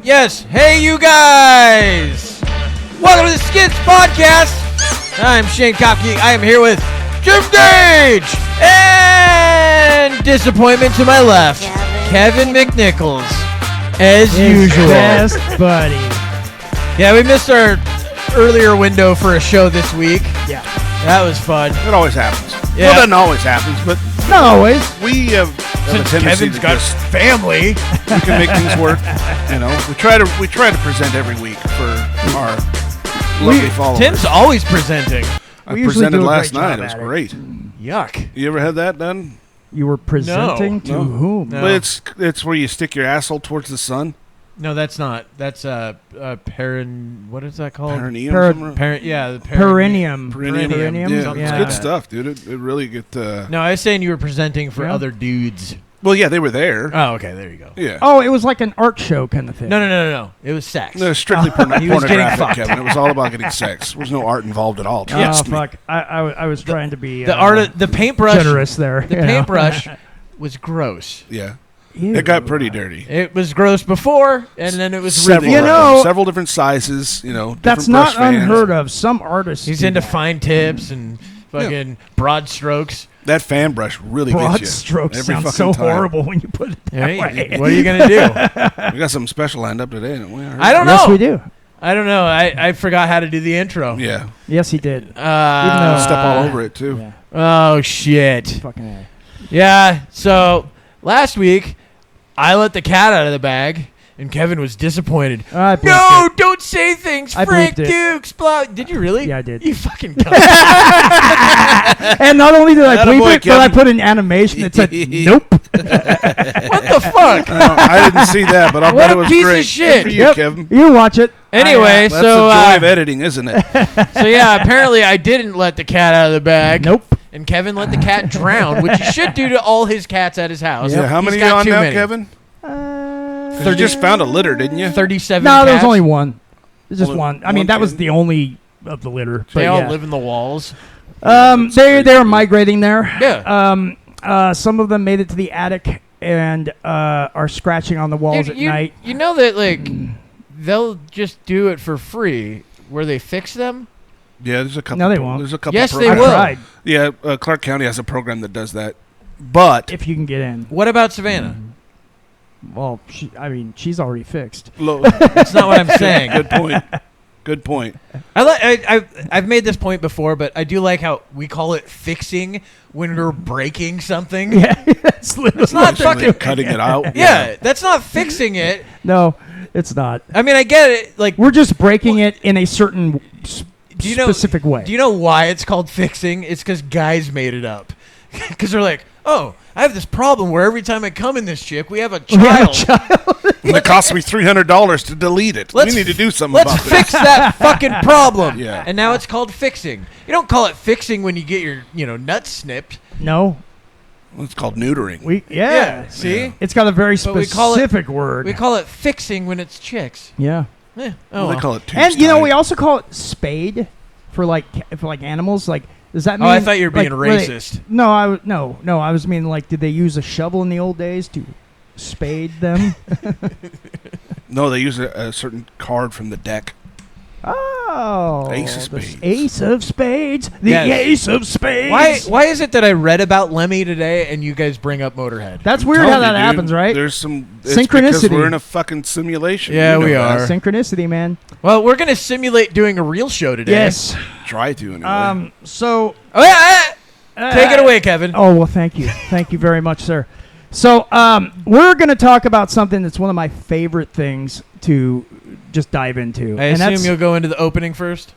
Yes. Hey, you guys. Welcome to the SKIDS Podcast. I'm Shane Kopke. I am here with Jim Gage and disappointment to my left, Kevin McNichols, as usual. Best buddy. Yeah, we missed our earlier window for a show this week. Yeah. That was fun. It always happens. Yeah. Well, it doesn't always happen, but Not always. we have a Since tendency Kevin's to got just family. we can make things work. You know, we try to present every week for our lovely followers. Tim's always presenting. I We usually presented do a last great night. job It was at it. great. Yuck. You ever had that done? You were presenting to No. whom? No. But it's where you stick your asshole towards the sun. No, that's not. That's what is that called? Perineum. The Perineum. Perineum. Yeah, Something it's like good that. stuff, dude. It really get. No, I was saying you were presenting for Yeah. other dudes. Well, yeah, they were there. Oh, okay, there you go. Yeah. Oh, it was like an art show kind of thing. No. It was sex. No, strictly He was getting pornographic, fucked. Kevin. It was all about getting sex. There was no art involved at all. Oh, Trust me. fuck. I was trying to be The paintbrush. generous there. The you know. paintbrush was gross. Yeah. Ew. It got pretty dirty. It was gross before, and then it was Several, really You gross. know- several different sizes. You know, That's different not brush fans. unheard of. Some artists. He's do into that. fine tips and fucking broad strokes. That fan brush really Broad gets you. strokes every sounds fucking so time. horrible when you put it that way. What are you gonna do? We got something special lined up today, don't we? I don't know. Yes, we do. I don't know. I forgot how to do the intro. Yeah. Yes, he did. Step all over it, too. Yeah. Oh shit. Fucking A. Yeah. So last week, I let the cat out of the bag, and Kevin was disappointed. I bleeped No, it. don't say things. I Frank bleeped it. Dux. Blah. Did you really? Yeah, I did. You fucking cunt. And not only did I Attaboy, bleep it, but I Kevin. put an animation that said, nope. What the fuck? I didn't see that, but I'll What bet a it was piece of great. shit. Good for you, Yep. Kevin. You watch it. Anyway, That's so the joy of editing, isn't it? so yeah, apparently I didn't let the cat out of the bag. Nope. And Kevin let the cat drown, which he should do to all his cats at his house. Yeah. How He's many are got you on too now, many. Kevin? 'Cause you just found a litter, didn't you? 37 No, cats. there was only one. There's just Only one. I mean, one that was kid? the only of the litter. They but all yeah. live in the walls. They're migrating there. Yeah. Some of them made it to the attic and are scratching on the walls Dude, at night. You know that, like, they'll just do it for free where they fix them? Yeah, there's a couple. No, they won't. There's a couple. Yes, they I programs. will. tried. Yeah, Clark County has a program that does that. But If you can get in. What about Savannah? Well, she's already fixed. That's not what I'm saying. Good point. Good point. I've made this point before, but I do like how we call it fixing when we're breaking something. Yeah, it's literally. It's not Actually fucking. cutting it out. Yeah, that's not fixing it. No, it's not. I mean, I get it. Like, We're just breaking it in a certain specific way. Do you know why it's called fixing? It's because guys made it up. Because they're like, oh, I have this problem where every time I come in this chick, we have a child. And it costs me $300 to delete it. We need to do something Let's about fix this. that fucking problem. Yeah. And now it's called fixing. You don't call it fixing when you get your, nuts snipped. No, It's called neutering. See? Yeah. It's got a very But we call it- specific word. We call it fixing when it's chicks. Yeah. Oh, Well, they well. call it tubes And tied. we also call it spade for like animals. Like, does that Oh, mean? I thought you were being like, were they- racist. No, I was meaning like, did they use a shovel in the old days to spade them? No, they use a certain card from the deck. Oh, Ace of the spades. Ace of spades. The Yes. Ace of spades. Why is it that I read about Lemmy today and you guys bring up Motorhead? That's I'm weird how telling that you, dude, happens, right? There's some it's because Synchronicity. we're in a fucking simulation. Yeah, You know we that. are. Synchronicity, man. Well, we're going to simulate doing a real show today. Yes. Try to anyway. So. Oh, yeah. Take it away, Kevin. Oh, well, thank you. Thank you very much, sir. So, we're going to talk about something that's one of my favorite things to just dive into. I assume you'll go into the opening first?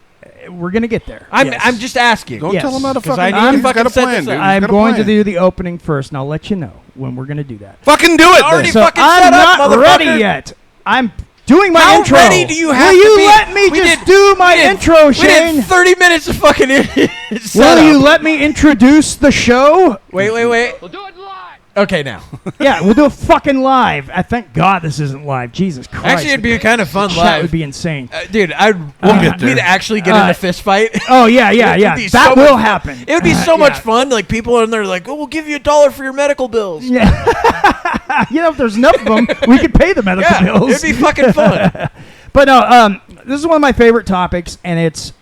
We're going to get there. I'm Yes. just asking. Don't yes. tell him how to 'Cause fucking. I need to he's fucking got a set plan, this dude. up. He's I'm got a going to plan. do the opening first, and I'll let you know when we're going to do that. Fucking do it. Already Then. So fucking I'm set up, not motherfucker. ready yet. I'm doing my How intro. ready do you have Will to you be? let me We just did- do my we did- intro, We Shane? did 30 minutes of fucking Will setup. you let me introduce the show? Wait. We'll do it live. Okay, now. Yeah, we'll do a fucking live. I thank God this isn't live. Jesus Christ. Actually, it'd be kind of fun That live. would be insane. Dude, We'll get there. we'd actually get in a fist fight. Oh, yeah. be That so will much happen. It would be so much fun. Like, people in there like, oh, we'll give you $1 for your medical bills. Yeah. If there's enough of them, we could pay the medical bills. It'd be fucking fun. But no, this is one of my favorite topics, and it's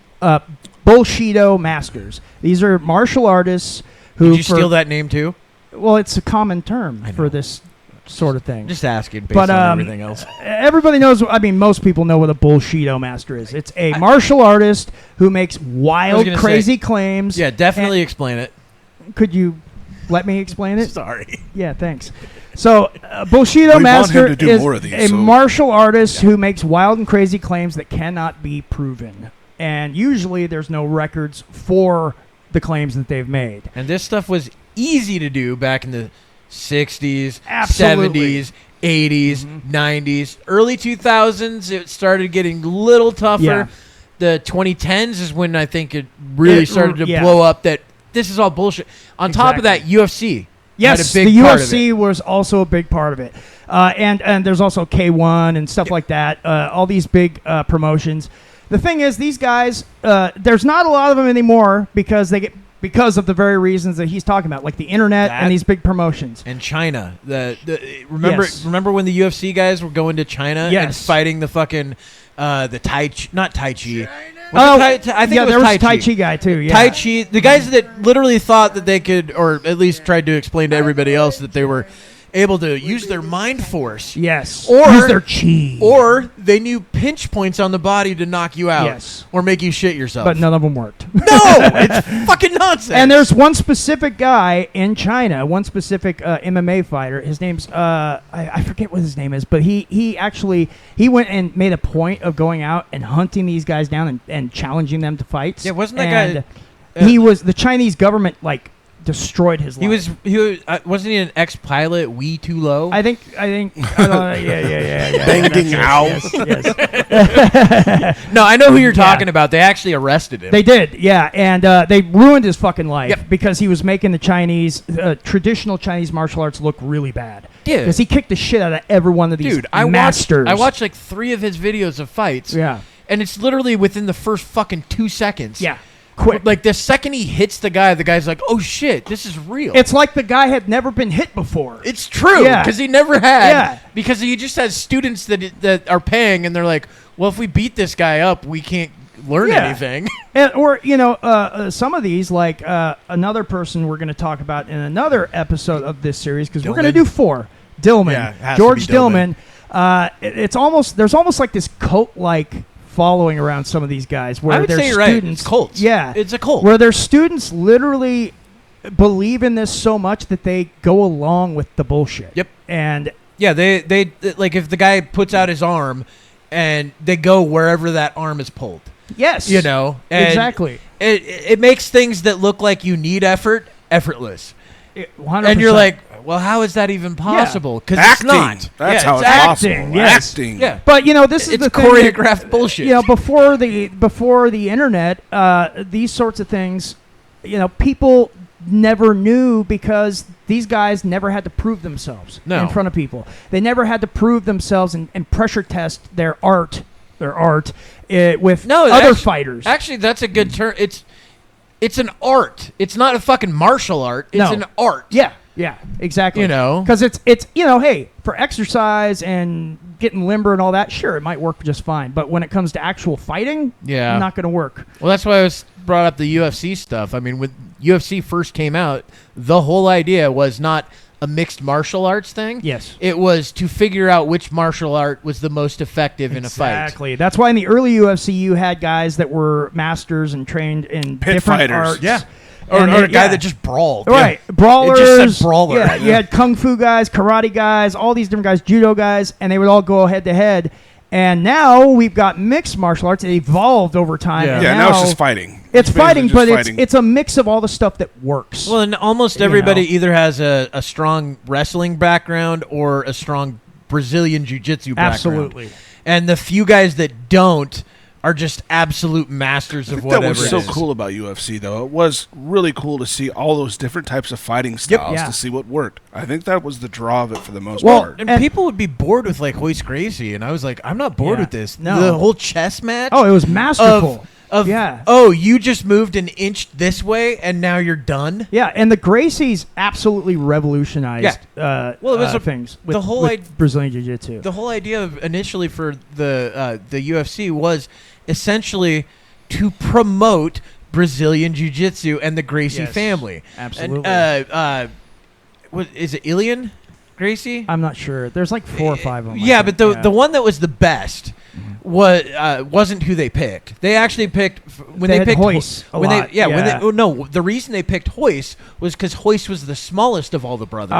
Bullshido Masters. These are martial artists who... Did you steal that name, too? Well, it's a common term for this sort of thing. Just asking based on everything else. Everybody knows, most people know what a Bullshido Master is. It's a martial artist who makes wild, crazy claims. Yeah, definitely explain it. Could you let me explain it? Sorry. Yeah, thanks. So, Bullshido Master is a martial artist who makes wild and crazy claims that cannot be proven. And usually there's no records for the claims that they've made. And this stuff was easy to do back in the 60s, Absolutely. 70s, 80s, 90s. Early 2000s, it started getting a little tougher. Yeah. The 2010s is when I think it really started to blow up that this is all bullshit. On top of that, UFC. Yes, had a big the part UFC was also a big part of it. And there's also K1 and stuff like that, all these big promotions. The thing is, these guys, there's not a lot of them anymore because of the very reasons that he's talking about, like the internet and these big promotions. And China. Remember when the UFC guys were going to China and fighting the fucking not Tai Chi. I think it was there was a Tai Chi guy too. Yeah. Tai Chi, the guys that literally thought that they could, or at least tried to explain to everybody else that they were able to use their mind force. Yes. Or use their chi. Or they knew pinch points on the body to knock you out. Yes. Or make you shit yourself. But none of them worked. No! It's fucking nonsense. And there's one specific guy in China, one specific MMA fighter. His name's I forget what his name is, but he went and made a point of going out and hunting these guys down and challenging them to fights. Yeah, wasn't that guy? He was the Chinese government destroyed his life. He was wasn't he an ex-pilot? Wee too low. I think. Yeah. Banging out. Yes. No, I know who you're talking about. They actually arrested him. They did, yeah, and they ruined his fucking life because he was making the Chinese traditional Chinese martial arts look really bad. Yeah, because he kicked the shit out of every one of these masters. I watched like 3 of his videos of fights. Yeah, and it's literally within the first fucking 2 seconds. Yeah. Quick. Like the second he hits the guy's like, oh shit, this is real. It's like the guy had never been hit before. It's true, because he never had. Yeah. Because he just has students that are paying, and they're like, well, if we beat this guy up, we can't learn anything. Or some of these, like another person we're going to talk about in another episode of this series, because we're going to do 4. Dillman, George Dillman. There's almost like this cult-like following around some of these guys where their students, it's cults. Yeah, it's a cult where their students literally believe in this so much that they go along with the bullshit. Yep. And yeah, they like if the guy puts out his arm, and they go wherever that arm is pulled. Yes, and exactly. It makes things that look like you need effort effortless. 100%. And you're like, well, how is that even possible? Because it's not. That's how it's acting, possible. yes. Acting. Yeah. But this is it's the choreographed bullshit. Before the internet, these sorts of things, people never knew because these guys never had to prove themselves in front of people. They never had to prove themselves and pressure test their art with other fighters. Actually, that's a good term. It's an art. It's not a fucking martial art. It's an art. Yeah, exactly. Because it's hey, for exercise and getting limber and all that, sure, it might work just fine. But when it comes to actual fighting, not going to work. Well, that's why I brought up the UFC stuff. I mean, when UFC first came out, the whole idea was not a mixed martial arts thing. Yes. It was to figure out which martial art was the most effective in a fight. Exactly. That's why in the early UFC, you had guys that were masters and trained in different fighters. arts. Yeah. Or a guy that just brawled. Right. Brawlers. It just said brawler. Yeah, you had kung fu guys, karate guys, all these different guys, judo guys, and they would all go head to head. And now we've got mixed martial arts. It evolved over time. Yeah, now it's just fighting. It's fighting, but it's a mix of all the stuff that works. Well, and almost everybody either has a strong wrestling background or a strong Brazilian jiu-jitsu background. Absolutely. And the few guys that don't are just absolute masters of whatever. That was so it is. cool about UFC, though. It was really cool to see all those different types of fighting styles to see what worked. I think that was the draw of it for the most part. And people would be bored with like Hoist Gracie, and I was like, I'm not bored with this. No. The whole chess match. Oh, it was masterful. Oh, you just moved an inch this way, and now you're done. Yeah, and the Gracies absolutely revolutionized it was things with, the whole with Brazilian Jiu-Jitsu. The whole idea of initially for the UFC was essentially to promote Brazilian Jiu-Jitsu and the Gracie family. Absolutely. And, what is it, Ilian Gracie? I'm not sure. There's like 4 or 5 of them. Yeah, but the one that was the best wasn't who they picked. They actually picked when they picked Hoist. The reason they picked Hoist was because Hoist was the smallest of all the brothers.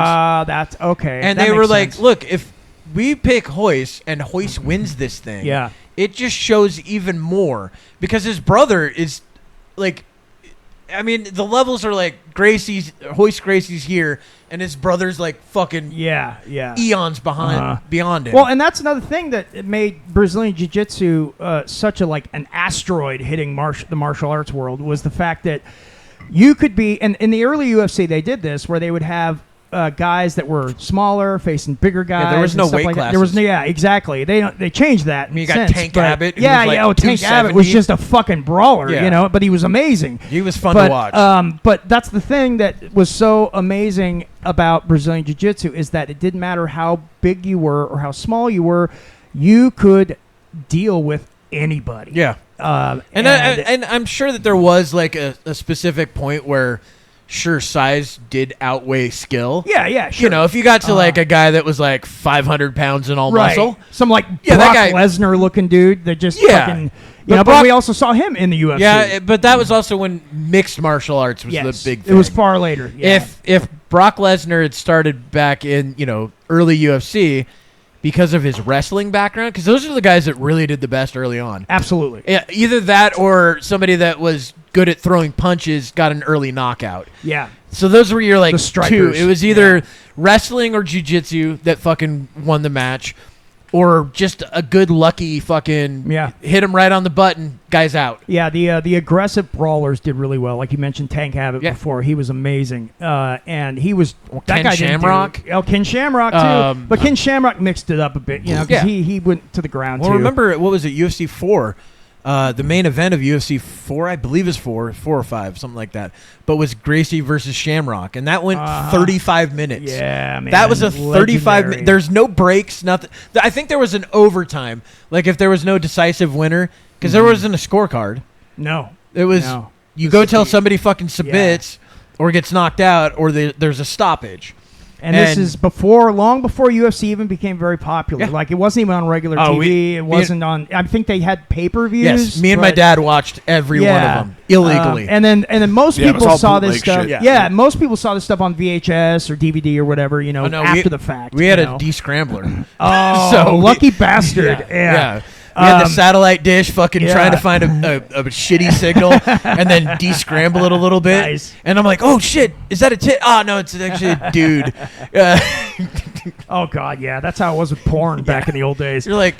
That's okay. And that they were like, sense. look, if we pick Hoist and Hoist wins this thing, it just shows even more because his brother is like, I mean, the levels are like Hoist Gracie's here, and his brother's like fucking eons beyond him. Well, and that's another thing that made Brazilian Jiu-Jitsu such an asteroid hitting the martial arts world was the fact that you could be, and in the early UFC they did this where they would have guys that were smaller facing bigger guys. Yeah, there was no weight like classes. There was exactly. They changed that. I mean, you got Tank Abbott. Tank Abbott was just a fucking brawler, but he was amazing. He was fun to watch. But that's the thing that was so amazing about Brazilian Jiu-Jitsu is that it didn't matter how big you were or how small you were, you could deal with anybody. Yeah. And I'm sure that there was like a specific point where size did outweigh skill. Yeah, sure. You know, if you got to like a guy that was like 500 pounds in all muscle. Some Brock Lesnar looking dude that just fucking... But we also saw him in the UFC. Yeah, but that was also when mixed martial arts was the big thing. It was far later. Yeah. If Brock Lesnar had started back in, early UFC because of his wrestling background, because those are the guys that really did the best early on. Absolutely. Yeah, either that or somebody that was good at throwing punches got an early knockout. Yeah. So those were your like the strikers. Two. It was either wrestling or jiu-jitsu that fucking won the match, or just a good lucky fucking hit him right on the button, guy's out. Yeah, the aggressive brawlers did really well. Like you mentioned Tank Abbott before. He was amazing. And he was... Ken Shamrock. Ken Shamrock, too. But Ken Shamrock mixed it up a bit, because he went to the ground, too. Well, remember, what was it, UFC 4? The main event of UFC 4, I believe is 4 or 5, something like that, but was Gracie versus Shamrock, and that went 35 minutes. Yeah, man. That was a 35 minutes. There's no breaks, nothing. I think there was an overtime, like if there was no decisive winner, because there wasn't a scorecard. No. It was, you go till somebody fucking submits or gets knocked out, or there's a stoppage. And this is long before UFC even became very popular. Yeah. Like, it wasn't even on regular TV. It wasn't on... I think they had pay-per-views. Yes, me and my dad watched every one of them illegally. And then most people saw this stuff. Shit. Most people saw this stuff on VHS or DVD or whatever, after the fact. We had a D-scrambler. Oh, lucky bastard. Yeah. We had the satellite dish fucking trying to find a shitty signal and then de-scramble it a little bit. Nice. And I'm like, oh, shit, is that a tit? Oh, no, it's actually a dude. Oh, God, yeah. That's how it was with porn back in the old days. You're like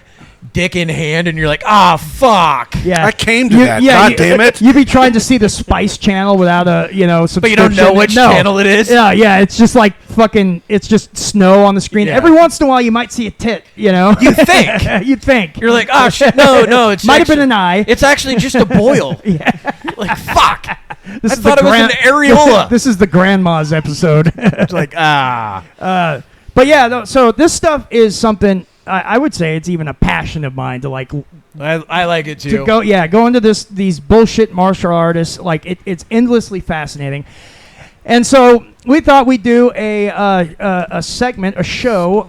dick in hand and you're like, fuck. Yeah. I came to that. God damn it. You'd be trying to see the Spice Channel without a, subscription. But you don't know which channel it is? Yeah. It's just like fucking, it's just snow on the screen. Yeah. Every once in a while you might see a tit, You think. You'd think. You're like, oh, shit. No. It's might have been an eye. It's actually just a boil. Like, fuck. I thought it was an areola. This is the grandma's episode. It's like, But yeah, so this stuff is something I would say it's even a passion of mine to like. I like it too. To go into these bullshit martial artists. Like it's endlessly fascinating, and so we thought we'd do a segment, a show,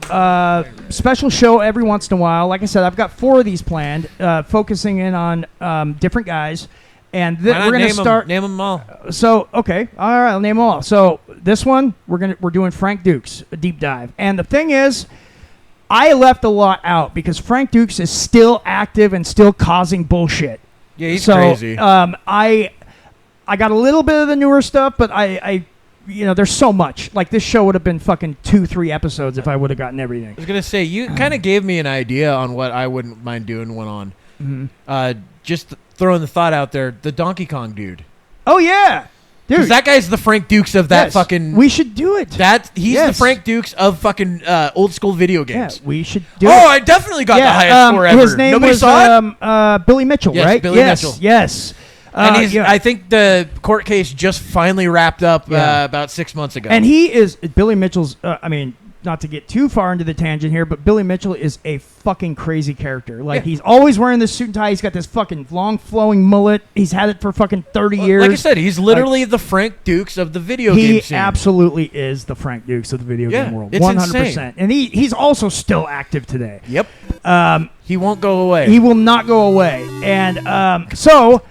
special show every once in a while. Like I said, I've got 4 of these planned, focusing in on different guys. And we're going to start. Name them all. So okay, all right, I'll name them all. So this one we're doing Frank Dux, a deep dive. And the thing is, I left a lot out because Frank Dux is still active and still causing bullshit. Yeah, he's crazy. I got a little bit of the newer stuff, but I there's so much. Like this show would have been fucking 2-3 episodes if I would have gotten everything. I was gonna say you kind of gave me an idea on what I wouldn't mind doing one on. Just throwing the thought out there, the Donkey Kong dude. Oh yeah, dude. Because that guy's the Frank Dux of that fucking. We should do it. He's the Frank Dux of fucking old school video games. Yeah, we should do it. Oh, I definitely got the highest score ever. His name Nobody was saw it? Billy Mitchell, yes, right? Billy Mitchell. Yes. And I think the court case just finally wrapped up about 6 months ago. And Billy Mitchell's. I mean, not to get too far into the tangent here, but Billy Mitchell is a fucking crazy character. Like, he's always wearing this suit and tie. He's got this fucking long flowing mullet. He's had it for fucking 30 years. Like I said, he's literally the Frank Dux of the video game scene. He absolutely is the Frank Dux of the video game world. It's 100%. insane. And he's also still active today. Yep. He won't go away. He will not go away. And so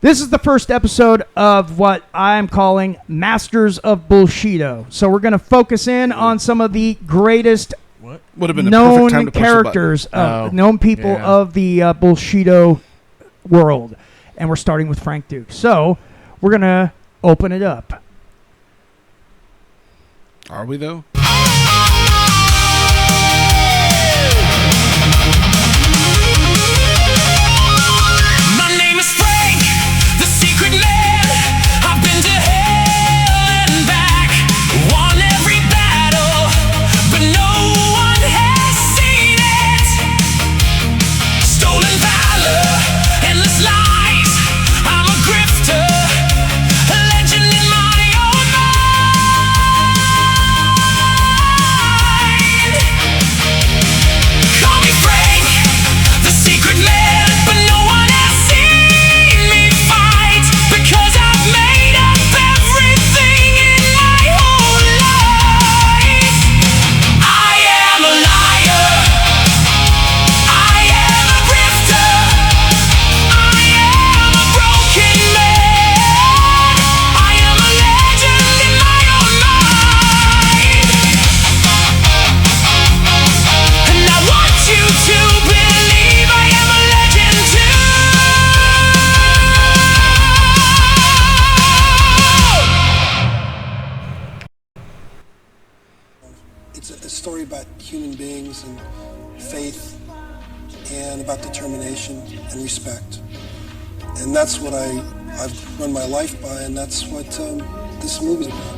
this is the first episode of what I'm calling Masters of Bullshido. So we're going to focus in on some of the greatest would have been the known perfect time to characters, known people of the Bullshido world. And we're starting with Frank Dux. So we're going to open it up. Are we, though? And respect. And that's what I've run my life by, and that's what this movie's about.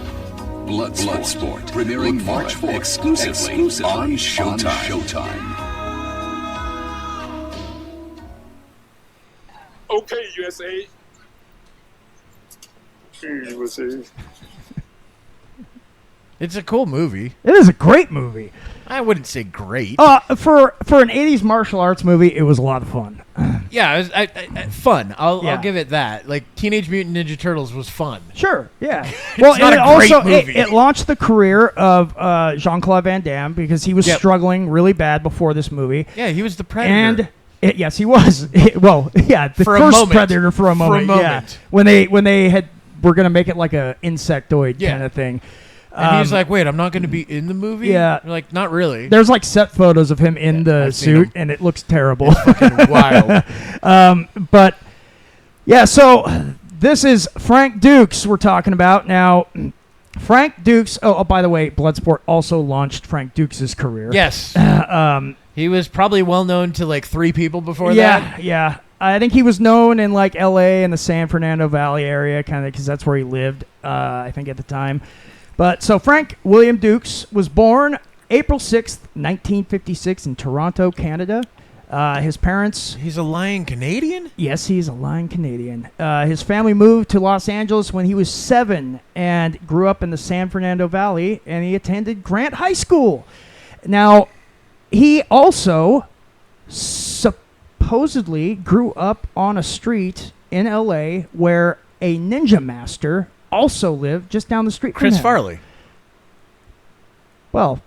Bloodsport, premiering March 4th, exclusively on Showtime. Okay, USA. USA. It's a cool movie. It is a great movie. I wouldn't say great. For an 80s martial arts movie, it was a lot of fun. Yeah, it was fun. I'll give it that. Like, Teenage Mutant Ninja Turtles was fun. Sure, yeah. Well, not a great movie. It launched the career of Jean-Claude Van Damme because he was struggling really bad before this movie. Yeah, he was the Predator. And yes, he was. The for first Predator for a moment. Yeah, when they were going to make it like a insectoid kind of thing. And he's like, wait, I'm not going to be in the movie? Yeah. We're like, not really. There's like set photos of him in the suit, and it looks terrible. It's fucking wild. But, yeah, so this is Frank Dux we're talking about. Now, Frank Dux, by the way, Bloodsport also launched Frank Dux' career. Yes. He was probably well known to like 3 people before that. Yeah. I think he was known in like L.A. and the San Fernando Valley area, kind of because that's where he lived, I think, at the time. But so Frank William Dux was born April 6th, 1956 in Toronto, Canada. His parents... He's a lying Canadian? Yes, he's a lying Canadian. His family moved to Los Angeles when he was 7 and grew up in the San Fernando Valley, and he attended Grant High School. Now, he also supposedly grew up on a street in L.A. where a ninja master also lived just down the street from Chris him. Farley. Well,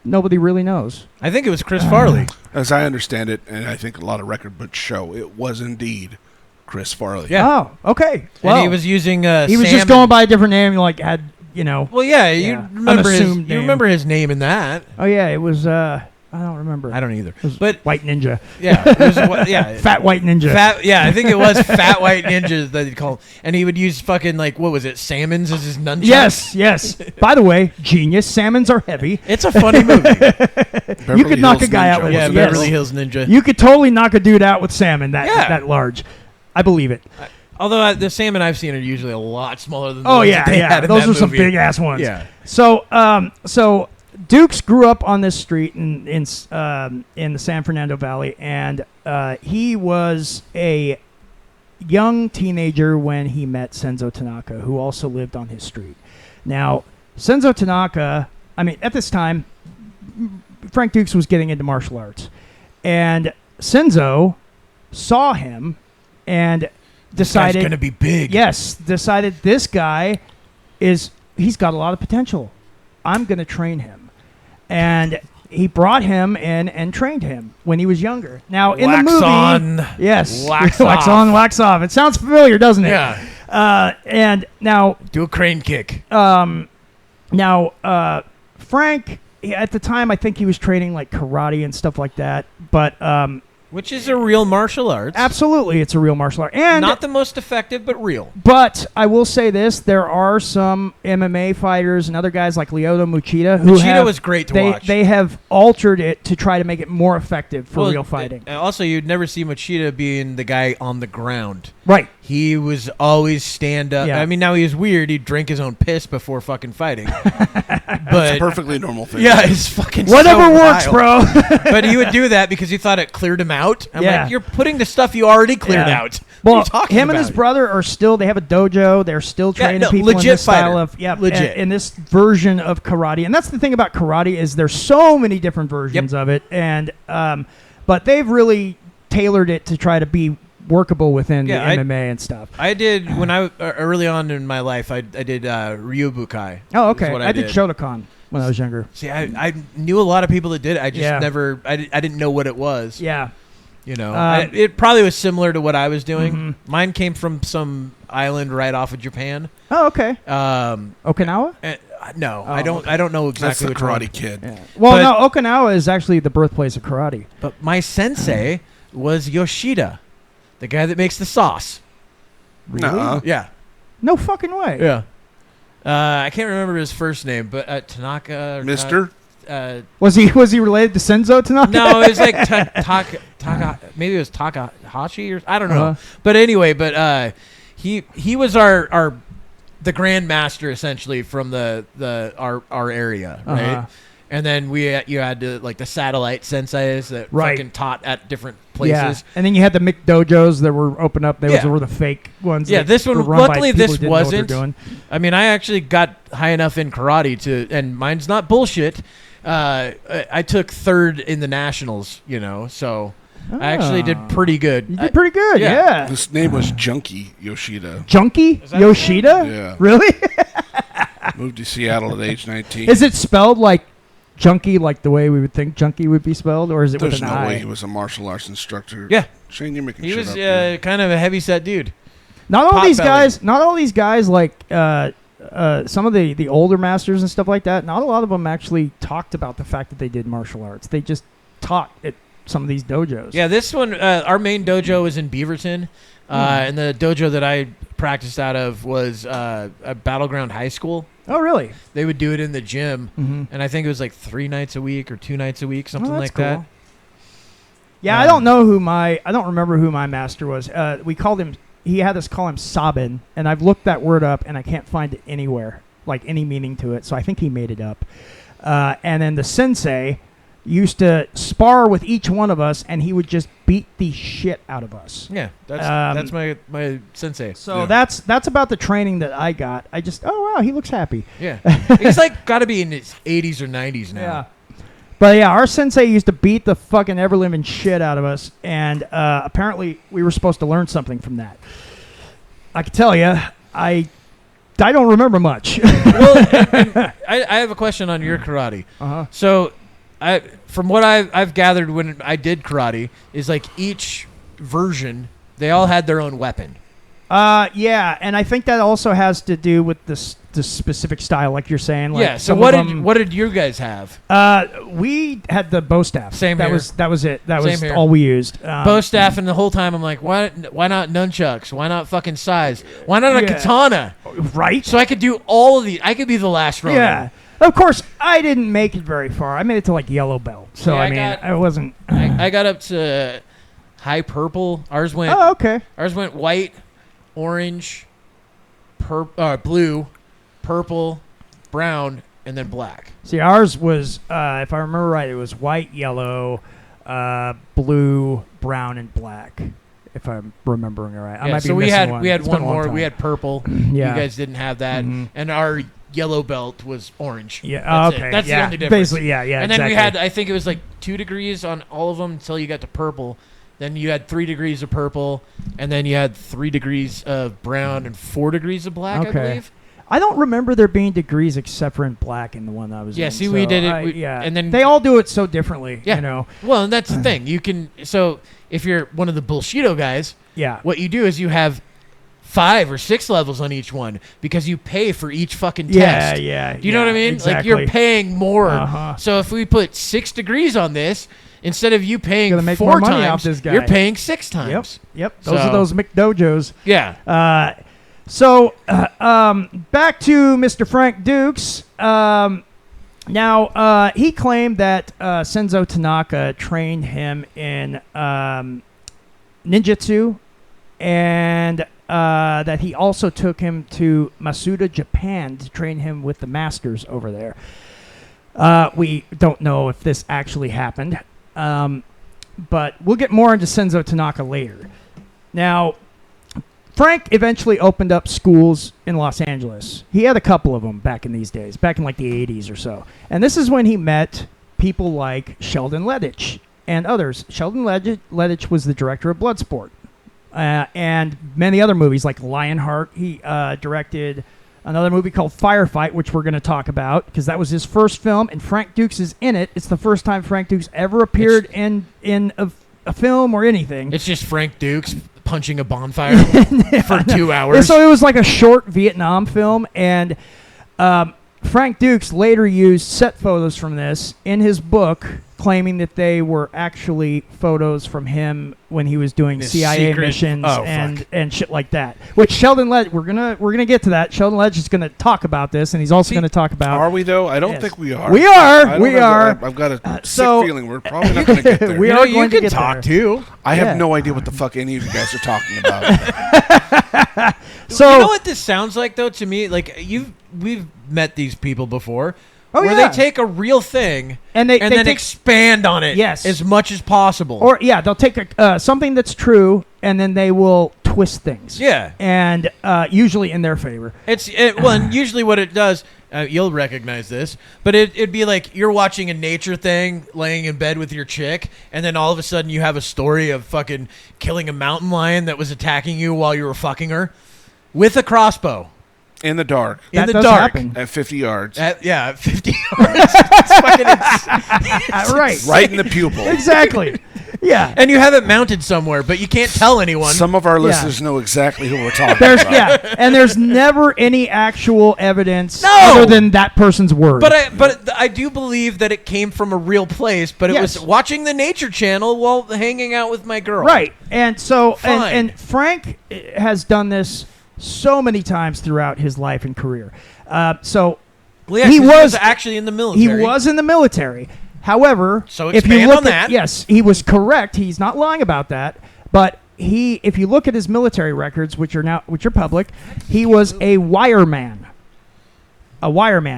nobody really knows. I think it was Chris Farley. As I understand it, and I think a lot of record books show, it was indeed Chris Farley. Yeah. Oh, okay. Well, and he was using he was just going by a different name, like had, Well, yeah, you remember his name in that. Oh yeah, it was I don't remember. I don't either. But White Ninja. Yeah. Yeah. Fat White Ninja. I think it was Fat White Ninja that he'd call him. And he would use fucking, like, what was it, salmons as his nunchucks? Yes. By the way, genius. Salmons are heavy. It's a funny movie. You could knock a guy out with it. Beverly Hills Ninja. You could totally knock a dude out with salmon that large. I believe it. Although the salmon I've seen are usually a lot smaller than those that they had in those that are some movie. big ass ones. Yeah. So Dux grew up on this street in the San Fernando Valley, and he was a young teenager when he met Senzo Tanaka, who also lived on his street. Now, Senzo Tanaka, I mean, at this time, Frank Dux was getting into martial arts, and Senzo saw him and decided going to be big. Yes, decided this guy he's got a lot of potential. I'm going to train him. And he brought him in and trained him when he was younger. Now, in the movie... Wax on. Yes. Wax wax off. on, wax off. It sounds familiar, doesn't it? Yeah. And now... Do a crane kick. Frank, at the time, I think he was training like karate and stuff like that. But... which is a real martial arts. Absolutely, it's a real martial art. And not the most effective, but real. But I will say this, there are some MMA fighters and other guys like Lyoto Machida who was great to watch. They have altered it to try to make it more effective for real fighting. Also, you'd never see Machida being the guy on the ground. Right. He was always stand up. Yeah. I mean, now he was weird. He'd drink his own piss before fucking fighting. But It's a perfectly normal thing. yeah, it's fucking Whatever so works, wild. bro. But he would do that because he thought it cleared him out. I'm Yeah. like, you're putting the stuff you already cleared Yeah. out. What are Well, you talking him and about? his brother are still, they have a dojo. They're still training people legit in this style fighter. of, yeah, Legit. in this version of karate. And that's the thing about karate is there's so many different versions of it. And, but they've really tailored it to try to be workable within the MMA and stuff. I did when I early on in my life. I did Ryobukai. Oh, okay. What I did Shotokan when I was younger. See, I knew a lot of people that did it. I just Yeah. never. I didn't know what it was. Yeah. You know, it probably was similar to what I was doing. Mine came from some island right off of Japan. Oh, okay. No, Okinawa? I don't. Okay. I don't know That's exactly the which Karate one. Kid. Yeah. Well, But- no, Okinawa is actually the birthplace of karate. But my sensei was Yoshida, the guy that makes the sauce. Nuh-uh. Yeah. No fucking way. Yeah. I can't remember his first name, but Tanaka. Or Mister? Was he related to Senzo Tanaka? No, it was like Taka. Maybe it was Takahashi or I don't know. Uh-huh. But anyway, he was the Grand Master essentially from our area, right? Uh-huh. And then you had like the satellite senseis that Right. fucking taught at different Yeah. places. And then you had the Mick dojos that were open up. Those were the fake ones. Yeah, that this one. were run by Luckily, people who this didn't know what they're wasn't. doing. I mean, I actually got high enough in karate and mine's not bullshit. I took third in the nationals, so I actually did pretty good. You did pretty good, yeah. yeah. This name was Junkie Yoshida. Junkie Yoshida? Yeah. Really? Moved to Seattle at age 19. Is it spelled like junkie, like the way we would think junkie would be spelled, or is it There's with an no I? way he was a martial arts instructor. Yeah. Shane, you're making He shit was up. Dude. kind of a heavy set dude. Not all Pot-bellied. these guys like some of the older masters and stuff like that. Not a lot of them actually talked about the fact that they did martial arts. They just taught at some of these dojos. Yeah, this one, our main dojo is in Beaverton, and the dojo that I practiced out of was a Battleground High School. Oh, really? They would do it in the gym, Mhm. and I think it was like 3 nights a week or 2 nights a week, something Oh, that's like cool. that. Yeah, I don't remember who my master was. We called him. He had us call him Sabin, and I've looked that word up, and I can't find it anywhere, like any meaning to it. So I think he made it up. And then the sensei used to spar with each one of us, and he would just beat the shit out of us. Yeah, that's my sensei. So Yeah. that's about the training that I got. I just, oh wow, he looks happy. Yeah, he's like got to be in his 80s or 90s now. Yeah. But yeah, our sensei used to beat the fucking ever-living shit out of us, and apparently we were supposed to learn something from that. I can tell you, I don't remember much. Well, I have a question on your karate. Uh-huh. So, from what I've gathered when I did karate, is like each version, they all had their own weapon. Yeah, and I think that also has to do with the specific style, like you're saying. Like yeah. So what did you guys have? We had the bow staff. Same that here. That was it. That was here. all we used. Bow staff, and the whole time I'm like, why not nunchucks? Why not fucking size? Why not a katana? Right. So I could do all of these. I could be the last Ronin. Yeah. Of course, I didn't make it very far. I made it to like yellow belt. So Yeah, I wasn't. I got up to high purple. Ours went. Oh, okay. Ours went white, orange, blue, purple, brown, and then black. See, ours was, if I remember right, it was white, yellow, blue, brown, and black. If I'm remembering it right, I might be missing one. We had It's one been a long more. time. We had purple. Yeah. You guys didn't have that, and our yellow belt was orange. Yeah. That's Okay. it. That's yeah. the only difference. Basically, yeah. And then exactly. we had, I think it was like 2 degrees on all of them until you got to purple. Then you had 3 degrees of purple, and then you had 3 degrees of brown and 4 degrees of black, Okay. I believe. I don't remember there being degrees except for in black in the one that I was in. Yeah, see, so we did it. yeah. And then they all do it so differently, Yeah. you know. Well, and that's the thing. You can, so if you're one of the Bullshido guys, Yeah. what you do is you have 5 or 6 levels on each one because you pay for each fucking Yeah, test. yeah. Do you know what I mean? Exactly. Like you're paying more. Uh-huh. So if we put 6 degrees on this, instead of you paying Gonna make 4 more money times, off this guy. you're paying 6 times. Yep. Those So- are those McDojos. Yeah. So back to Mr. Frank Dux. Now, he claimed that Senzo Tanaka trained him in ninjutsu, and that he also took him to Masuda, Japan, to train him with the masters over there. We don't know if this actually happened, but we'll get more into Senzo Tanaka later. Now, Frank eventually opened up schools in Los Angeles. He had a couple of them back in these days, back in like the 80s or so. And this is when he met people like Sheldon Lettich and others. Sheldon Lettich was the director of Bloodsport and many other movies like Lionheart. He directed another movie called Firefight, which we're going to talk about because that was his first film, and Frank Dux is in it. It's the first time Frank Dux ever appeared in a film or anything. It's just Frank Dux punching a bonfire for 2 hours. And so it was like a short Vietnam film, and Frank Dux later used set photos from this in his book, claiming that they were actually photos from him when he was doing His CIA secret- missions Oh, and shit like that. Which Sheldon Ledge, we're gonna get to that. Sheldon Ledge is gonna talk about this, and he's also gonna talk about. Are we though? I don't Yes. think we are. We I are. don't We know. are. I've got a sick so- feeling we're probably not going to get there. We You are know, going you to can get talk there. too. I Yeah. have no idea what the fuck any of you guys are talking about. So You know what this sounds like, though, to me? Like, we've met these people before. Oh, where yeah. they take a real thing And they then take- expand on it Yes. as much as possible. Or yeah, they'll take something that's true and then they will twist things. Yeah. And usually in their favor. Well, and usually what it does, you'll recognize this, but it'd be like you're watching a nature thing, laying in bed with your chick, and then all of a sudden you have a story of fucking killing a mountain lion that was attacking you while you were fucking her with a crossbow. In the dark. In That the does dark. happen. At 50 yards. At 50 yards. It's fucking insane. Right. Right in the pupil. Exactly. Yeah. And you have it mounted somewhere, but you can't tell anyone. Some of our listeners know exactly who we're talking There's about. and there's never any actual evidence No! other than that person's word. But I do believe that it came from a real place, but it Yes. was watching the Nature Channel while hanging out with my girl. right. And so Fine. and Frank has done this so many times throughout his life and career. So Well, yeah, He 'cause was- actually in the military. he was in the military. However, So if you expand look on at, that. yes, he was correct. He's not lying about that. But if you look at his military records, which are public, he was a wireman.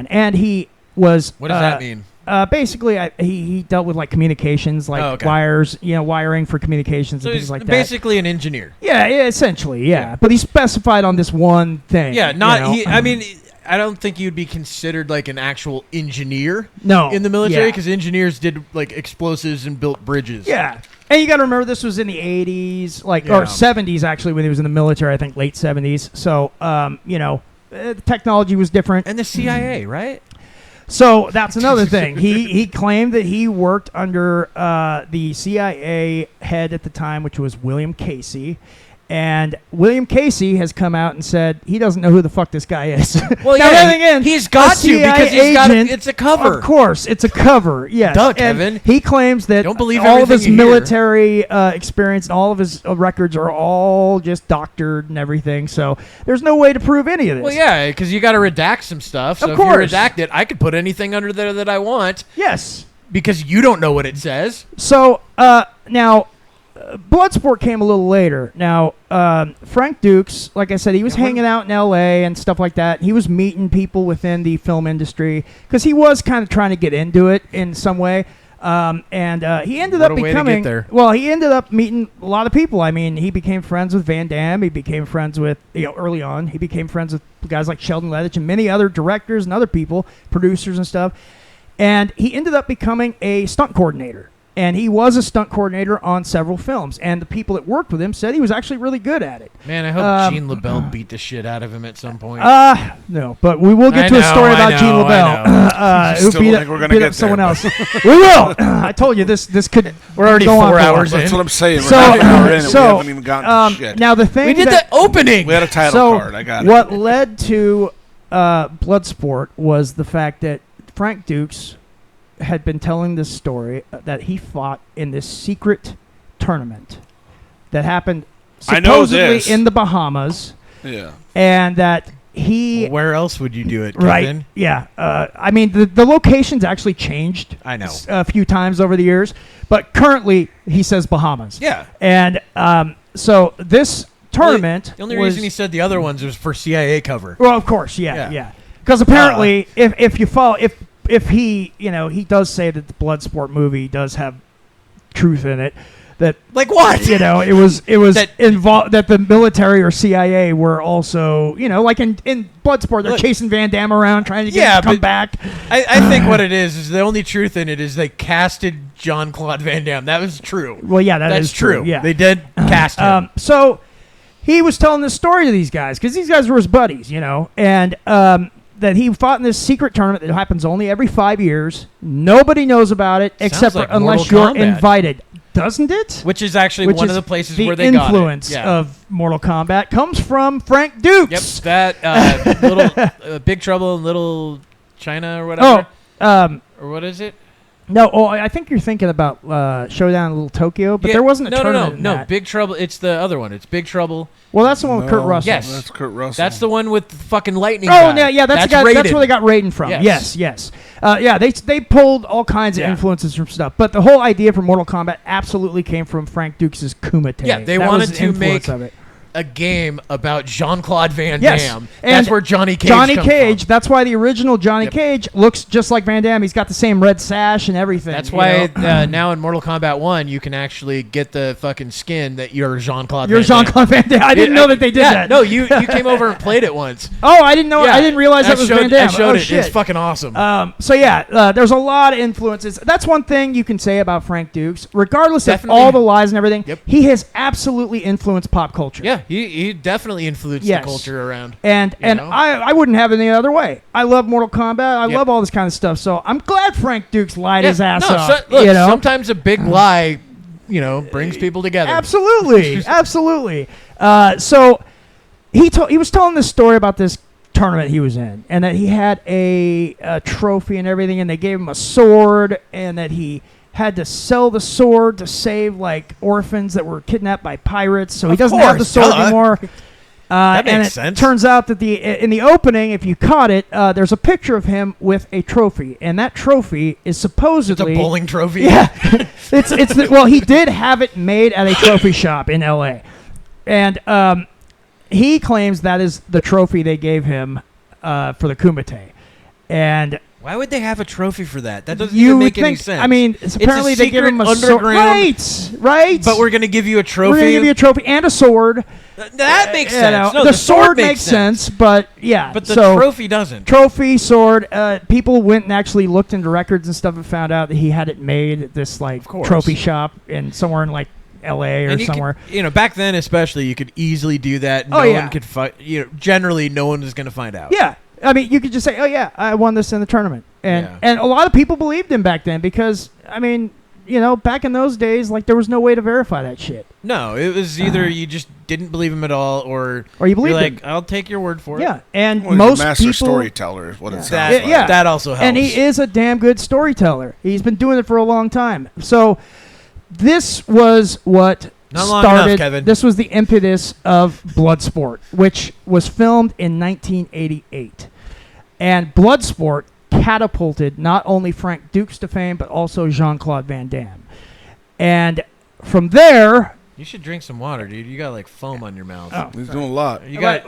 And he was. What does that mean? Basically, he dealt with like communications, like Oh, okay. wires, wiring for communications So and he's things like that. basically an engineer. Yeah, essentially, yeah. Yeah. But he specified on this one thing. Yeah, you know? I mean, I don't think you'd be considered like an actual engineer No, in the military yeah. because engineers did like explosives and built bridges. Yeah. And you got to remember this was in the 80s, or Yeah. 70s actually, when he was in the military, I think late 70s. So, the technology was different. And the CIA, right? So that's another thing. He claimed that he worked under the CIA head at the time, which was William Casey. And William Casey has come out and said he doesn't know who the fuck this guy is. Well, now, yeah, he's got to because it's a cover. Of course, it's a cover. Yes. Duh, Kevin. He claims that Don't believe all of his everything you hear. military experience and all of his records are all just doctored and everything. So there's no way to prove any of this. Well, yeah, because you got to redact some stuff. So Of if you course. redact it, I could put anything under there that I want. Yes. Because you don't know what it says. So now, Bloodsport came a little later. Now, Frank Dux, like I said, he was hanging out in L.A. and stuff like that. He was meeting people within the film industry because he was kind of trying to get into it in some way. And he ended up becoming. Well, he ended up meeting a lot of people. I mean, he became friends with Van Damme. He became friends with, early on, he became friends with guys like Sheldon Lettich and many other directors and other people, producers and stuff. And he ended up becoming a stunt coordinator. And he was a stunt coordinator on several films. And the people that worked with him said he was actually really good at it. Man, I hope Gene LaBelle beat the shit out of him at some point. No, but we will get to a story about Gene LaBelle. Still don't think we're going to get someone there, else. We will. I told you this could. We're already go 4 on hours in. That's what I'm saying. So- We're half an hour in and so, we haven't even gotten to shit. Now the thing We did that, the opening. We had a title so card. I got it. what led to Bloodsport was the fact that Frank Dux had been telling this story that he fought in this secret tournament that happened I know supposedly this. in the Bahamas, Yeah. and that he Where else would you do it, Kevin? right, yeah. I mean, the locations actually changed. I know. A few times over the years, but currently he says Bahamas. Yeah. And so this tournament. The only reason he said the other ones was for CIA cover. Well, of course, yeah. Yeah. Because apparently, if you follow, if he, he does say that the Bloodsport movie does have truth in it. That, like what? It was That- involved that the military or CIA were also, like in Bloodsport, they're Look. chasing Van Damme around trying to get him to come but back. I think what it is the only truth in it is they casted Jean-Claude Van Damme. That was true. Well, yeah, That's is true. Yeah, They did cast him. So he was telling this story to these guys because these guys were his buddies, and that he fought in this secret tournament that happens only every 5 years. Nobody knows about it except like for unless Mortal you're Kombat. invited, doesn't it? Which is actually one of the places where they the got it. influence Yeah. of Mortal Kombat comes from Frank Dux. Yep, that little Big Trouble in Little China or whatever. Or what is it? No, I think you're thinking about Showdown in Little Tokyo, but there wasn't a tournament. No, Big Trouble. It's the other one. It's Big Trouble. Well, that's the one with Kurt Russell. Yes. That's Kurt Russell. That's the one with the fucking lightning. Oh, guy. yeah, that's the guy. rated. That's where they got Raiden from. Yes. Yes. They pulled all kinds of influences from stuff, but the whole idea for Mortal Kombat absolutely came from Frank Dux' Kumite. Yeah, they That wanted was the to influence make of it. a game about Jean-Claude Van Yes. Damme. And That's where Johnny Cage Johnny comes Cage. from. That's why the original Johnny Cage looks just like Van Damme. He's got the same red sash and everything. That's why now in Mortal Kombat 1, you can actually get the fucking skin that you're Jean-Claude You're Van Damme. Jean-Claude Van Damme. I didn't know that they did that. No, you came over and played it once. Oh, I didn't know. Yeah, I didn't realize that was Van Damme. I showed oh, it. Shit. It's fucking awesome. There's a lot of influences. That's one thing you can say about Frank Dux. Regardless Definitely. of all the lies and everything, Yep. he has absolutely influenced pop culture. Yeah, he definitely influenced the culture around. And You know? I wouldn't have it any other way. I love Mortal Kombat. I love all this kind of stuff. So I'm glad Frank Dux lied his ass off. Look, sometimes a big lie, brings people together. Absolutely, absolutely. So he was telling this story about this tournament he was in, and that he had a trophy and everything, and they gave him a sword, and that he had to sell the sword to save like orphans that were kidnapped by pirates. So he doesn't have the sword anymore. That and makes it sense. turns out that in the opening, if you caught it, there's a picture of him with a trophy, and that trophy is supposedly It's a bowling trophy. Yeah, well, he did have it made at a trophy shop in L.A., and he claims that is the trophy they gave him for the Kumite, and. Why would they have a trophy for that? That doesn't You even would make any think. sense. I mean, It's apparently a they give him a secret sword. underground. Right. But we're gonna give you a trophy. We're gonna give you a trophy and a sword. That makes sense. No, the sword makes sense, but yeah. But the so, trophy doesn't. Trophy, sword. People went and actually looked into records and stuff and found out that he had it made at this course. trophy shop in somewhere in like L.A. or And somewhere. Back then especially, you could easily do that. No one could find. Generally, no one is gonna find out. Yeah. I mean, you could just say, "Oh yeah, I won this in the tournament," and a lot of people believed him back then because, I mean, back in those days, like, there was no way to verify that shit. No, it was either you just didn't believe him at all, or you believed him. Like, I'll take your word for it. Yeah, and well, most master people, storyteller is what it sounds like. Yeah, that also helps. And he is a damn good storyteller. He's been doing it for a long time. So this was what Not long started. enough, Kevin. This was the impetus of Bloodsport, which was filmed in 1988, and Bloodsport catapulted not only Frank Dux to fame, but also Jean-Claude Van Damme. And from there... You should drink some water, dude. You got, like, foam on your mouth. Oh, he's doing a lot.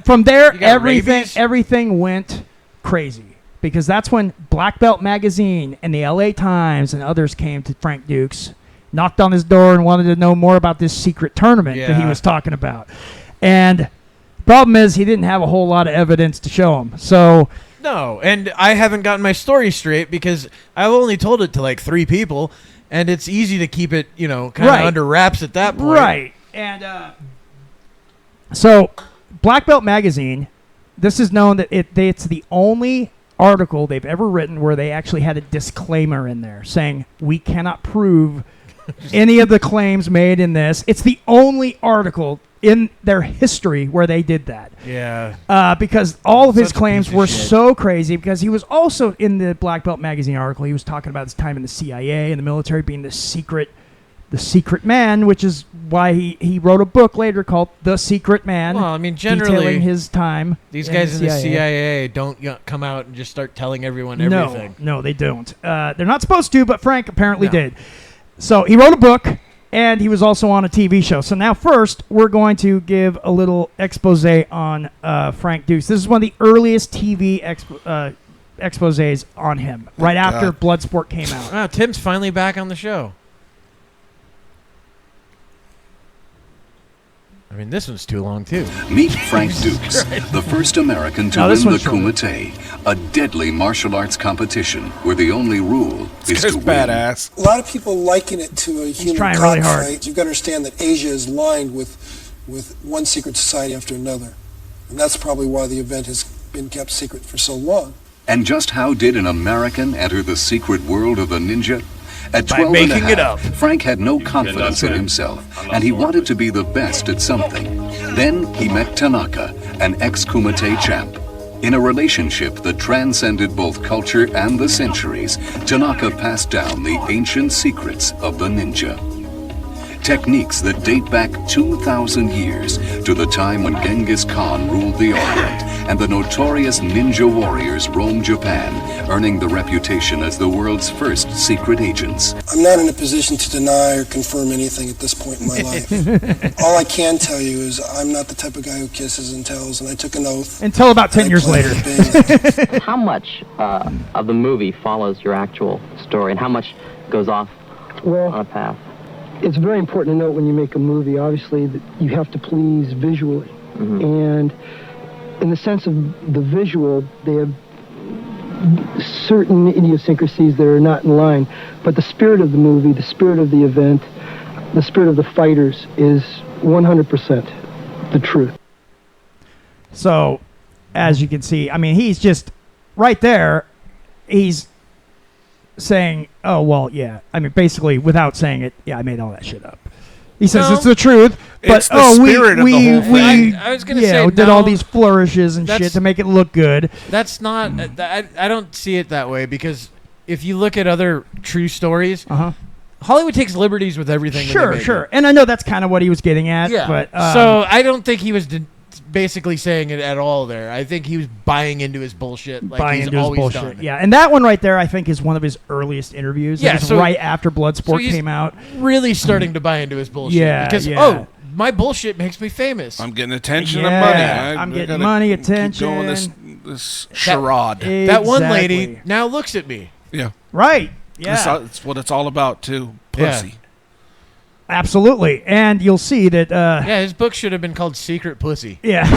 From there, you got everything went crazy. Because that's when Black Belt Magazine and the LA Times and others came to Frank Dux, knocked on his door and wanted to know more about this secret tournament that he was talking about. And the problem is he didn't have a whole lot of evidence to show him. So... No, and I haven't gotten my story straight because I've only told it to like 3 people, and it's easy to keep it, kind of under wraps at that point. Right. And so Black Belt Magazine, this is known that it's the only article they've ever written where they actually had a disclaimer in there saying, we cannot prove any of the claims made in this. It's the only article in their history where they did that. Yeah. Because all of his Such a claims piece of were shit. so crazy, because he was also in the Black Belt Magazine article, he was talking about his time in the CIA and the military being the secret man, which is why he wrote a book later called The Secret Man. Well, I mean, generally, detailing his time. These guys in the CIA don't come out and just start telling everyone everything. No, they don't. They're not supposed to, but Frank apparently did. So he wrote a book, and he was also on a TV show. So now first, we're going to give a little expose on Frank Dux. This is one of the earliest TV exposés on him, right after Bloodsport came out. Oh, Tim's finally back on the show. I mean, this one's too long, too. Meet Frank Dux, the first American to win the Kumite, a deadly martial arts competition where the only rule is to win. Badass. A lot of people liken it to a human trying really hard. cockfight. You've got to understand that Asia is lined with one secret society after another. And that's probably why the event has been kept secret for so long. And just how did an American enter the secret world of the ninja? At By 12 making and a it half, up. Frank had no confidence in himself, and he wanted to be the best at something. Then he met Tanaka, an ex-Kumite champ. In a relationship that transcended both culture and the centuries, Tanaka passed down the ancient secrets of the ninja. Techniques that date back 2,000 years to the time when Genghis Khan ruled the Orient and the notorious ninja warriors roamed Japan, earning the reputation as the world's first secret agents. I'm not in a position to deny or confirm anything at this point in my life. All I can tell you is I'm not the type of guy who kisses and tells, and I took an oath. Until about 10 years later. How much of the movie follows your actual story, and how much goes off on a path? It's very important to note when you make a movie, obviously, that you have to please visually. Mm-hmm. And in the sense of the visual, they have certain idiosyncrasies that are not in line. But the spirit of the movie, the spirit of the event, the spirit of the fighters is 100% the truth. So, as you can see, I mean, he's just right there. He's saying, oh, well, yeah. I mean, basically, without saying it, yeah, I made all that shit up. He says it's the truth, but it's the spirit of the whole thing. I was going to say, did all these flourishes and shit to make it look good. That's not, I don't see it that way, because if you look at other true stories, Hollywood takes liberties with everything. Sure. And I know that's kind of what he was getting at. Yeah. But, so I don't think he was basically saying it at all there. I think he was buying into his bullshit. Like buying he's into his always bullshit. done. Yeah, and that one right there, I think, is one of his earliest interviews. Yeah, it was so- right after Bloodsport he's came out. Really starting to buy into his bullshit. Yeah, Because, yeah. my bullshit makes me famous. I'm getting attention Yeah, and money. I'm getting gotta money, keep attention. going this charade. That one lady Exactly. now looks at me. Yeah. Right. Yeah. That's what it's all about, too. Pussy. Yeah. Absolutely. And you'll see that... Yeah, his book should have been called Secret Pussy. Yeah.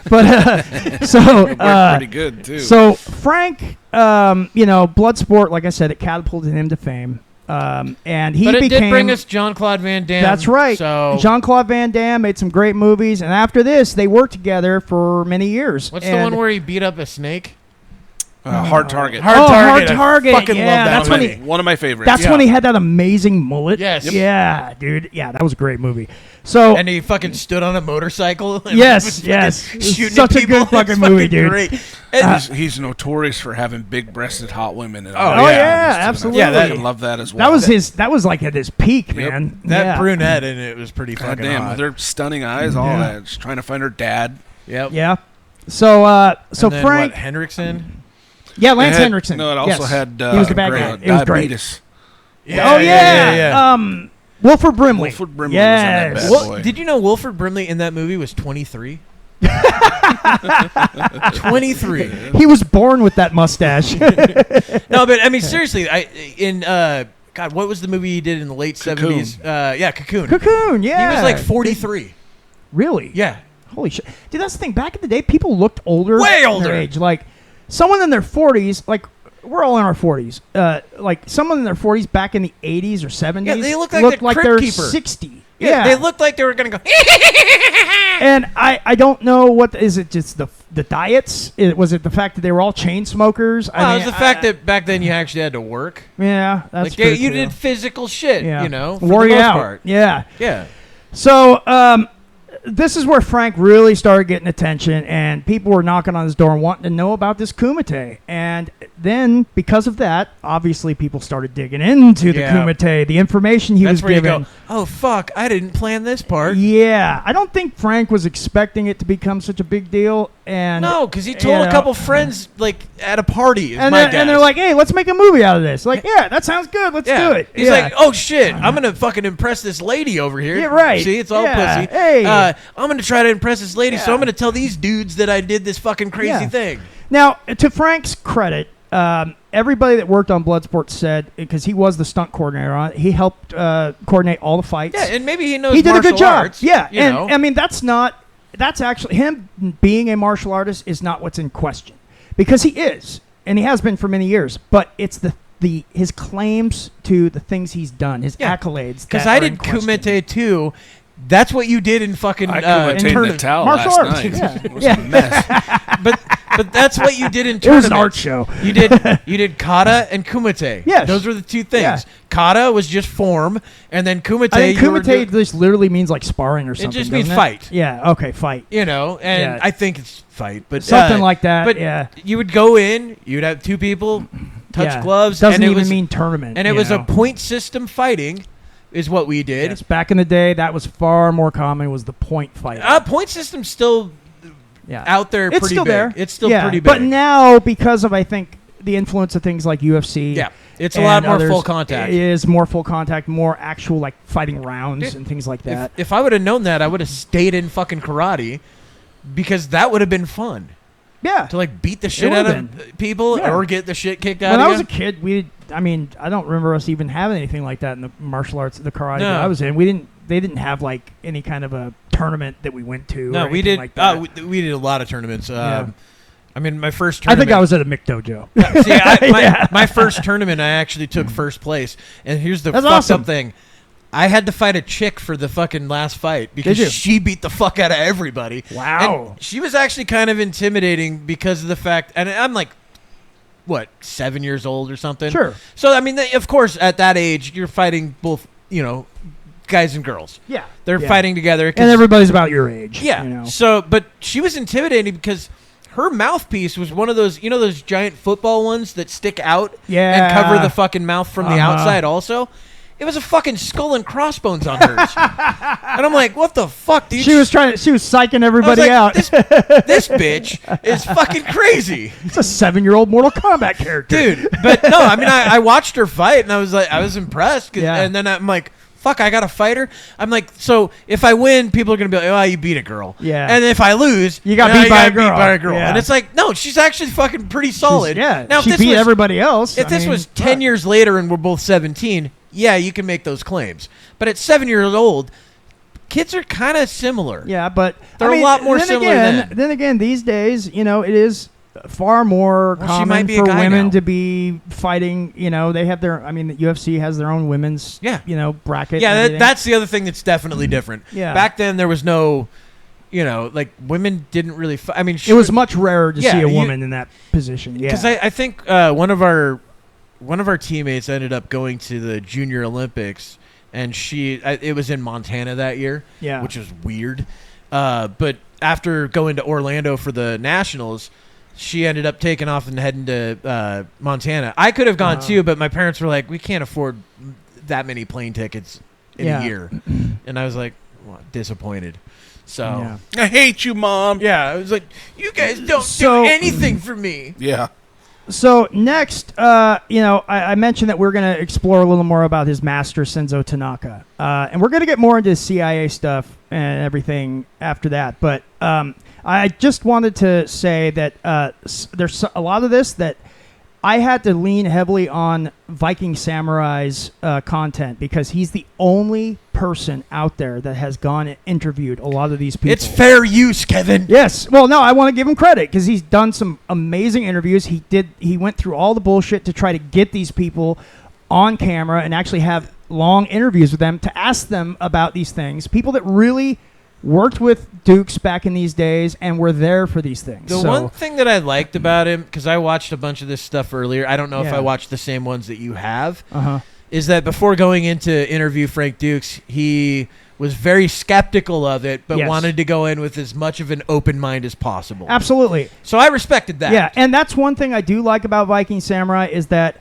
But so It worked pretty good, too. So Frank, Bloodsport, like I said, it catapulted him to fame. And he But it became... did bring us Jean-Claude Van Damme. That's right. So Jean-Claude Van Damme made some great movies, and after this, they worked together for many years. what's the one where he beat up a snake? Hard Target. Hard Target. I fucking love that. That's movie. One of my favorites. That's when he had that amazing mullet. Yes. Yep. Yeah, dude. Yeah, that was a great movie. So and he fucking stood on a motorcycle. And yes. Shooting Such people. a good fucking movie, dude. Great. He's notorious for having big-breasted hot women. And absolutely. Yeah, I love that as well. That was like at his peak, man. That brunette in it was pretty fucking damn, hot. with her stunning eyes, all that. Just trying to find her dad. Yep. Yeah. So then Frank Henriksen. Yeah, Lance Henriksen. No, it also had he was the bad guy. It was great. Diabetes. Yeah. Wilford Brimley. Wilford Brimley was in that bad boy. Did you know Wilford Brimley in that movie was 23? 23. He was born with that mustache. No, but I mean seriously, God, what was the movie he did in the late 70s? Cocoon. Cocoon, yeah. He was like 43. Really? Yeah. Holy shit. Dude, that's the thing. Back in the day, people looked older. Way older. Than their age. Like, someone in their 40s, like, we're all in our 40s. Like, someone in their 40s back in the 80s or 70s. Yeah, they looked like they're keeper. 60. Yeah, they looked like they were going to go. And I don't know is it just the diets? Was it the fact that they were all chain smokers? It was the fact that back then you actually had to work. Yeah, that's like true. You did physical shit, yeah. you know, for wore the you most out. part. Yeah. Yeah. So, this is where Frank really started getting attention, and people were knocking on his door and wanting to know about this Kumite. And then, because of that, obviously people started digging into the Kumite, the information he was where given. You go, oh, fuck, I didn't plan this part. Yeah. I don't think Frank was expecting it to become such a big deal. And no, because he told a couple friends, like, at a party, and they're like, hey, let's make a movie out of this. Like, yeah, that sounds good. Let's do it. He's like, oh, shit, I'm going to fucking impress this lady over here. Yeah, right. See, it's all pussy. Hey. I'm going to try to impress this lady, so I'm going to tell these dudes that I did this fucking crazy thing. Now, to Frank's credit, everybody that worked on Bloodsport said, because he was the stunt coordinator on it, he helped coordinate all the fights. Yeah, and maybe he knows he did a good job. Arts, yeah, and know. I mean, that's actually, him being a martial artist is not what's in question. Because he is, and he has been for many years, but it's his claims to the things he's done, his accolades. Because I did Kumite too. That's what you did in fucking Natal martial last arts. night. Yeah. It was a mess. But that's what you did in tournaments. It was an art show. You did kata and kumite. Yes. Those were the two things. Yeah. Kata was just form, and then kumite. I think kumite just literally means like sparring or something. It just means it? fight. Yeah. Okay. Fight. You know, and I think it's fight, but something like that. But you would go in. You'd have two people touch gloves. Doesn't and even mean tournament. And it was a point system fighting. Is what we did. Yes, back in the day, that was far more common. Was the point fight? Point system's still out there. It's pretty still big. there. It's still pretty big. But now, because of I think the influence of things like UFC, it's a lot more full contact. It is more full contact, more actual like fighting rounds and things like that. If I would have known that, I would have stayed in fucking karate because that would have been fun. Yeah, to like beat the shit out of people or get the shit kicked out of you. When I was a kid, I don't remember us even having anything like that in the martial arts, the karate that I was in. They didn't have like any kind of a tournament that we went to. No, we did. Like that. We did a lot of tournaments. I mean, my first tournament. I think I was at a Mick Dojo. My first tournament, I actually took first place. And here's the fucked awesome. up thing. I had to fight a chick for the fucking last fight because she beat the fuck out of everybody. Wow. And she was actually kind of intimidating because of the fact, and I'm like, 7 years old or something? Sure. So, I mean, of course, at that age, you're fighting both, guys and girls. Yeah. They're fighting together. And everybody's about your age. Yeah. So, but she was intimidating because her mouthpiece was one of those, those giant football ones that stick out and cover the fucking mouth from the outside also. It was a fucking skull and crossbones on hers. And I'm like, what the fuck, dude? She was psyching everybody out. This bitch is fucking crazy. It's a 7-year-old Mortal Kombat character. Dude, but no, I mean, I watched her fight and I was impressed. And then I'm like, fuck, I got to fight her. I'm like, so if I win, people are going to be like, oh, you beat a girl. Yeah. And if I lose, you got beat by a girl. Yeah. And it's like, no, she's actually fucking pretty solid. Now, she beat everybody else. If this was 10 years later and we're both 17, yeah, you can make those claims. But at 7 years old, kids are kind of similar. Yeah, but they're a lot more similar Then again, these days, it is far more common for women to be fighting. They have the UFC has their own women's, bracket. Yeah, that's the other thing that's definitely different. Yeah. Back then, there was no, like women didn't really. I mean, it was much rarer to see a woman in that position. Yeah, because I think one of our teammates ended up going to the Junior Olympics, and it was in Montana that year. Yeah, which is weird. But after going to Orlando for the Nationals, she ended up taking off and heading to Montana. I could have gone too, but my parents were like, "We can't afford that many plane tickets in a year," and I was like, disappointed. So I hate you, Mom. Yeah, I was like, you guys don't do anything for me. Yeah. So next, I mentioned that we're going to explore a little more about his master, Senzo Tanaka. And we're going to get more into CIA stuff and everything after that. But I just wanted to say that there's a lot of this that I had to lean heavily on Viking Samurai's content because he's the only person out there that has gone and interviewed a lot of these people. It's fair use, Kevin. Yes. Well, no, I want to give him credit because he's done some amazing interviews. He went through all the bullshit to try to get these people on camera and actually have long interviews with them to ask them about these things. People that really worked with Dukes back in these days and were there for these things. The one thing that I liked about him, because I watched a bunch of this stuff earlier, I don't know if I watched the same ones that you have, is that before going into interview Frank Dukes, he was very skeptical of it, but wanted to go in with as much of an open mind as possible. Absolutely. So I respected that. Yeah, and that's one thing I do like about Viking Samurai is that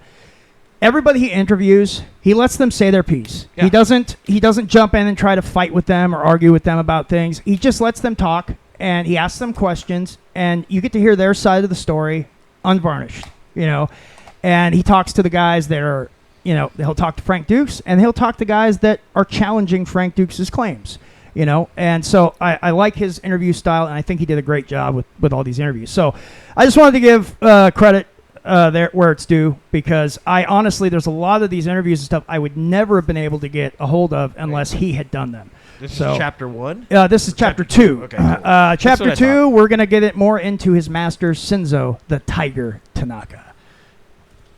everybody he interviews, he lets them say their piece. Yeah. He doesn't jump in and try to fight with them or argue with them about things. He just lets them talk, and he asks them questions, and you get to hear their side of the story unvarnished, And he talks to the guys that are, he'll talk to Frank Dukes, and he'll talk to guys that are challenging Frank Dukes' claims, And so I like his interview style, and I think he did a great job with all these interviews. So I just wanted to give credit there where it's due, because I honestly, there's a lot of these interviews and stuff I would never have been able to get a hold of unless he had done them. This is chapter 1? This is chapter 2. Okay, cool. Chapter 2, we're going to get it more into his master, Senzo the Tiger Tanaka.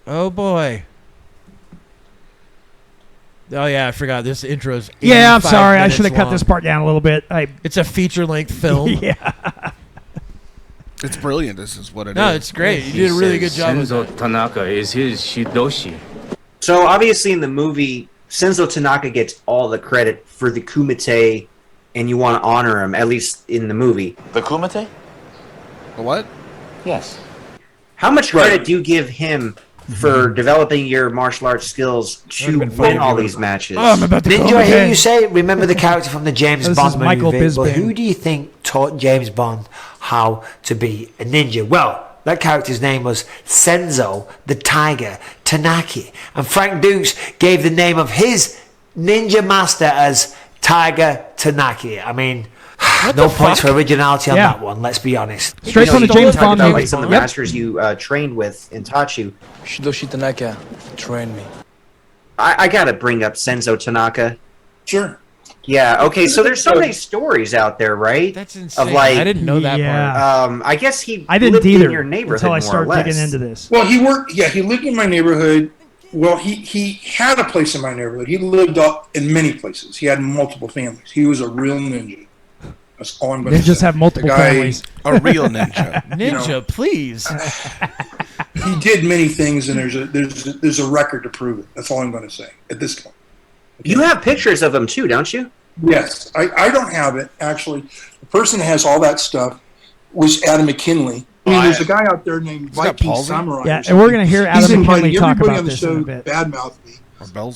Oh, boy. Oh, yeah, I forgot. This intro's I'm sorry. I should have cut this part down a little bit. It's a feature-length film. Yeah. It's brilliant. This is what it is. No, it's great. You did a really good job with Senzo Tanaka is his Shidoshi. So obviously in the movie, Senzo Tanaka gets all the credit for the kumite, and you want to honor him, at least in the movie. The kumite? The what? Yes. How much credit do you give him for developing your martial arts skills to win all these matches? Oh, I'm about to Didn't I hear you say, remember the character from the James Bond movie? Michael Bisping. Well, who do you think taught James Bond how to be a ninja? Well, that character's name was Senzo the Tiger Tanaki. And Frank Dukes gave the name of his ninja master as Tiger Tanaki. I mean, no points for originality on that one, let's be honest. Straight from the James Bond movie. Like some of the masters you trained with and taught you. Shidoshi Tanaka trained me. I gotta bring up Senzo Tanaka. Sure. Yeah, okay, so there's so many stories out there, right? That's insane. Of like, I didn't know that part. I guess he I didn't lived either in your neighborhood until I started more or less. digging into this. Well, he lived in my neighborhood. Well, he had a place in my neighborhood. He lived up in many places. He had multiple families. He was a real ninja. That's all I'm going to say. Ninjas have multiple families. A real ninja. Ninja, please. He did many things, and there's a record to prove it. That's all I'm going to say at this point. Okay. You have pictures of him too, don't you? Yes. I don't have it, actually. The person that has all that stuff was Adam McKinley. I mean, there's a guy out there named Viking Samurai. Yeah, and we're going to hear Adam McKinley talk about this in a bit. Badmouth me,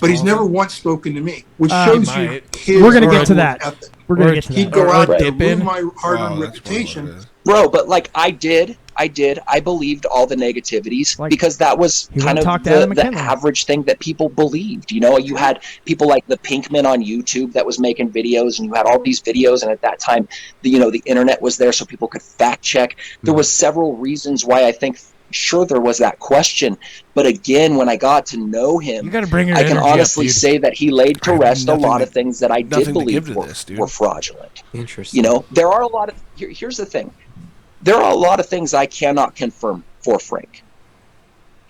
but he's never once spoken to me, which shows you his we're going to get to that. ethic. We're going to get to that. He'd go out there, ruin my hard-earned reputation. Bro, but like I believed all the negativities because that was kind of the average thing that people believed. You had people like the Pinkman on YouTube that was making videos, and you had all these videos, and at that time, the internet was there so people could fact check. There was several reasons why I think sure there was that question, but again, when I got to know him, I can honestly say that he laid to rest a lot of things that I did believe were fraudulent. Interesting. There are a lot of here's the thing. There are a lot of things I cannot confirm for Frank.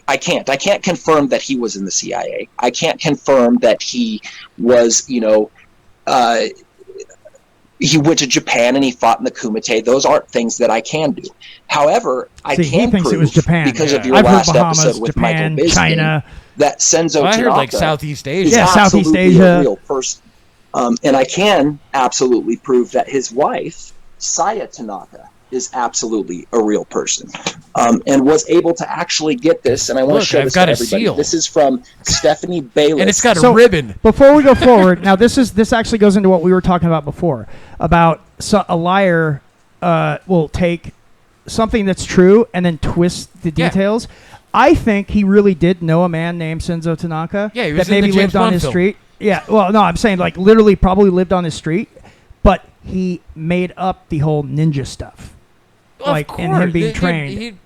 I can't confirm that he was in the CIA. I can't confirm that he was, he went to Japan and he fought in the Kumite. Those aren't things that I can do. However, I can prove, it was Japan. because of your I've last heard Bahamas, episode with Japan, Michael Bisping, China, that Senzo I Tanaka heard like Southeast Asia. is Southeast absolutely Asia. a real person. And I can absolutely prove that his wife, Saya Tanaka, is absolutely a real person, and was able to actually get this. And I want to show this to everybody. Seal. This is from Stephanie Bayless, and it's got a ribbon. Before we go forward, now this actually goes into what we were talking about before about a liar will take something that's true and then twist the details. I think he really did know a man named Senzo Tanaka he was that maybe lived on his street. Yeah, well, no, I'm saying like literally probably lived on his street, but he made up the whole ninja stuff. Like, and him being trained.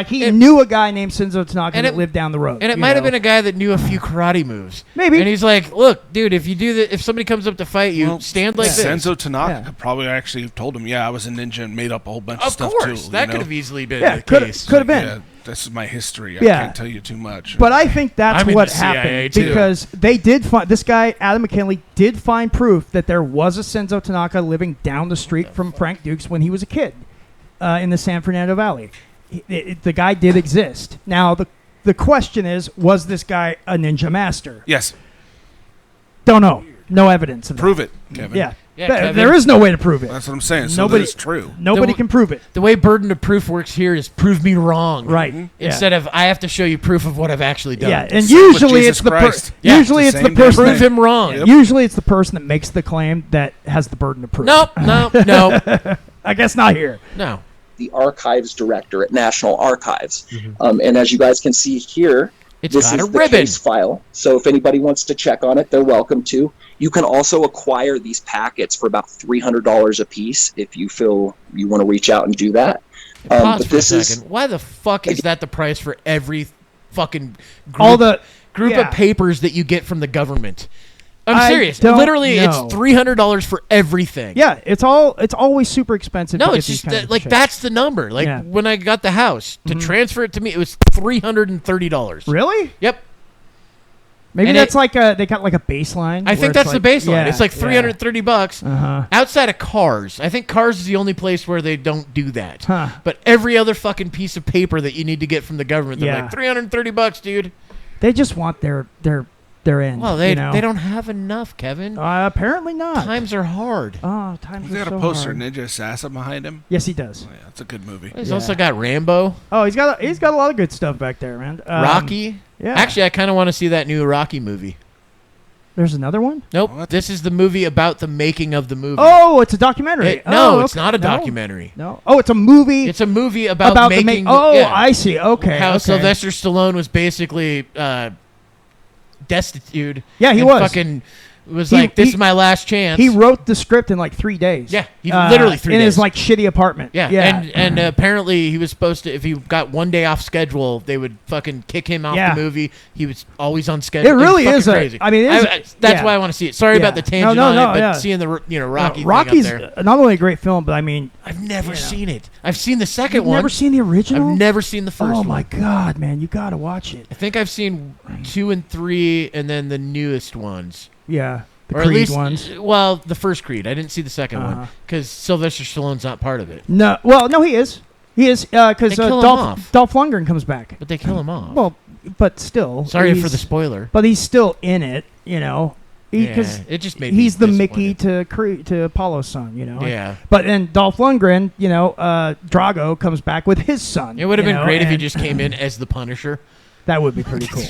He knew a guy named Senzo Tanaka that lived down the road. And it might have been a guy that knew a few karate moves. Maybe. And he's like, look, dude, if you do that, if somebody comes up to fight you, stand like this. Senzo Tanaka probably actually told him, I was a ninja and made up a whole bunch of stuff too. Of course, that could have easily been the case. Could have been. Yeah, this is my history. I can't tell you too much. But I think that's what happened because they did find this guy, Adam McKinley, did find proof that there was a Senzo Tanaka living down the street from Frank Dux when he was a kid in the San Fernando Valley. The guy did exist. Now the question is, was this guy a ninja master? Yes. Don't know. No evidence of Prove it, Kevin. Yeah. Kevin. There is no way to prove it. That's what I'm saying. So it's true. Nobody can prove it. The way burden of proof works here is prove me wrong. Right. Mm-hmm. Instead of I have to show you proof of what I've actually done. Yeah, and usually it's the person. Usually it's the person. Prove him wrong. Yep. Usually it's the person that makes the claim that has the burden of proof. Nope. I guess not here. No. The archives director at National Archives. And as you guys can see here, this is the case file. So if anybody wants to check on it, they're welcome to. You can also acquire these packets for about $300 a piece if you feel you want to reach out and do that. But this is why the fuck is that the price for every fucking group of papers that you get from the government? I'm serious. Literally, it's $300 for everything. Yeah, it's always super expensive. No, it's just that's the number. Like when I got the house to transfer it to me, it was $330. Really? Yep. Maybe that's they got like a baseline. I think that's the baseline. Yeah, it's like $330 Uh-huh. outside of Cars. I think Cars is the only place where they don't do that. Huh. But every other fucking piece of paper that you need to get from the government, they're like $330, dude. They just want their end. Well, they don't have enough, Kevin. Apparently not. Times are hard. Oh, times He's are got so a poster hard. Ninja Assassin behind him. Yes, he does. Oh, yeah, that's a good movie. He's also got Rambo. Oh, he's got a lot of good stuff back there, man. Rocky. Yeah. Actually, I kind of want to see that new Rocky movie. There's another one? Nope. What? This is the movie about the making of the movie. Oh, it's a documentary. It's not a documentary. No. Oh, it's a movie. It's a movie about making. I see. Okay. How Sylvester Stallone was basically destitute. Yeah, he was. Fucking was like, this is my last chance. He wrote the script in like 3 days. Yeah, he literally 3 days. In his like shitty apartment. Yeah. And apparently he was supposed to, if he got 1 day off schedule, they would fucking kick him off the movie. He was always on schedule. It really is crazy. That's why I want to see it. Sorry about the tangent but seeing the Rocky Rocky's thing up there. not only a great film, but I mean, I've never seen it. I've seen the second one. Never seen the original? I've never seen the first one. Oh my god, man, you gotta watch it. I think I've seen 2 and 3, and then the newest ones. Yeah. The or Creed at least, ones. Well, the first Creed. I didn't see the second one because Sylvester Stallone's not part of it. No, he is. He is because Dolph Lundgren comes back. But they kill him off. Well, but still. Sorry for the spoiler. But he's still in it, you know. Because it just made he's the Mickey to Apollo's son, you know. Yeah. But then Dolph Lundgren, you know, Drago comes back with his son. It would have been great if he just came in as the Punisher. That would be pretty cool.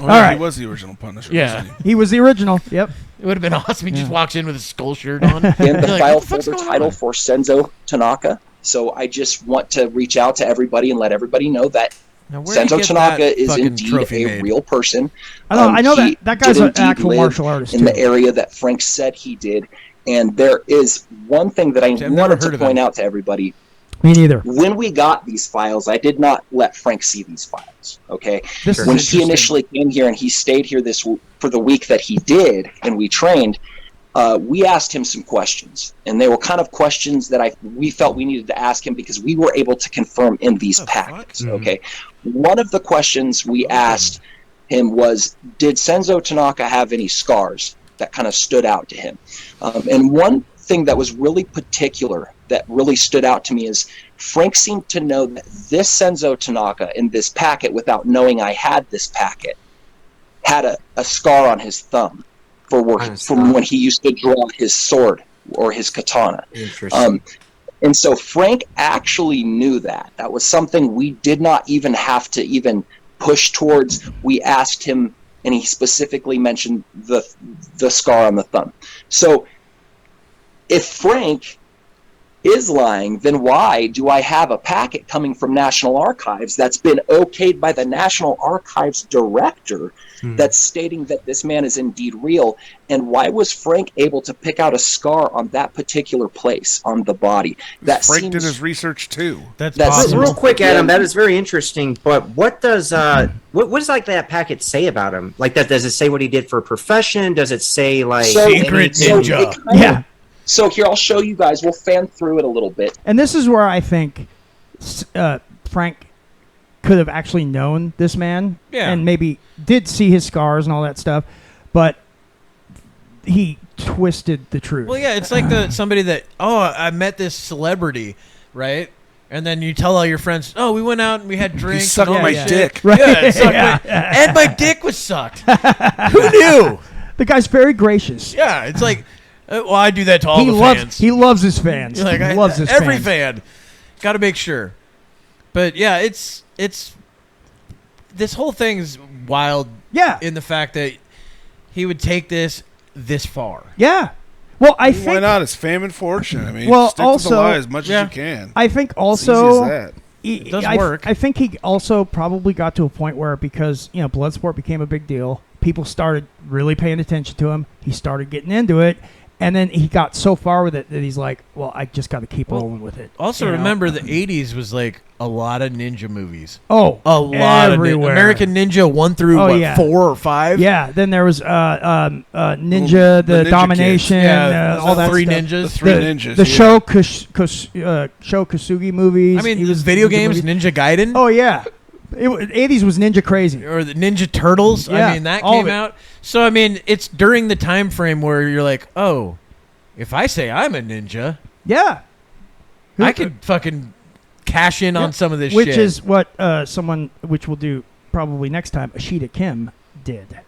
All right. He was the original Punisher. Yeah. He was the original. Yep. It would have been awesome. He just walks in with a skull shirt on. And the file folder title for Senzo Tanaka. So I just want to reach out to everybody and let everybody know that Senzo Tanaka is indeed a real person. I know that guy's an actual martial artist in the area that Frank said he did. And there is one thing that I wanted to point out to everybody. Me neither. When we got these files, I did not let Frank see these files. Okay. When he initially came here and he stayed here for the week that he did, and we trained, we asked him some questions, and they were kind of questions that we felt we needed to ask him because we were able to confirm in these packets. Okay. One of the questions we asked him was, did Senzo Tanaka have any scars that kind of stood out to him? And one thing that was really particular that really stood out to me is Frank seemed to know that this Senzo Tanaka in this packet, without knowing I had this packet, had a scar on his thumb from when he used to draw his sword or his katana. Interesting. And so Frank actually knew that. That was something we did not even have to even push towards. We asked him, and he specifically mentioned the scar on the thumb. So if Frank is lying, then why do I have a packet coming from National Archives that's been okayed by the National Archives director that's stating that this man is indeed real? And why was Frank able to pick out a scar on that particular place on the body? That Frank did his research too. That's real quick, Adam. That is very interesting. But what does what does like that packet say about him? Like that, does it say what he did for a profession? Does it say like secret ninja? Yeah. So here, I'll show you guys. We'll fan through it a little bit. And this is where I think Frank could have actually known this man and maybe did see his scars and all that stuff, but he twisted the truth. Well, yeah, it's like somebody that, I met this celebrity, right? And then you tell all your friends, we went out and we had drinks. He sucked my dick. Right. Yeah, and my dick was sucked. Who knew? The guy's very gracious. Yeah, it's like... I do that to all the fans. He loves his fans. Like, he loves his every fans. fan. Got to make sure. But yeah, it's this whole thing's wild. Yeah. In the fact that he would take this far. Yeah. Well, I think why not? It's fame and fortune. I mean, stick also, to the lie as much as you can. I think also it's easy as that. It does work. I think he also probably got to a point where, because Bloodsport became a big deal, people started really paying attention to him. He started getting into it. And then he got so far with it that he's like, well, I just got to keep rolling with it. Also, remember the 80s was like a lot of ninja movies. Oh, a lot everywhere. of American Ninja 1 through 4 or 5. Yeah, then there was Ninja, the Domination, all that three stuff. ninjas. The three ninjas. The Sho Kosugi movies. I mean, he was video games, Ninja Gaiden. Oh, yeah. 80s was Ninja crazy. Or the Ninja Turtles. Yeah, I mean, that came out. So, I mean, it's during the time frame where you're like, if I say I'm a ninja, I could fucking cash in on some of this shit. Which is what which we'll do probably next time, Ashita Kim did.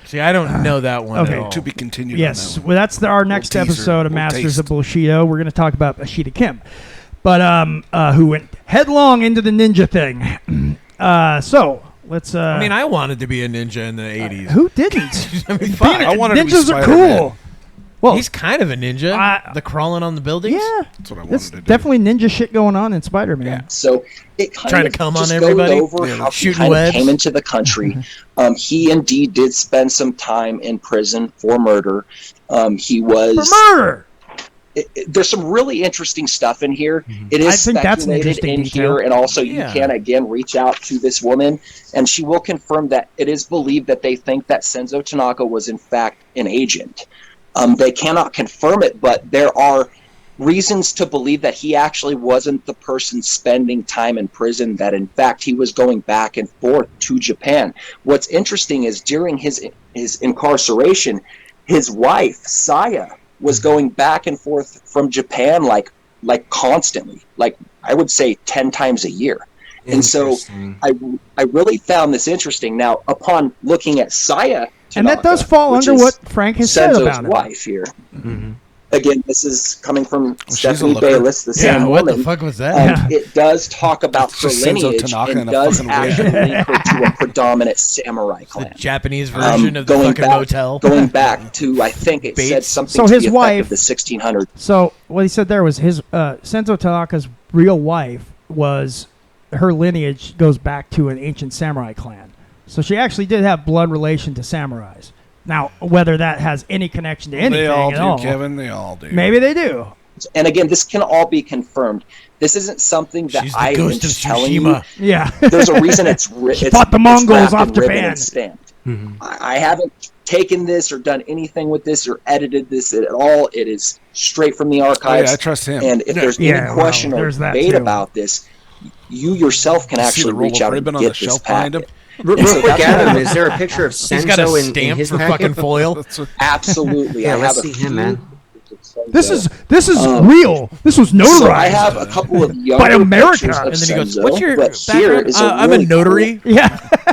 See, I don't know that one at all. To be continued. Yes, well, that's our next episode of Masters of Bullshido. We're going to talk about Ashita Kim, but who went headlong into the ninja thing. So let's. I mean, I wanted to be a ninja in the 80s. Who didn't? I mean, fuck. I wanted ninjas to be are Spider-Man. cool. Well, he's kind of a ninja. The crawling on the buildings. Yeah, that's what I wanted to do. Definitely ninja shit going on in Spider-Man. Yeah. So it kind trying of to come just on everybody, goes over how he kind of came into the country. He indeed did spend some time in prison for murder. He was for murder. There's some really interesting stuff in here. It I is think that's an speculated interesting in detail. here, and also you can again reach out to this woman, and she will confirm that it is believed that they think that Senzo Tanaka was in fact an agent. They cannot confirm it, but there are reasons to believe that he actually wasn't the person spending time in prison, that in fact he was going back and forth to Japan. What's interesting is during his incarceration, his wife, Saya, was going back and forth from Japan like constantly, like I would say 10 times a year. And so I really found this interesting. Now, upon looking at Saya Tanaka, and that does fall under what Frank has said about him. Wife here. Again, this is coming from she's Stephanie Bayless, the same what woman. the fuck was that? It does talk about her just lineage Tanaka and in a does fucking actually link her to a predominant samurai clan. The Japanese version of the going fucking back, motel. Going back to, I think it said something So to his the wife, effect of the 1600s. So what he said there was his Senzo Tanaka's real wife was, her lineage goes back to an ancient samurai clan. So she actually did have blood relation to samurais. Now, whether that has any connection to anything They all at do, all, Kevin. They all do. maybe they do. And again, this can all be confirmed. This isn't something that She's the I am ghost of just telling you. Tsushima. Yeah. There's a reason it's fought the Mongols wrapped off in ribbon Japan. and stamped. I haven't taken this or done anything with this or edited this at all. It is straight from the archives. I trust him. And if there's any question or debate about this, you yourself can actually reach out and get this packet. Real quick, Adam, is there a picture of He's got a Senzo in stamp his for packet? fucking foil. Absolutely. Yeah, I let's have see a him, few man. pictures of This is real. This was notarized. So I have a couple of younger by America. pictures of And then he goes, Senzo, "What's your but here background?" is I'm really a notary. Cool,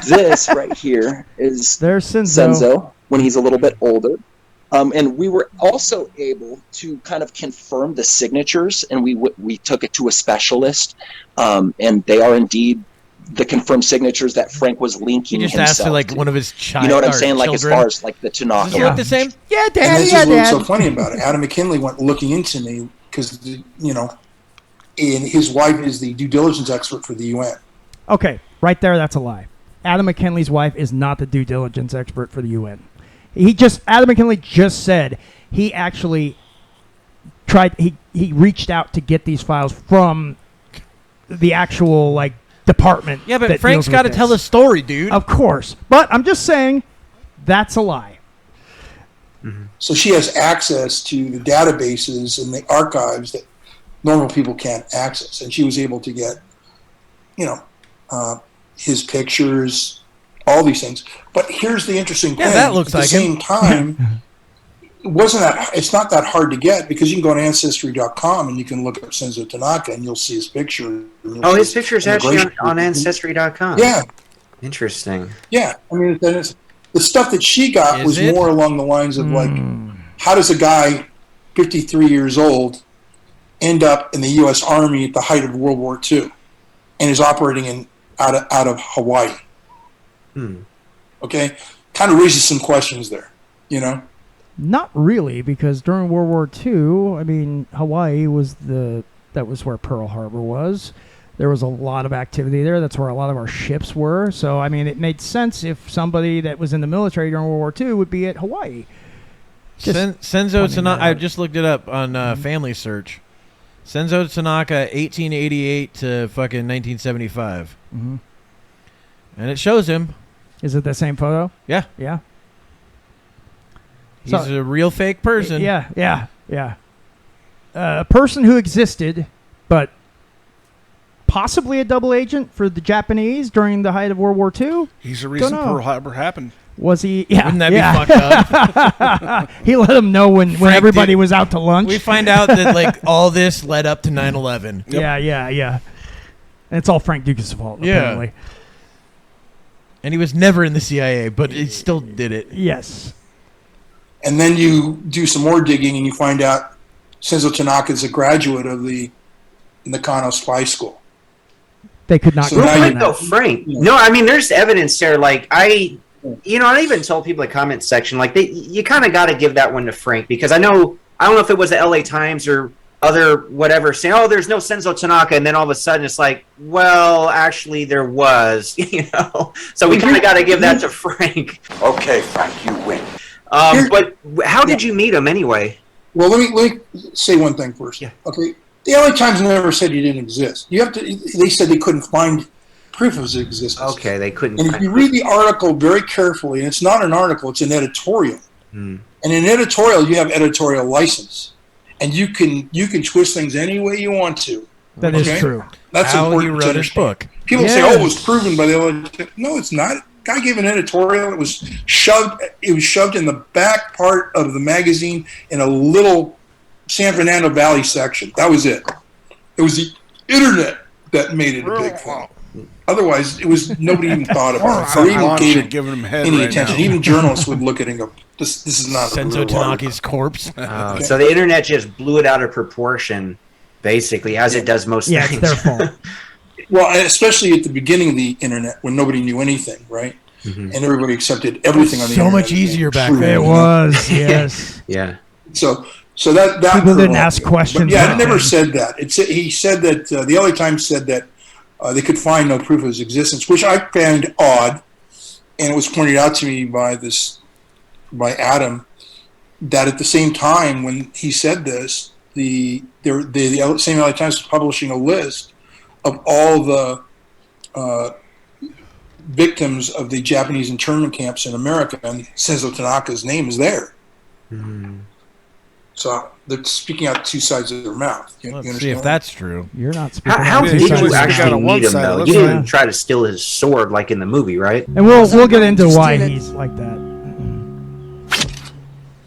this right here is There's Senzo when he's a little bit older. And we were also able to kind of confirm the signatures, and we took it to a specialist, and they are indeed the confirmed signatures that Frank was linking He just himself asked for like to. one of his child. You know what I'm saying? Like as children. far as like the Tanaka. Does it look the same? Yeah, And Dad. this Yeah, is what's Dad. so funny about it. Adam McKinley went looking into me because, and his wife is the due diligence expert for the UN. Okay, right there, that's a lie. Adam McKinley's wife is not the due diligence expert for the UN. Adam McKinley just said he actually tried. He reached out to get these files from the actual department. Yeah, but Frank's got to tell the story, dude. Of course, but I'm just saying that's a lie. So she has access to the databases and the archives that normal people can't access, and she was able to get, his pictures, all these things. But here's the interesting thing: that looks at like the him. same time, it's not that hard to get because you can go on Ancestry.com and you can look up Senzo Tanaka and you'll see his picture. His picture is actually on Ancestry.com. Yeah. Interesting. Yeah. I mean, the stuff that she got was more along the lines of how does a guy 53 years old end up in the U.S. Army at the height of World War II and is operating out of Hawaii? Okay? Kind of raises some questions there, Not really, because during World War II, I mean, Hawaii was that was where Pearl Harbor was. There was a lot of activity there. That's where a lot of our ships were. So, I mean, it made sense if somebody that was in the military during World War II would be at Hawaii. Senzo Tanaka, I just looked it up on Family Search. Senzo Tanaka, 1888 to fucking 1975. Mm-hmm. And it shows him. Is it the same photo? Yeah. Yeah. He's a real fake person. Yeah. A person who existed, but possibly a double agent for the Japanese during the height of World War II. He's the reason Pearl Harbor happened. Was he? Yeah. Wouldn't that be fucked up? He let them know when everybody was out to lunch. We find out that all this led up to 9/11. Yep. Yeah. And it's all Frank Dux' fault, apparently. And he was never in the CIA, but he still did it. Yes. And then you do some more digging and you find out Senzo Tanaka is a graduate of the Nakano Spy School. They could not. So Frank. No, I mean, there's evidence there. I even told people in the comment section, you kind of got to give that one to Frank because I don't know if it was the LA Times or other whatever saying, oh, there's no Senzo Tanaka, and then all of a sudden it's well, actually there was, So we kind of got to give that to Frank. Okay, Frank, you win. But how did you meet him anyway? Well, let me say one thing first. Yeah. Okay. The LA Times never said he didn't exist. They said they couldn't find proof of his existence. Okay, they couldn't. And if you read the article very carefully, and it's not an article, it's an editorial. And in an editorial, you have editorial license, and you can twist things any way you want to. That is true. That's how important he to wrote his book. People say, "Oh, it was proven by the LA Times." No, it's not. Guy gave an editorial. It was shoved in the back part of the magazine in a little San Fernando Valley section. That was it. It was the internet that made it a big thing. Otherwise, it was nobody even thought about it. Or even gave it any attention. Even journalists would look at it and go, "This is not Senzo Tanaka's corpse." So the internet just blew it out of proportion, basically, as it does most things. It's their fault. Well, especially at the beginning of the internet when nobody knew anything, right? And everybody accepted everything on the internet. So much easier back then. It was, yes. Yeah. So that people didn't ask questions. But it never said that. He said that the LA Times said that they could find no proof of his existence, which I found odd, and it was pointed out to me by Adam that at the same time when he said this, the same LA Times was publishing a list of all the victims of the Japanese internment camps in America, and Senzo Tanaka's name is there. So they're speaking out two sides of their mouth. Let's see if that's true. You're not speaking. How did you actually meet him, though? You didn't Yeah. try to steal his sword like in the movie, right? And we'll get into why he's like that.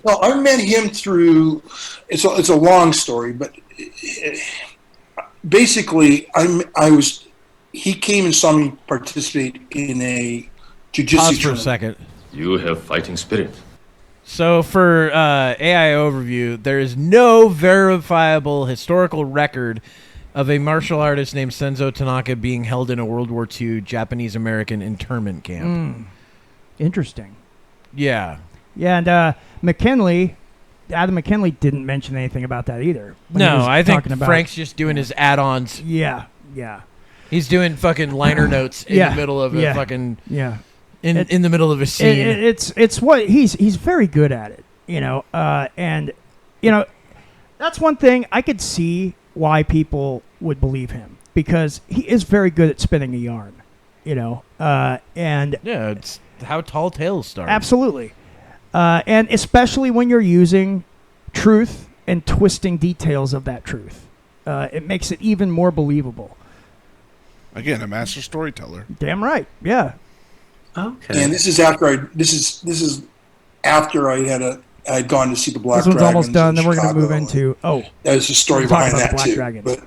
Well, I met him through. It's a long story, but basically, he came and saw me participate in a jiu-jitsu Pause for a tournament. second. You have fighting spirit. So for AI overview, there is no verifiable historical record of a martial artist named Senzo Tanaka being held in a World War II Japanese-American internment camp. Interesting. Yeah. Yeah, and Adam McKinley didn't mention anything about that either. No, I think Frank's just doing his add-ons. Yeah. He's doing fucking liner notes in the middle of a fucking... Yeah. In the middle of a scene. It's what he's very good at it, and that's one thing I could see why people would believe him, because he is very good at spinning a yarn, and it's how tall tales start. Absolutely, and especially when you're using truth and twisting details of that truth, it makes it even more believable. Again, a master storyteller. Damn right, yeah. Okay. And this is after this is after I had gone to see the Black Dragons. This one's almost done. Then we're going to move into there's a story behind that too. Dragons. But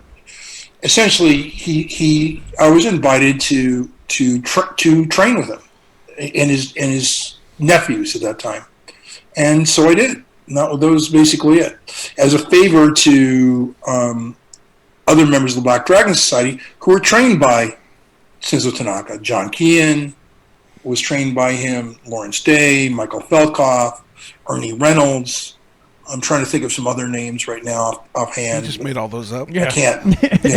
essentially, I was invited to train with him and his nephews at that time, and so I did. And that was basically it. As a favor to other members of the Black Dragon Society who were trained by Senzo Tanaka, John Keane was trained by him, Lawrence Day, Michael Felkoff, Ernie Reynolds. I'm trying to think of some other names right now offhand. You just made all those up? I can't.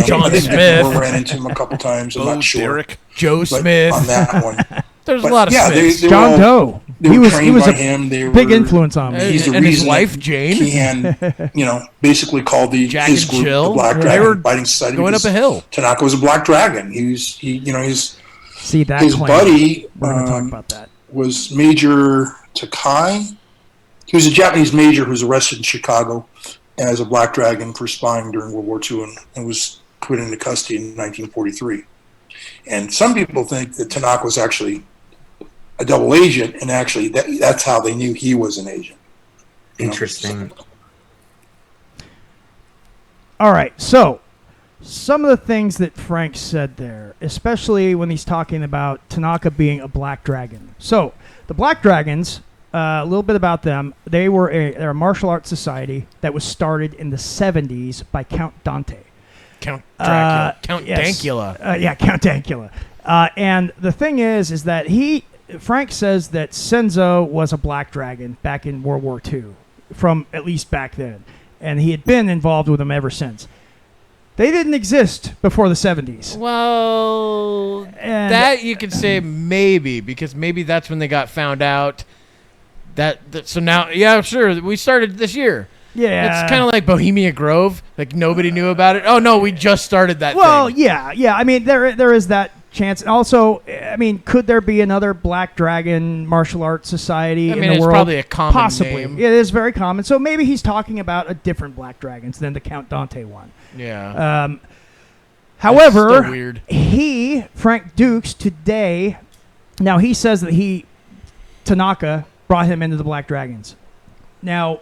John Smith. I ran into him a couple times. I'm not sure. Derek. Joe Smith. On that one. There's a lot of Smiths. John Doe. He was him. They big influence on me. He's the and reason his wife, Jane. Keane, basically called Jack his and group Jill. the Black Dragon Fighting Society. Going up a hill. Tanaka was a Black Dragon. He's See that his claim. buddy We're going to talk about that. was Major Takai. He was a Japanese major who was arrested in Chicago as a Black Dragon for spying during World War II and was put into custody in 1943. And some people think that Tanaka was actually a double agent, and actually that's how they knew he was an agent. Interesting. All right, so some of the things that Frank said there, especially when he's talking about Tanaka being a Black Dragon. So the Black Dragons, a little bit about them. They're a martial arts society that was started in the 70s by Count Dante. Count Dracula. Count yes. Dankula. Count Dankula. And the thing is that Frank says that Senzo was a Black Dragon back in World War II, from at least back then. And he had been involved with them ever since. They didn't exist before the 70s. Well, that you could say maybe, because maybe that's when they got found out. So now, yeah, sure, we started this year. Yeah. It's kind of like Bohemia Grove. Like, nobody knew about it. Oh, no, we just started that thing. Yeah. I mean, there is that chance. Also, I mean, could there be another Black Dragon martial arts society in the world? It's probably a common Possibly. name. It is very common. So maybe he's talking about a different Black Dragons than the Count Dante one. Yeah. However, still weird. Frank Dux, today, now he says that Tanaka brought him into the Black Dragons. Now,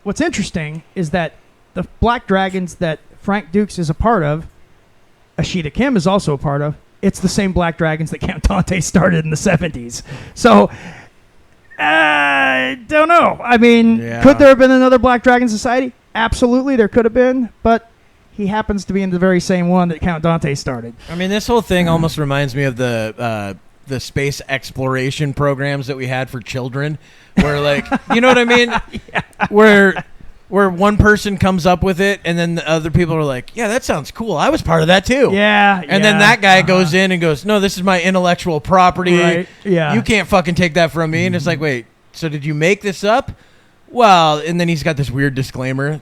what's interesting is that the Black Dragons that Frank Dux is a part of, Ashita Kim is also a part of, it's the same Black Dragons that Count Dante started in the 70s. So, I don't know. I mean, could there have been another Black Dragon Society? Absolutely, there could have been, but he happens to be in the very same one that Count Dante started. I mean, this whole thing almost reminds me of the space exploration programs that we had for children, where, like, you know what I mean? Where one person comes up with it, and then the other people are like, yeah, that sounds cool. I was part of that too. Yeah. And then that guy goes in and goes, no, this is my intellectual property. Right. Yeah. You can't fucking take that from me. And it's like, wait, so did you make this up? Well, and then he's got this weird disclaimer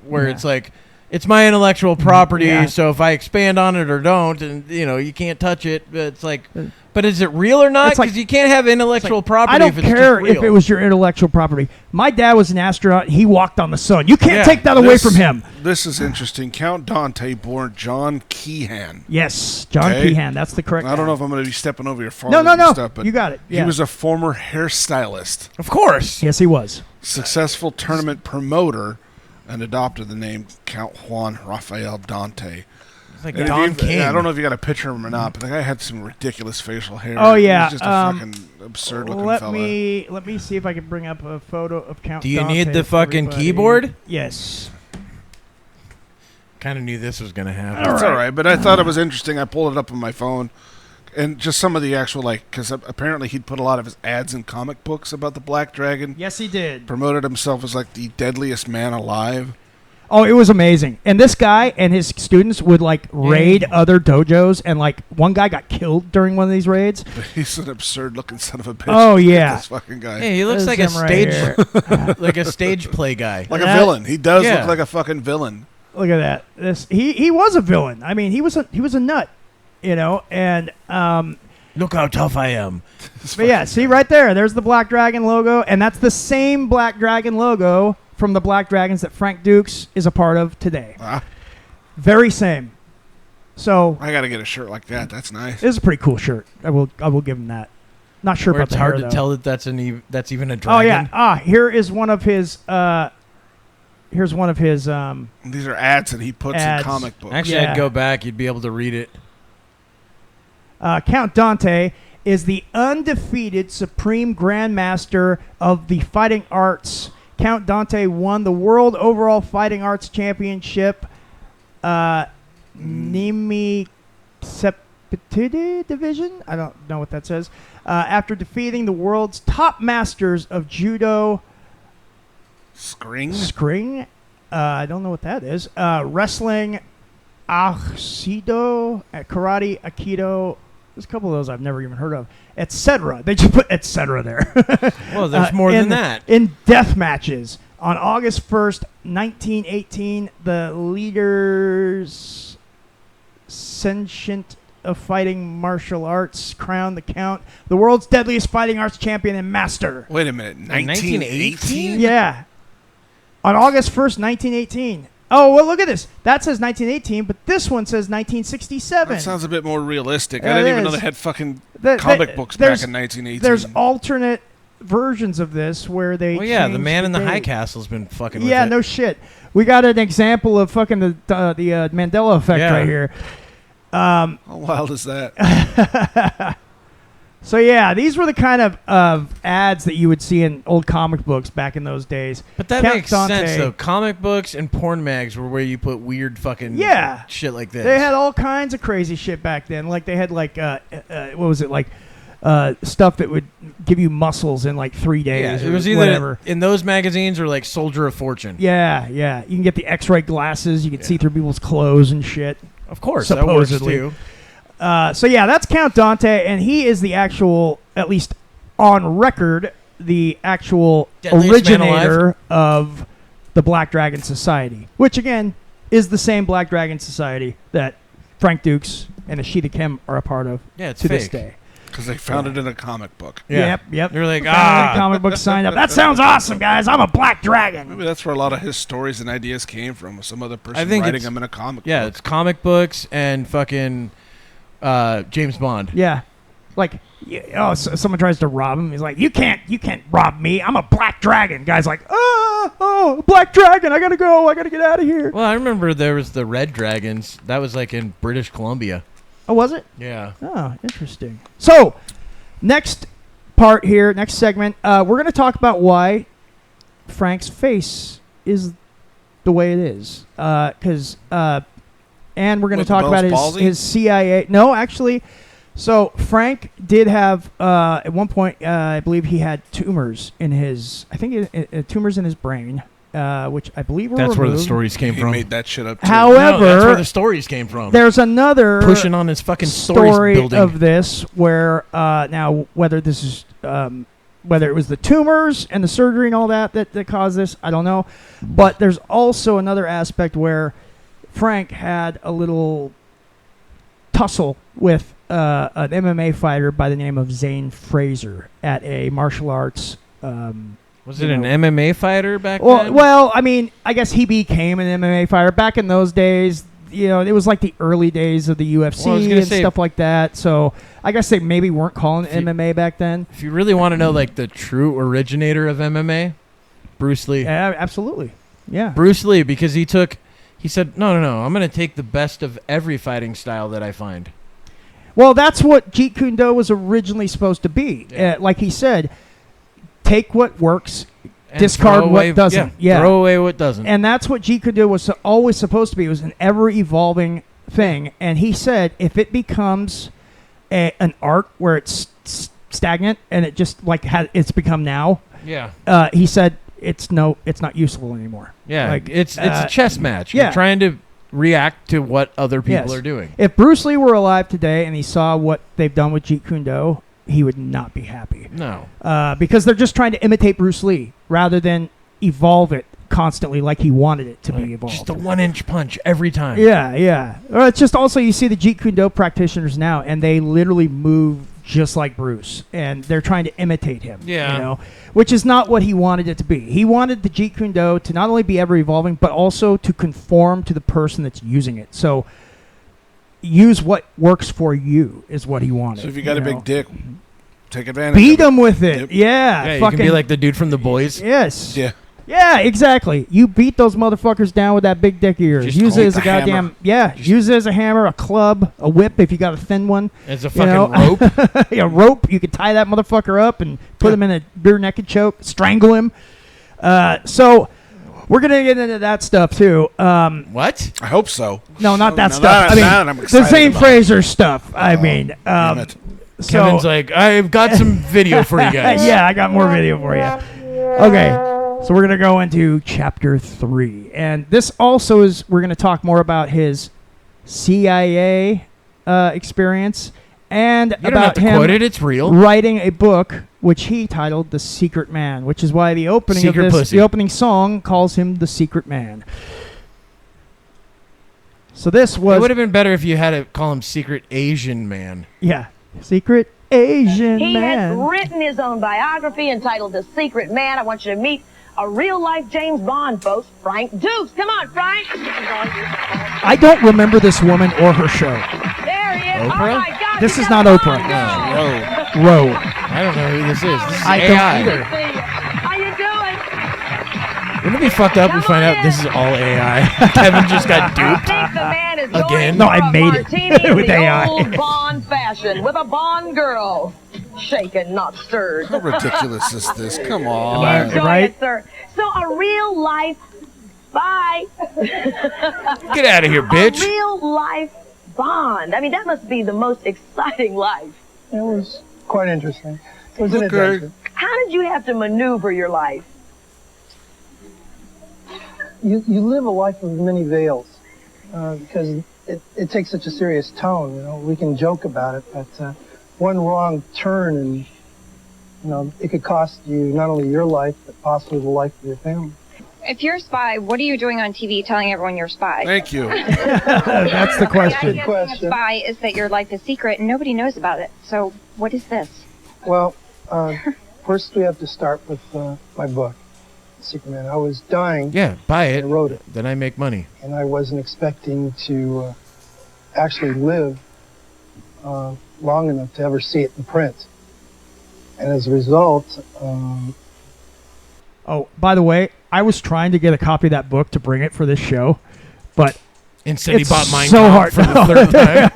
where it's like, it's my intellectual property, so if I expand on it or don't, and you can't touch it, but it's like, but is it real or not? Because you can't have intellectual property. I don't if it's care just real. if it was your intellectual property. My dad was an astronaut. He walked on the sun. You can't take that away from him. This is interesting. Count Dante born John Keehan. Yes, John Keehan. That's the correct. I don't know if I'm going to be stepping over your father. No. Stuff, but you got it. Yeah. He was a former hairstylist. Of course. Yes, he was. successful tournament promoter and adopted the name Count Juan Rafael Dante. Like Don King. I don't know if you got a picture of him or not, but the guy had some ridiculous facial hair. Oh yeah, he was just a fucking absurd-looking fella. Let me see if I can bring up a photo of Count. Do you Dante need the fucking keyboard? Yes. Kind of knew this was gonna happen. That's all right, but I thought it was interesting. I pulled it up on my phone, and just some of the actual because apparently he'd put a lot of his ads in comic books about the Black Dragon. Yes, he did. Promoted himself as like the deadliest man alive. Oh, it was amazing. And this guy and his students would like raid other dojos, and like one guy got killed during one of these raids. But he's an absurd-looking son of a bitch. Oh yeah, this fucking guy. Hey, he looks like a stage, like a stage play guy, like a villain. He does look like a fucking villain. Look at that. He was a villain. I mean, he was a nut, you know. And look how tough I am. But yeah, see right there. There's the Black Dragon logo, and that's the same Black Dragon logo from the Black Dragons that Frank Dux is a part of today. Very same. So I got to get a shirt like that. That's nice. This is a pretty cool shirt. I will give him that. Not sure about it's the hard hair, to tell that that's even a dragon. Oh yeah. Here is one of his. Here's one of his. These are ads that he puts in comic books. Actually, I'd go back. You'd be able to read it. Count Dante is the undefeated Supreme Grandmaster of the fighting arts. Count Dante won the World Overall Fighting Arts Championship, Nimi Septide Division. I don't know what that says. After defeating the world's top masters of judo. Scring? I don't know what that is. Wrestling, Aikido, karate, Aikido. There's a couple of those I've never even heard of, etc. They just put etc. there. Well, there's more than that. In death matches, on August 1st, 1918, the leaders sentient of fighting martial arts crowned the Count the world's deadliest fighting arts champion and master. Wait a minute, 1918? Yeah. On August 1st, 1918. Oh, well, look at this. That says 1918, but this one says 1967. That sounds a bit more realistic. I didn't even know they had fucking comic books back in 1918. There's alternate versions of this where they the man in the high castle's been fucking with it. Yeah, no shit. We got an example of fucking the Mandela effect right here. How wild is that? So yeah, these were the kind of ads that you would see in old comic books back in those days. But that makes sense though. Comic books and porn mags were where you put weird fucking shit like this. They had all kinds of crazy shit back then. Like they had like what was it like stuff that would give you muscles in like 3 days. It was either whatever. In those magazines or like Soldier of Fortune. Yeah. You can get the X-ray glasses. You can see through people's clothes and shit. Of course, supposedly. That works too. So yeah, that's Count Dante, and he is the actual, at least on record, the actual originator of the Black Dragon Society, which again is the same Black Dragon Society that Frank Dux and Ashita Kim are a part of it's to fake. This day. Because they found it in a comic book. Yeah. Yep. They're like, comic book signed up. That sounds awesome, guys. I'm a Black Dragon. Maybe that's where a lot of his stories and ideas came from. Some other person writing them in a comic book. Yeah, it's comic books and fucking James Bond. Yeah. Like, someone tries to rob him. He's like, you can't rob me. I'm a Black Dragon. Guy's like, Black Dragon. I gotta go. I gotta get out of here. Well, I remember there was the Red Dragons. That was like in British Columbia. Oh, was it? Yeah. Oh, interesting. So, next part here, next segment, we're going to talk about why Frank's face is the way it is. And we're going to talk about his CIA. No, actually. So, Frank did have, at one point, I believe he had tumors in his, tumors in his brain. Which I believe were That's removed. where the stories came from. He made that shit up too. However, that's where the stories came from. There's another pushing on his fucking story building of this where now whether this is whether it was the tumors and the surgery and all that caused this, I don't know. But there's also another aspect where Frank had a little tussle with an MMA fighter by the name of Zane Fraser at a martial arts. Was it an MMA fighter back then? Well, I mean, I guess he became an MMA fighter. Back in those days, it was like the early days of the UFC and stuff like that. So I guess they maybe weren't calling it MMA back then. If you really want to know, like, the true originator of MMA, Bruce Lee. Yeah, absolutely. Yeah. Bruce Lee, because he said, no, I'm going to take the best of every fighting style that I find. Well, that's what Jeet Kune Do was originally supposed to be. Yeah. Like he said, take what works, And discard throw away, what doesn't. Yeah. Throw away what doesn't. And that's what Jeet Kune Do was always supposed to be. It was an ever-evolving thing. And he said if it becomes an art where it's stagnant and it just like it's become now, he said it's not useful anymore. Yeah, like, it's a chess match. Yeah. You're trying to react to what other people are doing. If Bruce Lee were alive today and he saw what they've done with Jeet Kune Do, he would not be happy. No. Because they're just trying to imitate Bruce Lee rather than evolve it constantly like he wanted it to be evolved. Just a 1-inch punch every time. Yeah. Or it's just also you see the Jeet Kune Do practitioners now, and they literally move just like Bruce, and they're trying to imitate him. Yeah. You know, which is not what he wanted it to be. He wanted the Jeet Kune Do to not only be ever evolving, but also to conform to the person that's using it. So use what works for you is what he wanted. So if you got a big dick, take advantage. Beat of it. him with it. Yep. Yeah. You can be like the dude from The Boys. Yes. Yeah. Yeah, exactly. You beat those motherfuckers down with that big dick of yours. Just Use it as a hammer. goddamn use it as a hammer, a club, a whip if you got a thin one. As a fucking rope. A rope. You could tie that motherfucker up and put him in a rear naked choke, strangle him. So we're gonna get into that stuff too. What? I hope so. No, not that Now stuff. that I'm the excited St. about. Fraser stuff. I mean, Damn it. Kevin's like, I've got some video for you guys. Yeah, I got more video for you. Okay. So we're going to go into Chapter 3. And this also is, we're going to talk more about his CIA experience and You don't about have to him quote it, it's real. writing a book, which he titled The Secret Man, which is why the opening Secret of this, pussy. the opening song calls him The Secret Man. So this was... It would have been better if you had to call him Secret Asian Man. Yeah. Secret Asian He Man. has written his own biography entitled The Secret Man. I want you to meet a real-life James Bond, folks, Frank Dux. Come on, Frank. I don't remember this woman or her show. There he is. Oprah? Oh, my God. This you is got not a Oprah. Bond girl. Roe. I don't know who this is. This is I AI. don't either. How you doing? Wouldn't it be fucked up if we find out this is all AI? Kevin just got duped. I think the man is Again? going No, for I a made it martini with the AI. old Bond fashion with a Bond girl. Shaken, not stirred. How ridiculous is this? Come on. Enjoy Right? it, sir. So a real life... Bye. Get out of here, bitch. A real life Bond. I mean, that must be the most exciting life. It was quite interesting. It was an Okay. adventure. How did you have to maneuver your life? You live a life of many veils because it takes such a serious tone. You know, we can joke about it, but one wrong turn and it could cost you not only your life but possibly the life of your family. If you're a spy, what are you doing on TV telling everyone you're a spy? Thank you. That's the question. The idea of being a spy is that your life is secret and nobody knows about it. So what is this? Well, first we have to start with my book, Secret Man. I was dying. Yeah, buy it. I wrote it. Then I make money. And I wasn't expecting to actually live long enough to ever see it in print. And as a result... Oh, by the way, I was trying to get a copy of that book to bring it for this show, but Instead, he it's bought mine so hard for the third time.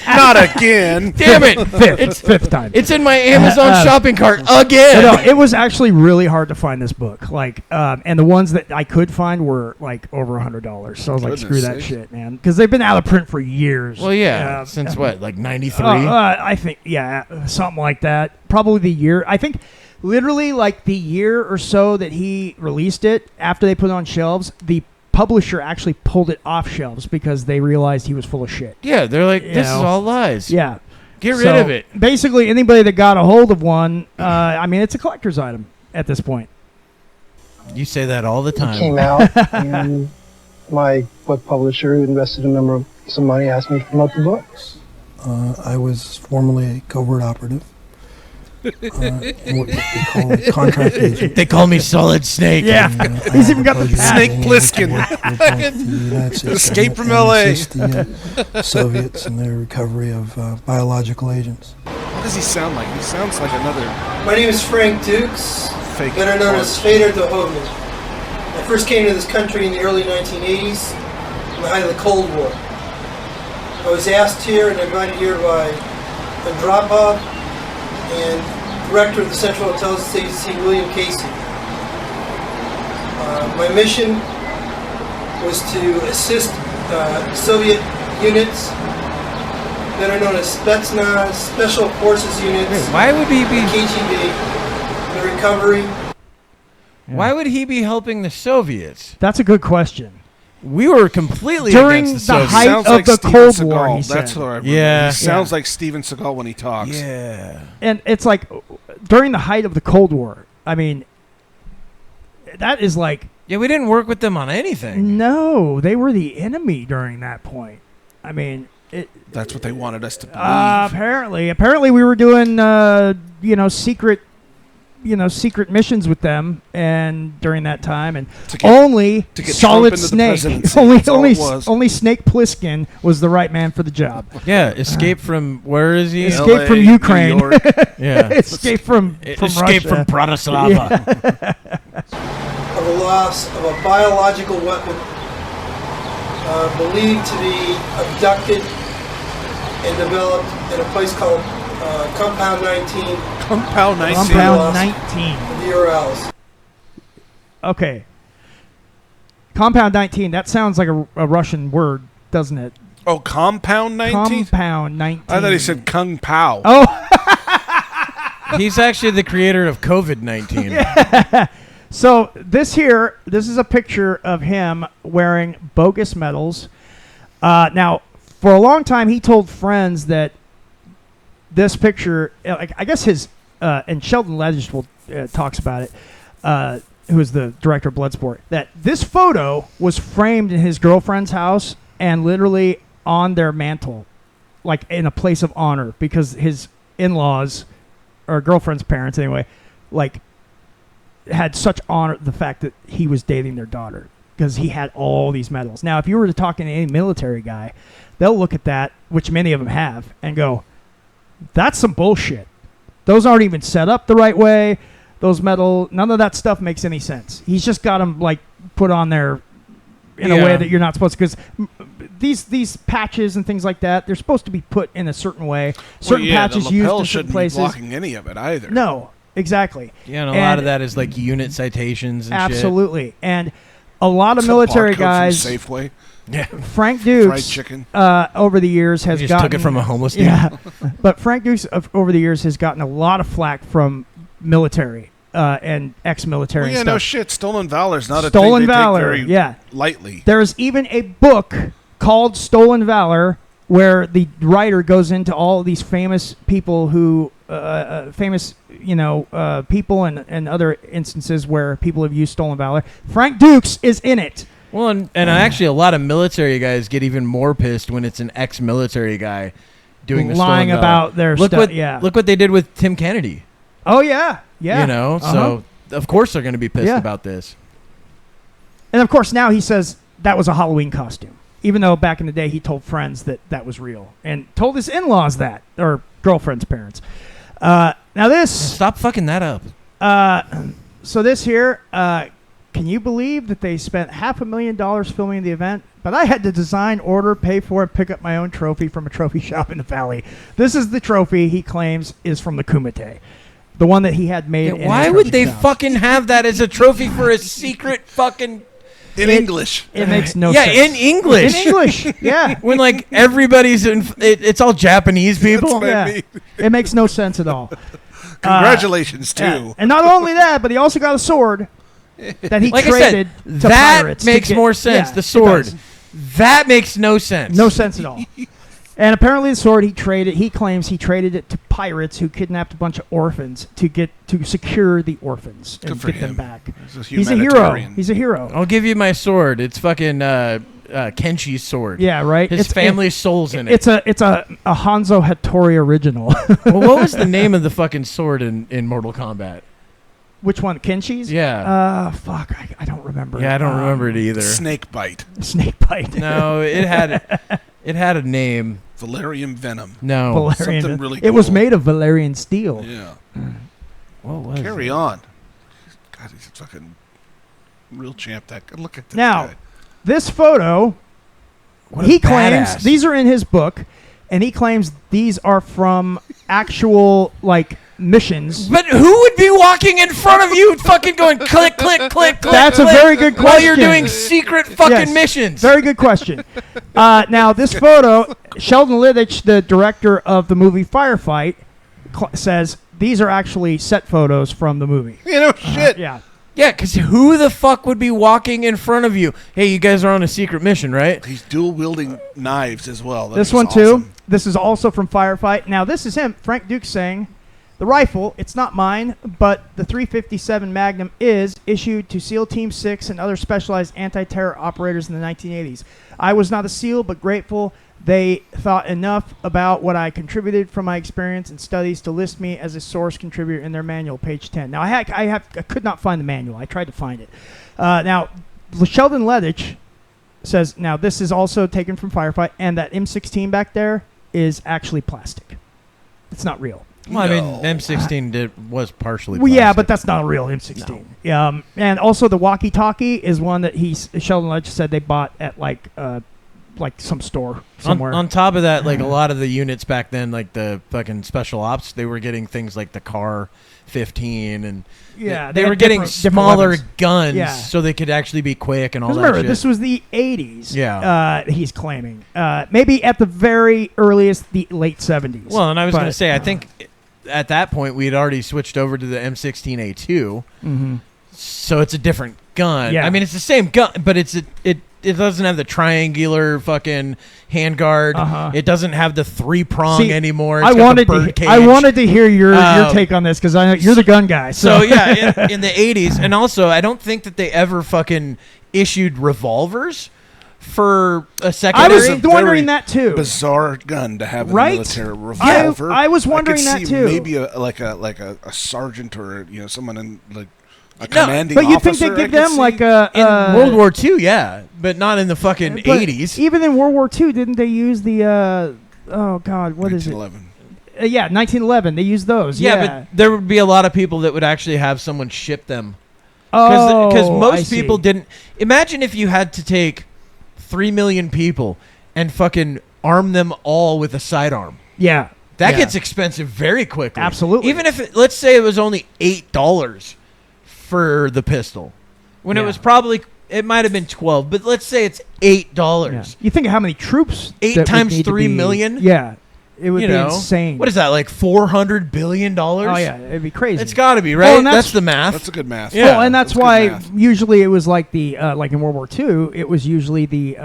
Not again. Damn it. Fifth time. It's in my Amazon shopping cart again. No, it was actually really hard to find this book. And the ones that I could find were like over $100. So I was like, screw that shit, man. Because they've been out of print for years. Well, yeah. Since what, like 93? I think, yeah, something like that. Probably the year. I think literally like the year or so that he released it, after they put it on shelves, the publisher actually pulled it off shelves because they realized he was full of shit. Yeah, they're like, this is all lies. Yeah. Get rid of it. Basically, anybody that got a hold of one, I mean, it's a collector's item at this point. You say that all the time. It came out, and my book publisher, who invested some money, asked me to promote the books. I was formerly a covert operative. What they call a contract agent. They call me Solid Snake. Yeah, he's even got the Snake Plissken. Escape from LA. Assist the Soviets in their recovery of biological agents. does he sound like? He sounds like another... My name is Frank Dux, fake better known as Fader Dohogan. I first came to this country in the early 1980s, in the height of the Cold War. I was asked here and invited here by Andropov and Director of the Central Intelligence Agency, William Casey. My mission was to assist Soviet units that are known as Spetsnaz, Special Forces units. Wait, why would he be KGB, the recovery? Yeah. Why would he be helping the Soviets? That's a good question. We were completely during against the Soviets. height of like the Steven Cold Seagal. War. He That's said. what I remember. Yeah, he sounds like Steven Seagal when he talks. Yeah, and it's like during the height of the Cold War. I mean, that is like we didn't work with them on anything. No, they were the enemy during that point. I mean, that's what they wanted us to believe. Apparently, we were doing secret missions with them, and during that time, and only Solid Snake, only Snake Plissken was the right man for the job. Yeah, escape from where is he? Escape LA, from Ukraine. New York. Yeah, escape from escape Russia. from Bratislava. Of the loss of a biological weapon believed to be abducted and developed in a place called Compound 19. Compound 19. Compound 19. The Urals. Okay. Compound 19. That sounds like a Russian word, doesn't it? Oh, Compound 19? Compound 19. I thought he said Kung Pao. Oh. He's actually the creator of COVID-19. Yeah. So this is a picture of him wearing bogus medals. Now, for a long time, he told friends that this picture, I guess his, and Sheldon Ledgell talks about it, who is the director of Bloodsport, that this photo was framed in his girlfriend's house and literally on their mantle, like in a place of honor, because his in-laws, or girlfriend's parents anyway, like, had such honor the fact that he was dating their daughter, because he had all these medals. Now, if you were to talk to any military guy, they'll look at that, which many of them have, and go, that's some bullshit. Those aren't even set up the right way. Those none of that stuff makes any sense. He's just got them like put on there in a way that you're not supposed to, because these patches and things like that, they're supposed to be put in a certain way. Certain patches used in certain places. Be blocking any of it either. No, exactly. Yeah, and a lot of that is like unit citations and absolutely. shit. And a lot of military guys. Safeway. Yeah. Frank Dux over the years has gotten... took it from a homeless dude. Yeah. But Frank Dux over the years has gotten a lot of flack from military and ex-military and stuff. No shit. Stolen Valor's not Stolen a thing they Valor, take very lightly. There's even a book called Stolen Valor where the writer goes into all these famous people who... people and other instances where people have used stolen valor. Frank Dux is in it. Well, and actually, a lot of military guys get even more pissed when it's an ex-military guy doing the lying stolen about valor. their stuff. Look what they did with Tim Kennedy. Oh yeah. So of course they're going to be pissed about this. And of course now he says that was a Halloween costume, even though back in the day he told friends that was real and told his in-laws that, or girlfriend's parents. Now this... Stop fucking that up. So this here, can you believe that they spent $500,000 filming the event? But I had to design, order, pay for it, pick up my own trophy from a trophy shop in the valley. This is the trophy he claims is from the Kumite. The one that he had made in why would they fucking have that as a trophy for a secret fucking... In English. It makes no sense. Yeah, in English. In English, yeah. When, like, everybody's in... It's all Japanese people. It makes no sense at all. Congratulations, too. Yeah. And not only that, but he also got a sword that he like traded I said, to that pirates. makes more sense. The sword. That makes no sense. No sense at all. And apparently the sword he claims he traded it to pirates who kidnapped a bunch of orphans to secure the orphans and get them back. He's a hero. He's a hero. I'll give you my sword. It's fucking Kenshi's sword. Yeah, right. His family's soul's in it. It's a Hanzo Hattori original. Well, what was the name of the fucking sword in Mortal Kombat? Which one? Kenshi's? Yeah. Fuck. I don't remember. Yeah, I don't remember it either. Snake Bite. Snake Bite. No, it had a name. Valerian venom. No. Something really It cool. was made of Valerian steel. Yeah. What was Carry it? on. God, he's a fucking real champ. Look at this Now, guy. this photo, What a he claims badass. these are in his book, and he claims these are from actual missions. But who would be walking in front of you fucking going click, click, click, click? That's click, a very good question. While you're doing secret fucking Yes, missions. Very good question. Now, this photo, Sheldon Littich, the director of the movie Firefight, says these are actually set photos from the movie. You know, shit. Yeah. Yeah, because who the fuck would be walking in front of you? Hey, you guys are on a secret mission, right? He's dual-wielding knives as well. This one, too. This is also from Firefight. Now, this is him, Frank Dux, saying, the rifle, it's not mine, but the .357 Magnum is issued to SEAL Team 6 and other specialized anti-terror operators in the 1980s. I was not a SEAL, but grateful they thought enough about what I contributed from my experience and studies to list me as a source contributor in their manual, page 10. Now, I could not find the manual. I tried to find it. Now, Sheldon Littich says, now this is also taken from Firefight, and that M16 back there is actually plastic. It's not real. Well, I mean, M16 was partially Well, plastic. yeah, but that's not a real M16. No. And also the walkie-talkie is one that Sheldon Littich said they bought at like some store somewhere. On top of that, like a lot of the units back then, like the fucking special ops, they were getting things like the Car 15 and they had were getting different smaller weapons. guns so they could actually be quick and all that Remember, shit. this was the 80s. Yeah. He's claiming. Maybe at the very earliest, the late 70s. Well, and I was going to say, I think at that point we had already switched over to the M16A2. Mm-hmm. So it's a different gun. Yeah. I mean, it's the same gun, but it doesn't have the triangular fucking handguard. Uh-huh. It doesn't have the 3-prong anymore. It's I got the bird cage. wanted to hear your take on this because I know you're the gun guy. So yeah, in the 80s, and also I don't think that they ever fucking issued revolvers for a secondary. I was wondering that too. Bizarre gun to have in Right? the military. Revolver. I was wondering I could that see too. Maybe a sergeant or someone in like a commanding but you officer. think they give I could them see. like in World War II, yeah, but not in the fucking 80s. Even in World War II, didn't they use the oh god, what is it? 1911. Yeah, 1911. They used those. Yeah, but there would be a lot of people that would actually have someone ship them. Oh, Because I most see. people didn't. Imagine if you had to take 3 million people and fucking arm them all with a sidearm. Yeah. That gets expensive very quickly. Absolutely. Even if, let's say it was only $8 for the pistol. When it was probably, it might have been 12, but let's say it's $8. Yeah. You think of how many troops? 8 that would times need to 3 be- million? Yeah. It would You be know, insane. What is that, like $400 billion? Oh, yeah. It'd be crazy. It's got to be, right? Well, and that's the math. That's a good math. Yeah. Well, and that's good why math. usually it was like the like in World War II, it was usually the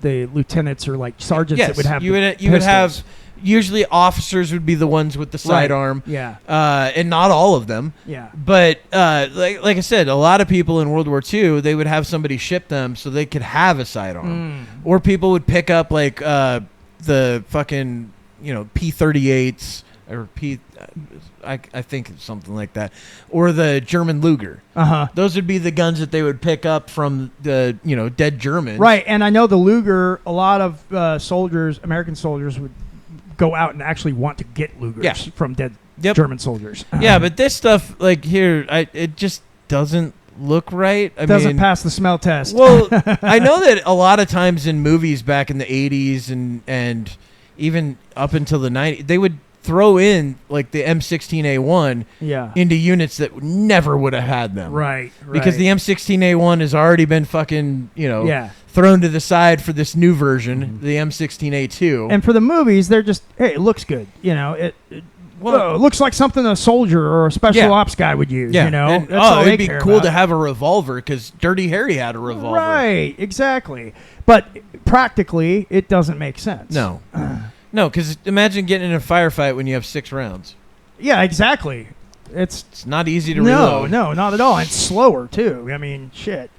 lieutenants or like sergeants Yes, that would have you would pistols. have usually officers would be the ones with the Right. sidearm. Yeah. And not all of them. Yeah. But like I said, a lot of people in World War II, they would have somebody ship them so they could have a sidearm. Or people would pick up like the fucking, P-38s or I think it's something like that, or the German Luger. Those would be the guns that they would pick up from the dead Germans. Right, and I know the Luger. A lot of soldiers, American soldiers, would go out and actually want to get Lugers from dead German soldiers. Yeah, but this stuff like here, it just doesn't look right. I doesn't mean, pass the smell test. Well, I know that a lot of times in movies back in the 80s and even up until the 90s, they would throw in like the M16A1 into units that never would have had them. Right. Because the M16A1 has already been fucking, thrown to the side for this new version, the M16A2. And for the movies, they're just, hey, it looks good. It looks like something a soldier or a special ops guy would use. And, That's all it'd they be care cool about. to have a revolver because Dirty Harry had a revolver. Right, exactly. But practically, it doesn't make sense. No. No, because imagine getting in a firefight when you have 6 rounds. Yeah, exactly. It's not easy to reload. No, not at all. And it's slower, too. I mean, shit.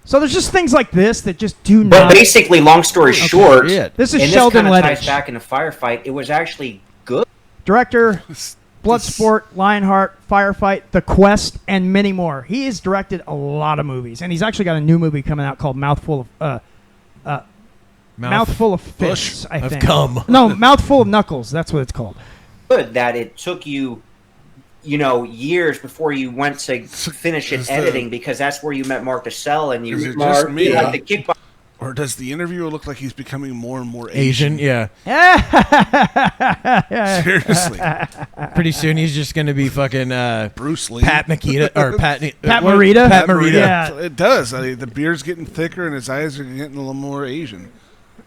So there's just things like this that just do not... But basically, long story short, this is and Sheldon this kind of ties Littich. back in a firefight. It was actually good. Director, Bloodsport, Lionheart, Firefight, The Quest, and many more. He has directed a lot of movies, and he's actually got a new movie coming out called Mouthful of Mouthful of fists, I of think. cum. No, mouthful of knuckles. That's what it's called. Good that it took you, years before you went to finish it editing, because that's where you met Mark DeSalle and you Is it just me? the kickbox. Or does the interviewer look like he's becoming more and more Asian, Asian? yeah. Seriously. Pretty soon he's just going to be fucking Bruce Lee. Pat Morita. Pat Morita? Pat Morita. Yeah. It does. I mean, the beard's getting thicker and his eyes are getting a little more Asian.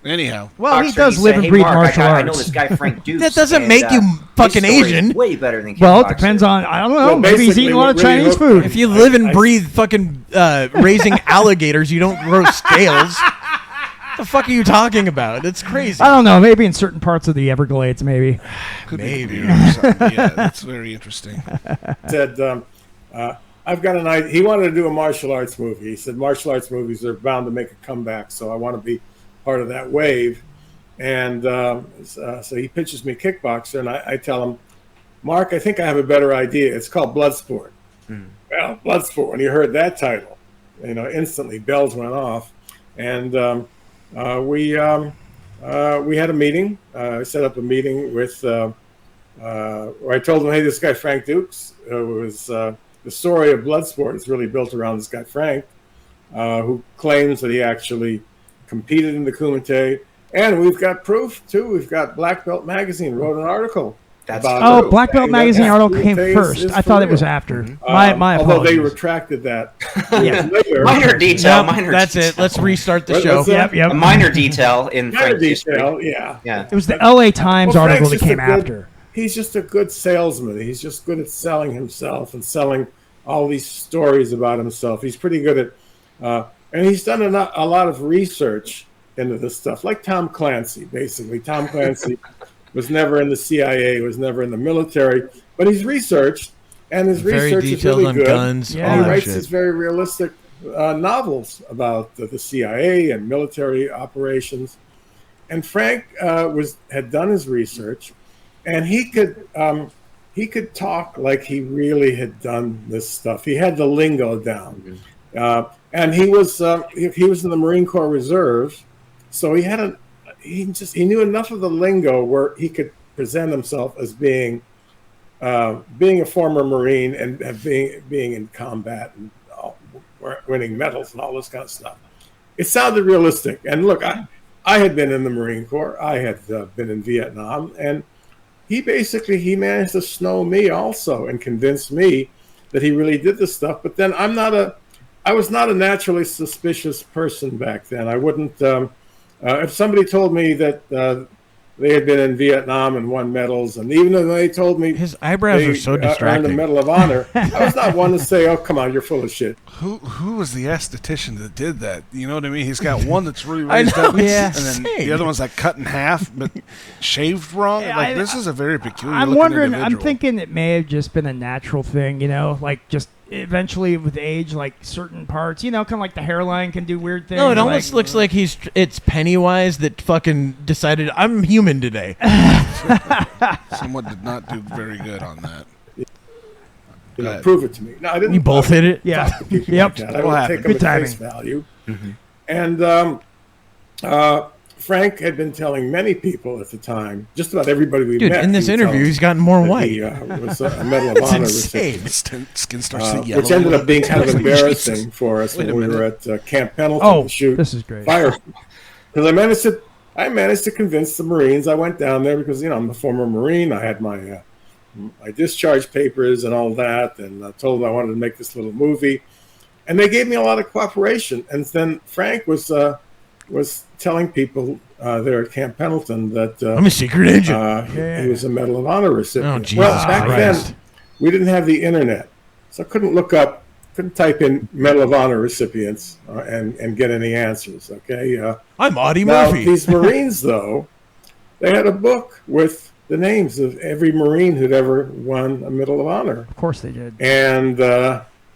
Anyhow. Well, he does live and breathe martial arts. I know this guy Frank Dux. That doesn't make you fucking Asian. Way better than Well, it depends on, I don't know, maybe he's eating a lot of Chinese food. If you live and breathe fucking raising alligators, you don't grow scales. What the fuck are you talking about? It's crazy. I don't know. Maybe in certain parts of the Everglades, maybe. Maybe. Yeah, that's very interesting. Said, I've got an idea. He wanted to do a martial arts movie. He said martial arts movies are bound to make a comeback, so I want to be part of that wave. And so he pitches me Kickboxer, and I tell him, Mark, I think I have a better idea. It's called Bloodsport. Well, Bloodsport, when he heard that title, instantly bells went off. And we had a meeting. I set up a meeting with where I told him, hey, this guy Frank Dux, was the story of Bloodsport is really built around this guy Frank, who claims that he actually competed in the Kumite. And we've got proof too. We've got Black Belt Magazine wrote an article. Black Belt Magazine article came first. I thought it was after. My apologies. Although they retracted that. Later. Minor detail. That's it. Let's restart the show. Yep. A minor detail in Frank's history. Yeah. It was the LA Times article that came after. He's just a good salesman. He's just good at selling himself and selling all these stories about himself. He's pretty good at, and he's done a lot of research into this stuff, like Tom Clancy, basically. Tom Clancy was never in the CIA, was never in the military, but he's researched, and his research is really good. Guns, and he writes these very realistic novels about the CIA and military operations. And Frank had done his research, and he could talk like he really had done this stuff. He had the lingo down, and he was in the Marine Corps Reserve, so he knew enough of the lingo where he could present himself as being a former Marine and being in combat and winning medals and all this kind of stuff. It sounded realistic. And look, I had been in the Marine Corps. I had been in Vietnam, and he managed to snow me also and convince me that he really did this stuff. But then I was not a naturally suspicious person back then. I wouldn't. If somebody told me that they had been in Vietnam and won medals, and even though they told me his eyebrows are so distracting, earned the Medal of Honor, I was not one to say, "Oh, come on, you're full of shit." Who was the esthetician that did that? You know what I mean? He's got one that's really raised up, and then the other one's like cut in half, but shaved wrong. Yeah, this is a very peculiar. I'm looking wondering. individual. I'm thinking it may have just been a natural thing, like just. Eventually, with age, like certain parts, kind of like the hairline can do weird things. No, it almost looks like it's Pennywise that fucking decided I'm human today. Someone did not do very good on that. Prove it to me. No, I didn't. You both hit it. Yeah. Yep. I would take them at face value. And Frank had been telling many people at the time, just about everybody we met. In this interview, he's gotten more white. He was a Medal of Honor recipient. Skin starts to yellow. Which ended up being kind of embarrassing for us when we were at Camp Pendleton to shoot this is great. fire. Because I managed to convince the Marines. I went down there because I'm a former Marine. I had my discharge papers and all that, and I told them I wanted to make this little movie, and they gave me a lot of cooperation. And then Frank was telling people there at Camp Pendleton that I'm a secret agent. He was a Medal of Honor recipient. Oh, Jesus well, back Christ. then we didn't have the internet, so I couldn't type in Medal of Honor recipients and get any answers. Okay, I'm Audie now, Murphy. These Marines, though, they had a book with the names of every Marine who'd ever won a Medal of Honor. Of course they did. And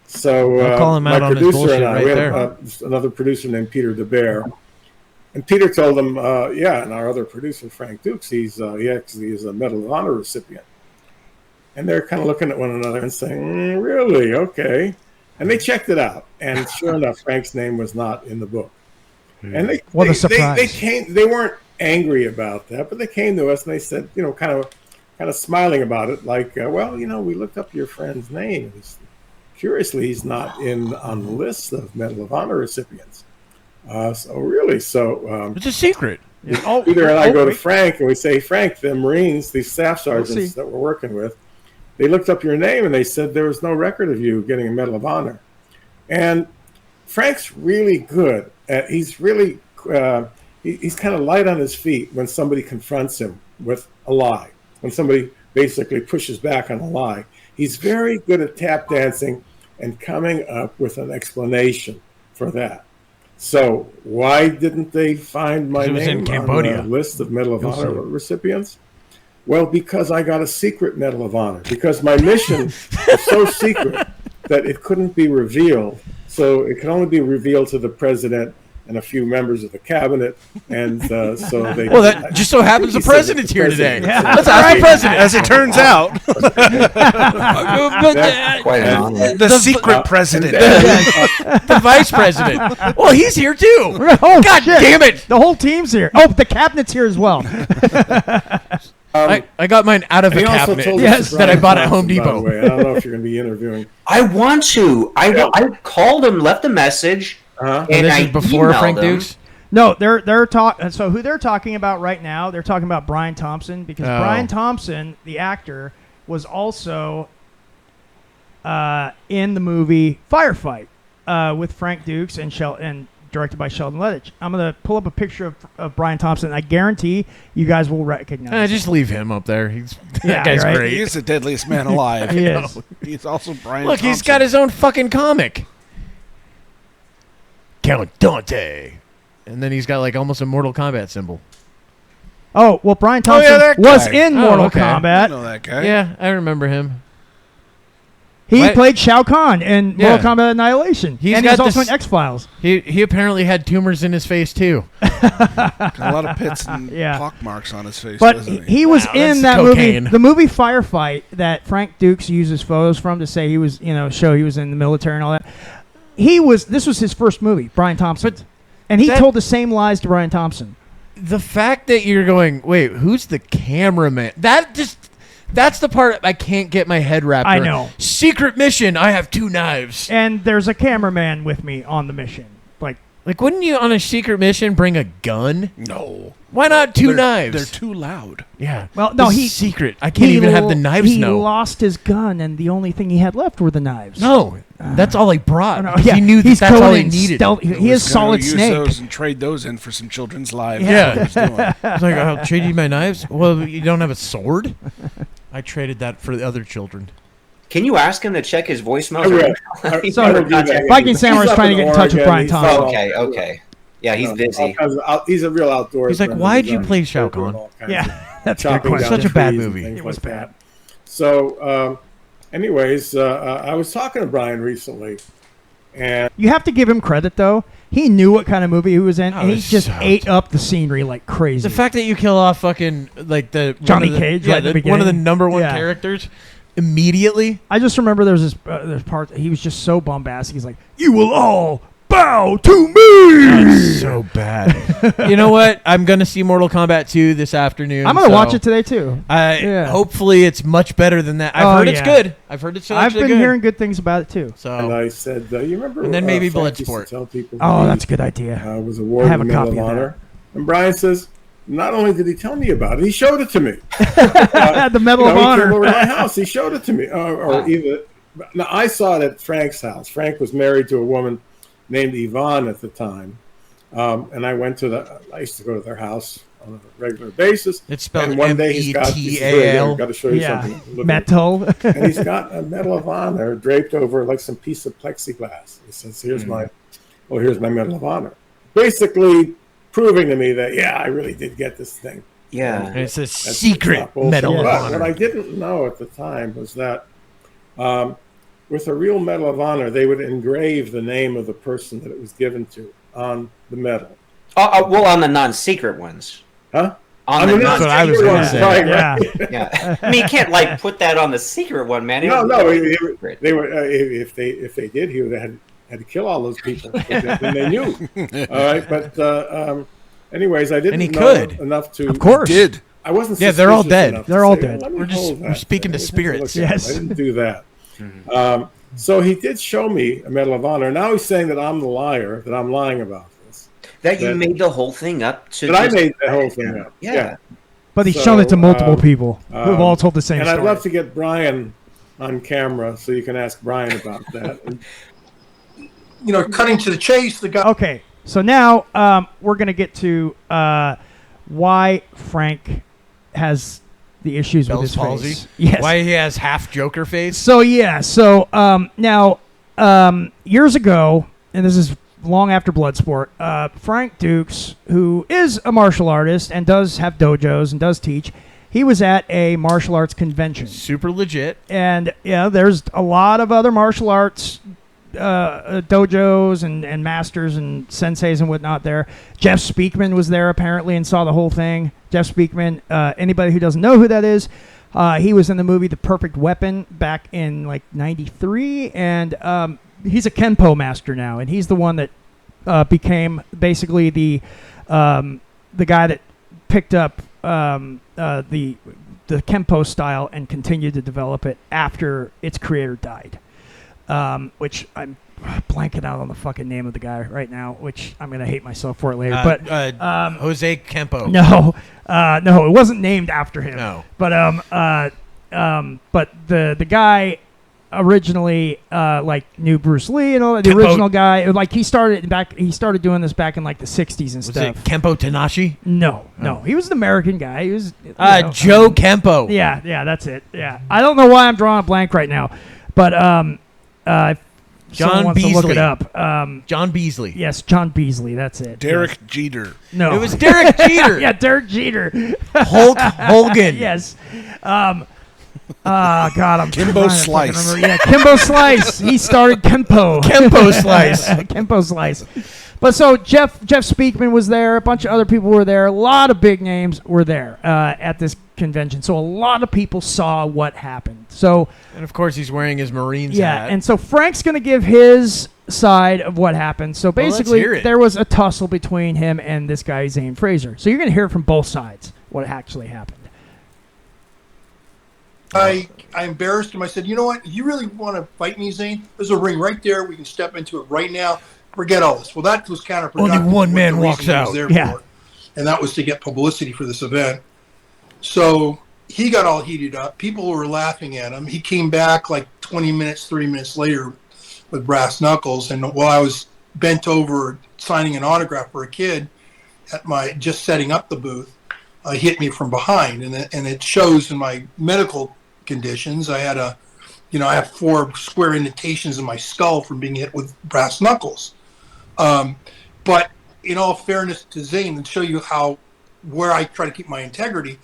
so call him out my on his producer bullshit and I, right we had there. another producer named Peter DeBear. And Peter told them, and our other producer, Frank Dux, he actually is a Medal of Honor recipient. And they're kind of looking at one another and saying, really? Okay. And they checked it out. And sure enough, Frank's name was not in the book. And they surprise. They weren't angry about that, but they came to us and they said, kind of smiling about it, like, we looked up your friend's name. Curiously, he's not on the list of Medal of Honor recipients. It's a secret. Peter and I go to Frank and we say, Frank, the Marines, these staff sergeants that we're working with, they looked up your name and they said there was no record of you getting a Medal of Honor. And Frank's really good at, he's kind of light on his feet when somebody confronts him with a lie, when somebody basically pushes back on a lie. He's very good at tap dancing and coming up with an explanation for that. So why didn't they find my name on the list of Medal of Honor recipients? Well, because I got a secret Medal of Honor, because my mission was so secret that it couldn't be revealed. So it could only be revealed to the president and a few members of the cabinet, and so they. Well, that just so happens the president's here today. Yeah. Let's ask the president. As it turns out, the secret president, the vice president. Well, he's here too. Oh, God damn it! The whole team's here. Oh, the cabinet's here as well. I got mine out of the cabinet that I bought at Home Depot. By the way, I don't know if you're going to be interviewing. I want to. I called him, left a message. And this is before Frank Dux? No, they're talking. So who they're talking about right now? They're talking about Brian Thompson, because Brian Thompson, the actor, was also in the movie Firefight with Frank Dux and directed by Sheldon Lettich. I'm gonna pull up a picture of Brian Thompson. I guarantee you guys will recognize. Just leave him up there. That guy's great. He is the deadliest man alive. He is. He's also Brian. Look, Thompson. he's got his own fucking comic. Count Dante. And then he's got like almost a Mortal Kombat symbol. Oh, well, Brian Thompson was in Mortal Kombat. I know that guy. Yeah, I remember him. He played Shao Kahn in Mortal Kombat Annihilation. He's also in X-Files. He apparently had tumors in his face, too. Got a lot of pits and pock marks on his face, but doesn't he was in that movie, the movie Firefight, that Frank Dux uses photos from to say he was, show he was in the military and all that. This was his first movie, Brian Thompson. And he told the same lies to Brian Thompson. The fact that you're going, wait, who's the cameraman? That's the part I can't get my head wrapped around. I know. Secret mission, I have 2 knives. And there's a cameraman with me on the mission. Like, wouldn't you on a secret mission bring a gun? No. Why not 2 knives? They're too loud. Yeah. Well, no, he's secret. I can't even have the knives. He lost his gun, and the only thing he had left were the knives. No, that's all he brought. No, he knew that's all he needed. He is Solid Snake. Use those and trade those in for some children's lives. Yeah. It's like, I'll trade you my knives. Well, you don't have a sword. I traded that for the other children. Can you ask him to check his voicemail? Viking Samurai is trying to get in touch with Brian Thompson. Okay. Yeah, he's busy. He's a real outdoors. He's like, why'd you play Shao Kahn? Yeah, that's a good question. Such a bad movie. It was bad. So, anyways, I was talking to Brian recently, and you have to give him credit though. He knew what kind of movie he was in, and he just ate up the scenery like crazy. The fact that you kill off fucking like Johnny Cage, one of the number one characters. Immediately, I just remember there's part that he was just so bombastic. He's like, "You will all bow to me." That's so bad. You know what? I'm gonna see Mortal Kombat 2 this afternoon. I'm gonna watch it today too. Hopefully, it's much better than that. I've heard it's good. I've heard it's actually good. I've been hearing good things about it too. So, and I said, you remember? And then maybe Frank used to Bloodsport. tell people that's a good idea. Was awarded the Medal of Honor, and Brian says, not only did he tell me about it, he showed it to me. The Medal of Honor. He came over to my house. He showed it to me. Now, I saw it at Frank's house. Frank was married to a woman named Yvonne at the time. And I used to go to their house on a regular basis. It's spelled and one day he's got to show you something. Metal. And he's got a Medal of Honor draped over like some piece of plexiglass. He says, here's my Medal of Honor. Basically, proving to me that, I really did get this thing. Yeah. And it's a secret Medal of Honor. What I didn't know at the time was that with a real Medal of Honor, they would engrave the name of the person that it was given to on the medal. Well, on the non-secret ones. Huh? On the that's what I was going to say. Right. Yeah. I mean, you can't put that on the secret one, man. No. They were if they did, he would have had to kill all those people. Then they knew. All right, but anyways, I didn't know enough to. Of course, did. I wasn't. Yeah, they're all dead. They're all dead. We're speaking to spirits. Yes, I didn't do that. So he did show me a Medal of Honor. Now he's saying that I'm the liar, that I'm lying about this. That you made the whole thing up to. But I made the whole thing up. Yeah. But he's shown it to multiple people who've all told the same and story. I'd love to get Brian on camera so you can ask Brian about that. You know, cutting to the chase, the guy. Okay, so now we're going to get to why Frank has the issues with his palsy? face. Yes. Why he has half Joker face? So, now, years ago, and this is long after Bloodsport, Frank Dux, who is a martial artist and does have dojos and does teach, he was at a martial arts convention. Super legit. And, there's a lot of other martial arts dojos and masters and senseis and whatnot there. Jeff Speakman was there apparently and saw the whole thing. Jeff Speakman, anybody who doesn't know who that is, he was in the movie The Perfect Weapon back in like 93, and he's a Kenpo master now, and he's the one that became basically the guy that picked up the Kenpo style and continued to develop it after its creator died. Which I'm blanking out on the fucking name of the guy right now, which I'm gonna hate myself for it later. But Jose Kempo. No, it wasn't named after him. No, but the guy originally knew Bruce Lee and all that. The original guy, like he started doing this back in like the 60s and stuff. Was it Kempo Tanashi? No, he was an American guy. He was Joe Kempo. Yeah, that's it. Yeah, I don't know why I'm drawing a blank right now, but John wants Beasley. to look it up. John Beasley. Yes, John Beasley. That's it. Derek Jeter. No, it was Derek Jeter. Yeah, Derek Jeter. Hulk Hogan. Yes. God, I'm Kimbo Slice. Yeah, Kimbo Slice. He started Kempo. Kempo Slice. Kempo Slice. But so Jeff Speakman was there. A bunch of other people were there. A lot of big names were there at this convention. So a lot of people saw what happened. So, and of course he's wearing his Marines hat. And so Frank's going to give his side of what happened. So basically, there was a tussle between him and this guy Zane Fraser. So you're going to hear from both sides what actually happened. I embarrassed him. I said, you know what? You really want to fight me, Zane? There's a ring right there. We can step into it right now. Forget all this. Well, that was counterproductive. Only one man walks out. Yeah. And that was to get publicity for this event. So he got all heated up. People were laughing at him. He came back like 30 minutes later with brass knuckles. And while I was bent over signing an autograph for a kid at just setting up the booth, he hit me from behind. And it shows in my medical conditions. I had I have 4 square indentations in my skull from being hit with brass knuckles. But in all fairness to Zane, and show you where I try to keep my integrity,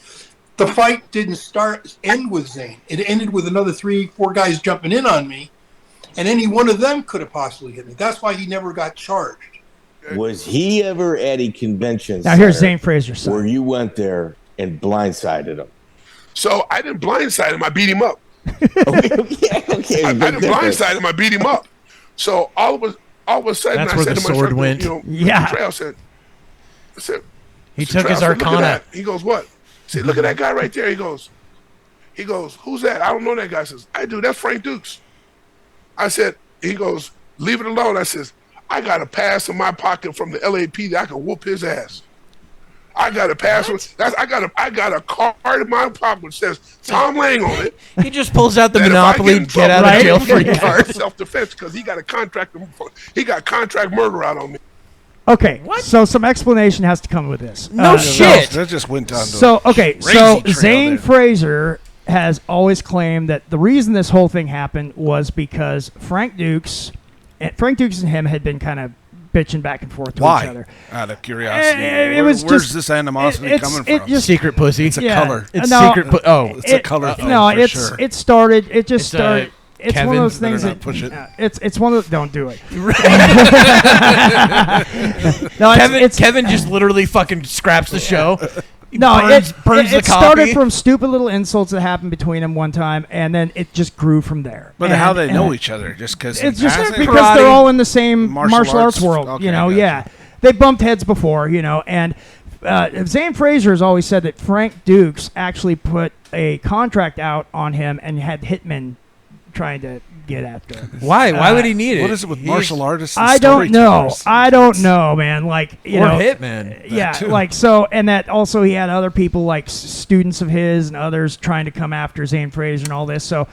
the fight didn't end with Zane. It ended with another 3-4 guys jumping in on me, and any one of them could have possibly hit me. That's why he never got charged. Was he ever at a convention? Now here's Zane Fraser's son. Where you went there and blindsided him? So I didn't blindside him. I beat him up. Okay. I didn't blindside him. I beat him up. So all of a sudden, that's I where said the to my sword instructor, went. I said, he took his Arcana. He goes, what? I said, look at that guy right there. He goes, who's that? I don't know that guy. I says, I do. That's Frank Dux. I said, he goes, leave it alone. I says, I got a pass in my pocket from the LAP that I can whoop his ass. I got a password. I got a card in my pocket that says Tom Lang on it. He just pulls out the Monopoly get out of jail free card. Self-defense because he got a contract. He got contract murder out on me. Okay, so some explanation has to come with this. No shit. That just went down. So Zane Fraser has always claimed that the reason this whole thing happened was because Frank Dux and him had been kind of bitching back and forth to each other. Out of curiosity. Where's this animosity coming from? Just, secret pussy. It's a color. It's secret. It's a color thing. No, for sure. It started. It just started. It's Kevin, one of those things that push it. It's one of. Don't do it. Kevin just literally fucking scraps the show. burns the it copy. started from stupid little insults that happened between them one time, and then it just grew from there. But how they know each other? Just because it's just because they're all in the same martial arts world. Okay, you know, gotcha. yeah, they bumped heads before. You know, and Zane Fraser has always said that Frank Dux actually put a contract out on him and had hitmen trying to get after him. Why? Why would he need it? What is it with martial artists? And I don't know. storytellers? I don't know, man. Like you Or know, hitman. Yeah, too. like so, and that also he had other people like students of his and others trying to come after Zane Fraser and all this. So,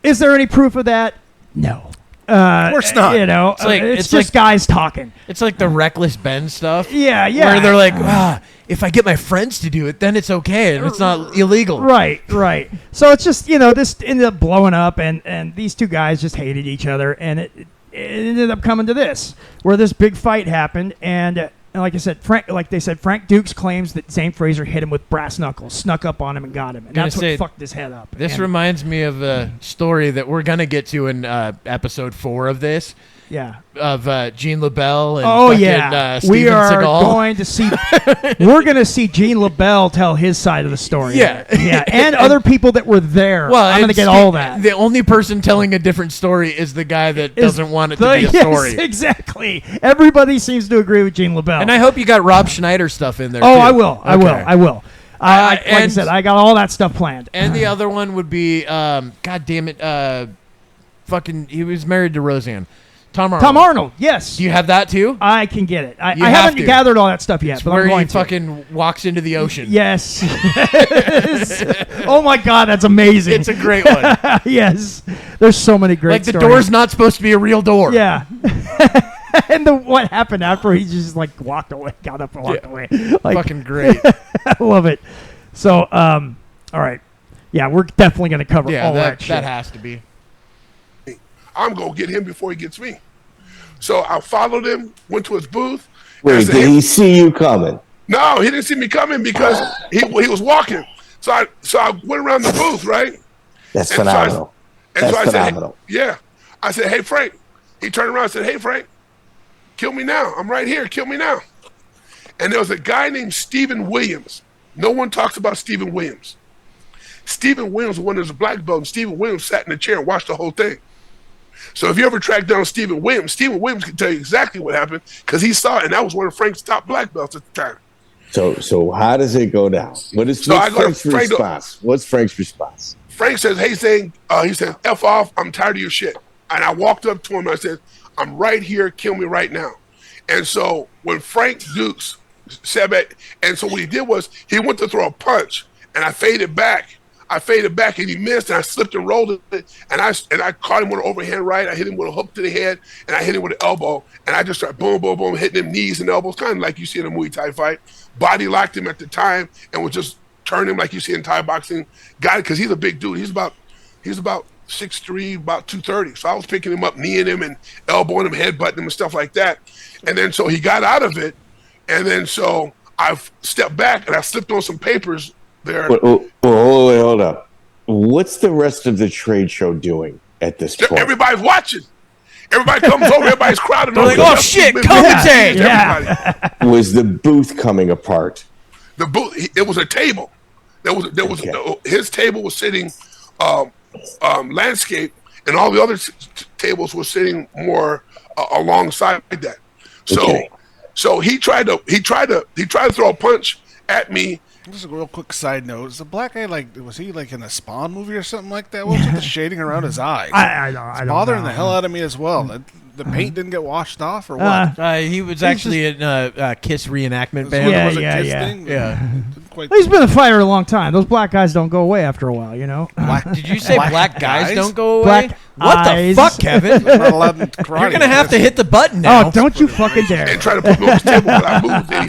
is there any proof of that? No. Of course not. You know, it's just like guys talking. It's like the Reckless Ben stuff. Yeah, yeah. Where they're like, if I get my friends to do it, then it's okay and it's not illegal. Right. So it's just, you know, this ended up blowing up, and these two guys just hated each other, and it ended up coming to this, where this big fight happened, and like I said, Frank Dux claims that Zane Fraser hit him with brass knuckles, snuck up on him and got him, and that's what fucked his head up. This reminds me of a story that we're gonna get to in episode 4 of this. Yeah. Of Gene LaBelle and we Steven are Seagal. going to see. We're going to see Gene LaBelle tell his side of the story. Yeah. and other people that were there. Well, I'm going to get all that. The only person telling a different story is the guy that doesn't want it to be a story. Yes, exactly. Everybody seems to agree with Gene LaBelle. And I hope you got Rob Schneider stuff in there. Oh, too. I will. I will. Like I and- said, I got all that stuff planned. And the other one would be, God damn it, he was married to Roseanne. Tom Arnold. Yes. Do you have that too? I can get it. I You haven't have to. gathered all that stuff yet, It's but where I'm going he to. fucking walks into the ocean. Yes. Oh my God, that's amazing. It's a great one. Yes. There's so many great Like the stories. door's not supposed to be a real door. Yeah. And what happened after he just like walked away, got up and walked away. Like, Fucking great. I love it. So, all right. Yeah, we're definitely going to cover all that shit. That has to be. I'm going to get him before he gets me. So I followed him, went to his booth. Wait, did he see you coming? No, he didn't see me coming because he was walking. So I went around the booth, right? That's And phenomenal. So That's I said, phenomenal. yeah. I said, hey, Frank. He turned around and said, hey, Frank, kill me now. I'm right here. Kill me now. And there was a guy named Stephen Williams. No one talks about Stephen Williams. Stephen Williams was one of the black belt, and Stephen Williams sat in the chair and watched the whole thing. So if you ever track down Stephen Williams can tell you exactly what happened because he saw it, and that was one of Frank's top black belts at the time. So how does it go down? What's Frank's response? What's Frank's response? Frank says, hey, Zane, he said, F off, I'm tired of your shit. And I walked up to him and I said, I'm right here, kill me right now. And so when Frank Dux said that, and so what he did was he went to throw a punch, and I faded back. And he missed, and I slipped and rolled it, and I caught him with an overhand right. I hit him with a hook to the head, and I hit him with an elbow, and I just started boom, boom, boom, hitting him knees and elbows, kind of like you see in a Muay Thai fight. Body locked him at the time, and was just turning him like you see in Thai boxing. Got it because he's a big dude. He's about 6'3", about 230. So I was picking him up, kneeing him, and elbowing him, headbutting him, and stuff like that. And then so he got out of it, and then so I stepped back and I slipped on some papers there. Hold up. What's the rest of the trade show doing at this point? Everybody's watching. Everybody comes over. Everybody's crowded. They're like, oh shit, commentate. Yeah. Was the booth coming apart? The booth. It was a table. There was his table was sitting landscape, and all the other tables were sitting more alongside that. So he tried to throw a punch at me. Just a real quick side note: is the black guy was he like in a Spawn movie or something like that? What was with the shading around his eyes? I don't bothering know. the hell out of me as well. The paint didn't get washed off or what? He was actually in a Kiss reenactment band. He's been a fighter a long time. Those black guys don't go away after a while, you know. Did you say black guys don't go away? Black what eyes. the fuck, Kevin? You're gonna have to hit the button now. Oh, don't you fucking dare! And try to put me on his table, but I moved, and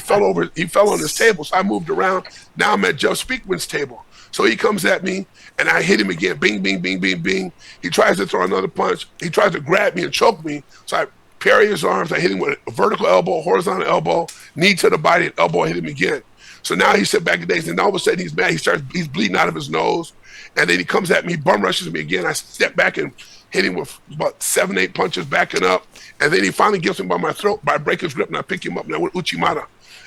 he fell on his table. So I moved around. Now I'm at Jeff Speakman's table. So he comes at me, and I hit him again. Bing, bing, bing, bing, bing. He tries to throw another punch. He tries to grab me and choke me. So I parry his arms. I hit him with a vertical elbow, horizontal elbow, knee to the body, and elbow. I hit him again. So now he sit back and days, and all of a sudden he's mad. He's bleeding out of his nose, and then he comes at me, bum rushes me again. I step back and hit him with about 7-8 punches, backing up, and then he finally gets him by my throat by breaking his grip, and I pick him up, and I went Uchimata,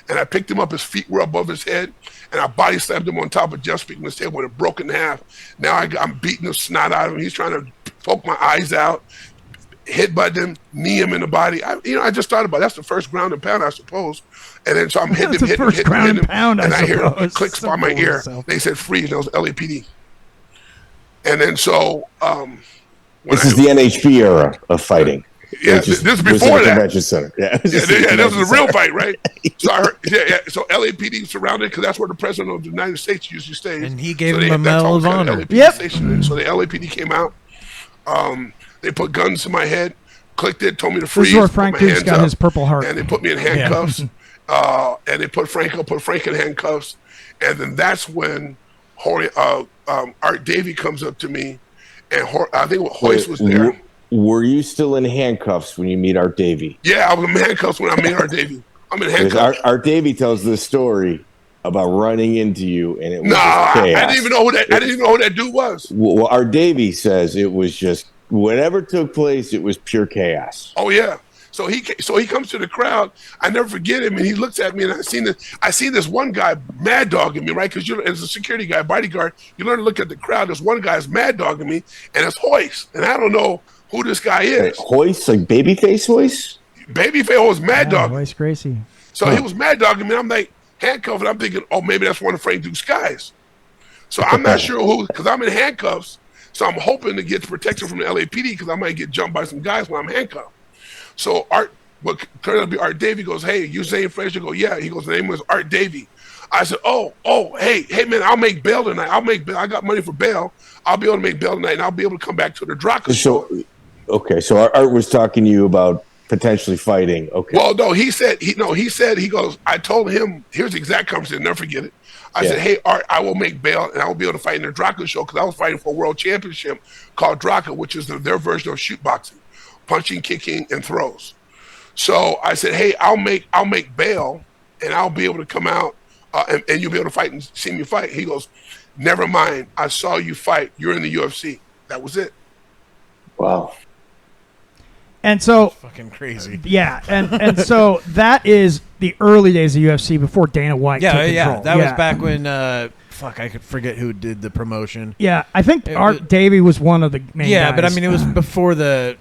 and I picked him up. His feet were above his head, and I body slammed him on top of Jeff Speakman's table and it broke in half. Now I'm beating the snot out of him. He's trying to poke my eyes out, headbutt him, knee him in the body. I just thought about it. That's the first ground and pound, I suppose. And then so I'm hitting him, and I hear clicks by my ear. They said freeze, and it was LAPD. And then so this is the NHB era of fighting. Yeah, this is before that. Convention Center. Yeah, this was a real fight, right? So I heard, so LAPD surrounded because that's where the president of the United States usually stays. And he gave him a Medal of Honor. Station. So the LAPD came out. They put guns to my head, clicked it, told me to freeze. This is where Frank Dux got his Purple Heart. And they put me in handcuffs. And they put Frank in handcuffs. And then that's when Art Davie comes up to me, and I think Hoist was there. Were you still in handcuffs when you meet Art Davie? Yeah, I was in handcuffs when I met Art Davie. I'm in handcuffs. Art Davie tells this story about running into you, and it was chaos. I didn't even know who that dude was. Well, Art Davie says it was just whatever took place. It was pure chaos. Oh yeah. So he comes to the crowd. I never forget him, and he looks at me, and I seen this one guy mad dogging me, right? Because as a security guy, bodyguard, you learn to look at the crowd. This one guy's mad dogging me, and it's Hoist, and I don't know who this guy is. Hoist, like Babyface Hoist? Babyface was mad dogging. Hoist Gracie. So he was mad dogging me. I'm like handcuffed, and I'm thinking, oh, maybe that's one of Frank Dux' guys. So I'm not sure who, because I'm in handcuffs. So I'm hoping to get protection from the LAPD because I might get jumped by some guys when I'm handcuffed. So what turned out to be Art Davie goes, hey, you Zane Frazier? Go, yeah. He goes, the name was Art Davie. I said, oh, hey man, I'll make bail tonight. I got money for bail. I'll be able to make bail tonight, and I'll be able to come back to the Draka show. Okay, so Art was talking to you about potentially fighting. Okay. Well, no, he goes, I told him, here's the exact conversation, never forget it. I said, hey, Art, I will make bail, and I will be able to fight in the Draka show because I was fighting for a world championship called Draka, which is their version of shoot boxing. Punching, kicking, and throws. So I said, hey, I'll make bail, and I'll be able to come out, and you'll be able to fight and see me fight. He goes, never mind. I saw you fight. You're in the UFC. That was it. Wow. And so that's fucking crazy. Yeah, and so that is the early days of UFC before Dana White took control. Yeah, that was back when I could forget who did the promotion. Yeah, I think Art Davie was one of the main guys. But I mean it was before the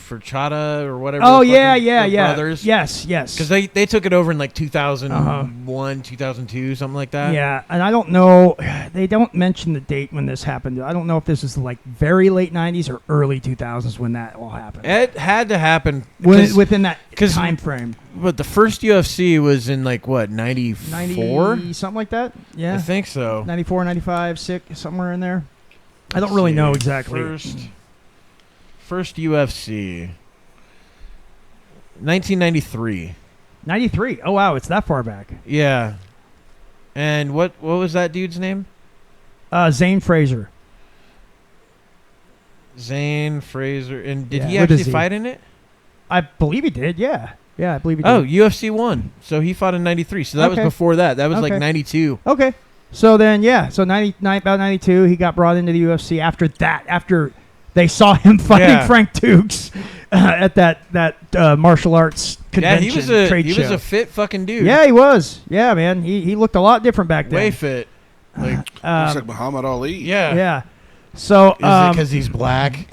Furchada or whatever. Oh yeah. Brothers. Yes. Because they took it over in like 2001, 2002, something like that. Yeah, and I don't know. They don't mention the date when this happened. I don't know if this was like very late 90s or early 2000s when that all happened. It had to happen within that time frame. But the first UFC was in like what, 94? Something like that. Yeah, I think so. 94, 95, somewhere in there. I don't really know exactly. First UFC, 1993. 93. Oh wow, it's that far back. Yeah. And what was that dude's name? Zane Frazier. Zane Frazier. And did he actually fight in it? I believe he did. Yeah, I believe he did. Oh, UFC 1. So he fought in 93. So that was before that. That was like 92. Okay. So then, so about 92, he got brought into the UFC after that. After they saw him fighting Frank Dux at that martial arts convention. Yeah, he was a fit fucking dude. Yeah, he was. Yeah, man, he looked a lot different back then. Way fit. Looks like Muhammad Ali. Yeah. Yeah. So is it because he's black?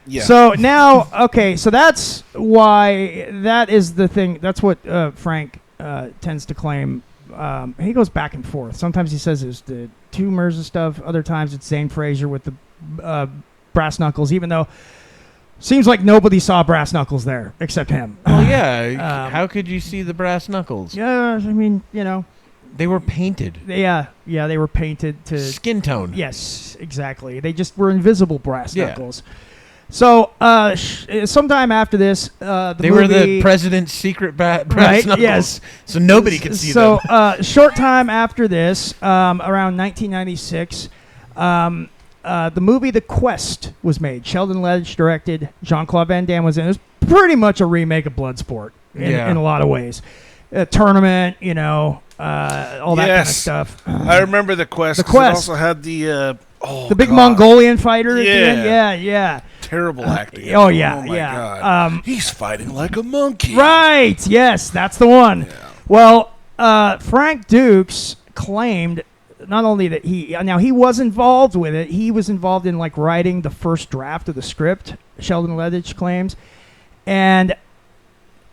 Yeah. So now, so that's why that is the thing. That's what Frank tends to claim. He goes back and forth. Sometimes he says it's the two Mirza stuff. Other times it's Zane Frazier with the brass knuckles, even though seems like nobody saw brass knuckles there except him. Well, yeah. How could you see the brass knuckles? Yeah, I mean, they were painted. Yeah, they were painted to skin tone. Yes, exactly. They just were invisible brass knuckles. So, sometime after this, they were the president's secret brass knuckles. Yes. So nobody could see them. So, short time after this, around 1996, the movie The Quest was made. Sheldon Ledge directed. Jean-Claude Van Damme was in it. It was pretty much a remake of Bloodsport in a lot of ways. Tournament, all that kind of stuff. I remember The Quest. The Quest. It also had the big Mongolian fighter at the end. Yeah. Terrible acting. My God. He's fighting like a monkey. Right. Yes, that's the one. Well, Frank Dux claimed not only that he was involved with it, he was involved in like writing the first draft of the script, Sheldon Lettich claims, and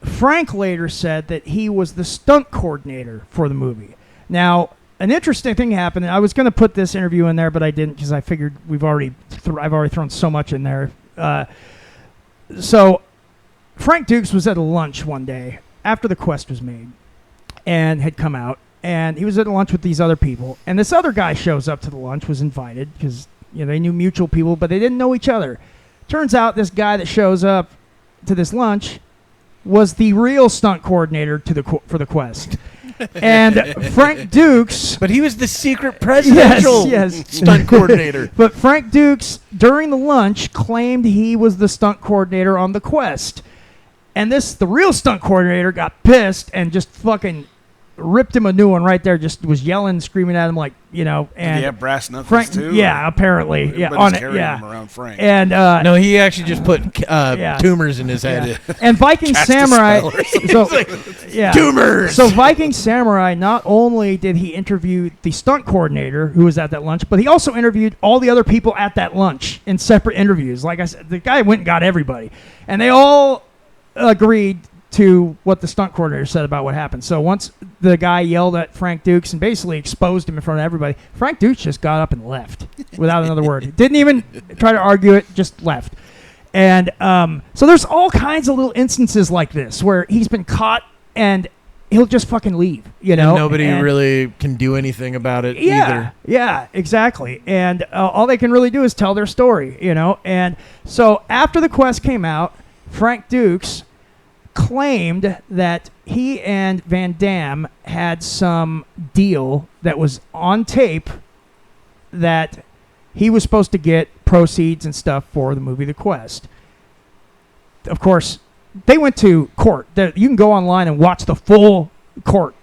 Frank later said that he was the stunt coordinator for the movie. Now, an interesting thing happened. I was going to put this interview in there, but I didn't because I figured I've already thrown so much in there. So Frank Dux was at a lunch one day after the quest was made and had come out, and he was at a lunch with these other people, and this other guy shows up to the lunch, was invited because they knew mutual people, but they didn't know each other. Turns out this guy that shows up to this lunch was the real stunt coordinator for the quest. And Frank Dux... But he was the secret presidential stunt coordinator. But Frank Dux, during the lunch, claimed he was the stunt coordinator on the quest. And the real stunt coordinator got pissed and just fucking ripped him a new one right there, just was yelling, screaming at him like, and did he have brass knuckles Frank, too? Yeah, apparently. Everybody's carrying him around Frank. And no, he actually just put tumors in his head. Yeah. And Viking Samurai, tumors. So Viking Samurai, not only did he interview the stunt coordinator who was at that lunch, but he also interviewed all the other people at that lunch in separate interviews. Like I said, the guy went and got everybody, and they all agreed to what the stunt coordinator said about what happened. So once the guy yelled at Frank Dux and basically exposed him in front of everybody, Frank Dux just got up and left without another word. Didn't even try to argue it, just left. And so there's all kinds of little instances like this where he's been caught and he'll just fucking leave, And nobody really can do anything about it either. Yeah, exactly. And all they can really do is tell their story, And so after the quest came out, Frank Dux claimed that he and Van Damme had some deal that was on tape that he was supposed to get proceeds and stuff for the movie The Quest. Of course, they went to court. You can go online and watch the full court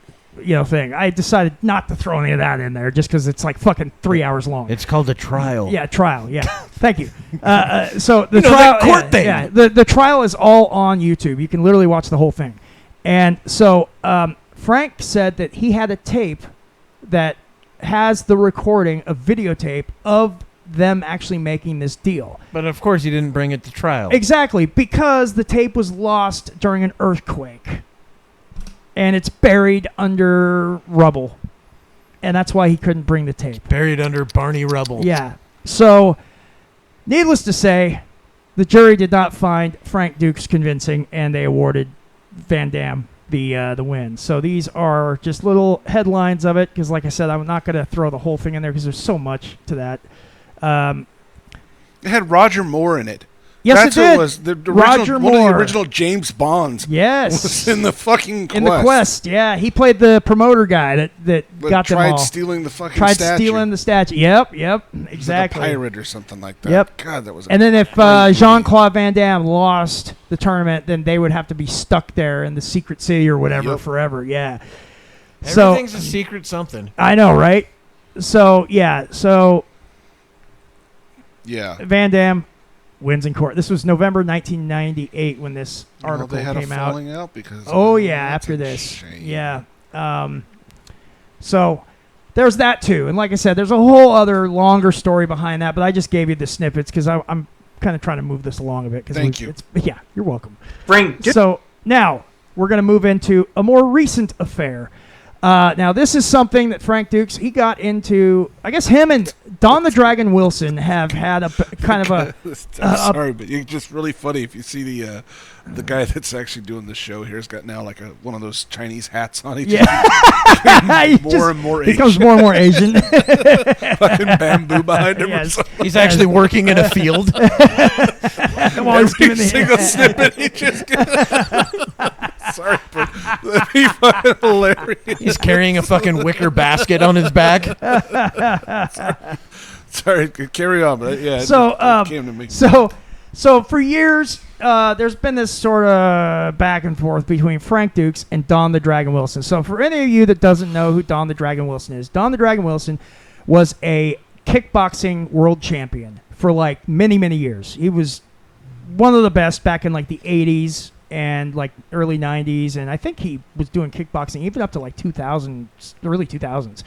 thing. I decided not to throw any of that in there just because it's like fucking 3 hours long. It's called a trial. Yeah, trial. Yeah, thank you. So the trial, that court thing. Yeah, the trial is all on YouTube. You can literally watch the whole thing. And so Frank said that he had a tape that has the recording, a videotape of them actually making this deal. But of course, he didn't bring it to trial. Exactly, because the tape was lost during an earthquake. And it's buried under rubble. And that's why he couldn't bring the tape. Buried under Barney rubble. Yeah. So, needless to say, the jury did not find Frank Dux convincing, and they awarded Van Damme the win. So these are just little headlines of it, because like I said, I'm not going to throw the whole thing in there, because there's so much to that. It had Roger Moore in it. Yes, it did. Was the Roger original, Moore. One of the original James Bonds. Yes, was in the fucking Quest. In the Quest, yeah, he played the promoter guy that got them all. Tried stealing the fucking tried statue. stealing the statue. Yep, exactly. Like a pirate or something like that. Yep. God, that was. And then if Jean-Claude Van Damme lost the tournament, then they would have to be stuck there in the secret city or whatever forever. Yeah. Everything's a secret something. I know, right? So yeah. Van Damme wins in court. This was November 1998 when this article they had came a out. falling out because. After this, shame. yeah. So there's that too, and like I said, there's a whole other longer story behind that. But I just gave you the snippets because I'm kind of trying to move this along a bit. Thank you. Yeah, you're welcome. Frank. So now we're going to move into a more recent affair. Now, this is something that Frank Dux, he got into. I guess him and Don the Dragon Wilson have had a kind of a... I'm sorry, but it's just really funny if you see the guy that's actually doing the show here has got now like one of those Chinese hats on. He more and more Asian. Becomes more and more Asian. Fucking bamboo behind him. Yes. He's actually working in a field. Every single snippet he just sorry, but that'd be fucking hilarious. He's carrying a fucking wicker basket on his back. Sorry, carry on. But yeah, it came to me. So for years, there's been this sort of back and forth between Frank Dux and Don the Dragon Wilson. So for any of you that doesn't know who Don the Dragon Wilson is, Don the Dragon Wilson was a kickboxing world champion for like many, many years. He was one of the best back in like the 80s. and like early 90s, and I think he was doing kickboxing even up to like 2000, early 2000s.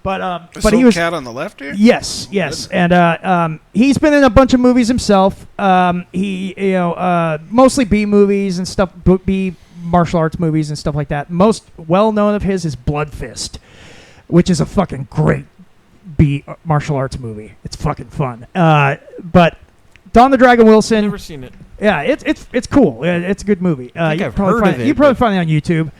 But he was cat on the left here. Yes, and he's been in a bunch of movies himself. He mostly B movies and stuff, B martial arts movies and stuff like that. Most well known of his is Blood Fist, which is a fucking great B martial arts movie. It's fucking fun. But Don the Dragon Wilson. Never seen it. Yeah, it's cool. It's a good movie. I think I've heard of it. You probably find it on YouTube.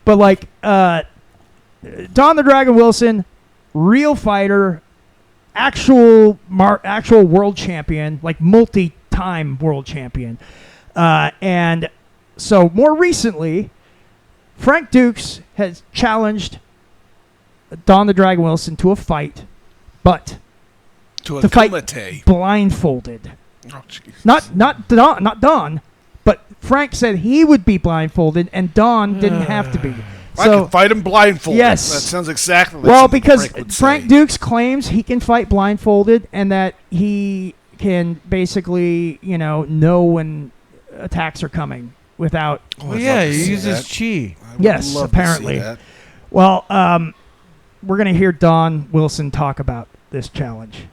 But like Don the Dragon Wilson, real fighter, actual world champion, like multi-time world champion. And so more recently, Frank Dux has challenged Don the Dragon Wilson to a fight, but to fight blindfolded. Oh, jeez. Not Don, but Frank said he would be blindfolded, and Don didn't have to be. I can fight him blindfolded. Yes. That sounds exactly like well, because Frank Dux claims he can fight blindfolded and that he can basically, know when attacks are coming without... he uses chi. Yes, apparently. Well, we're going to hear Don Wilson talk about this challenge.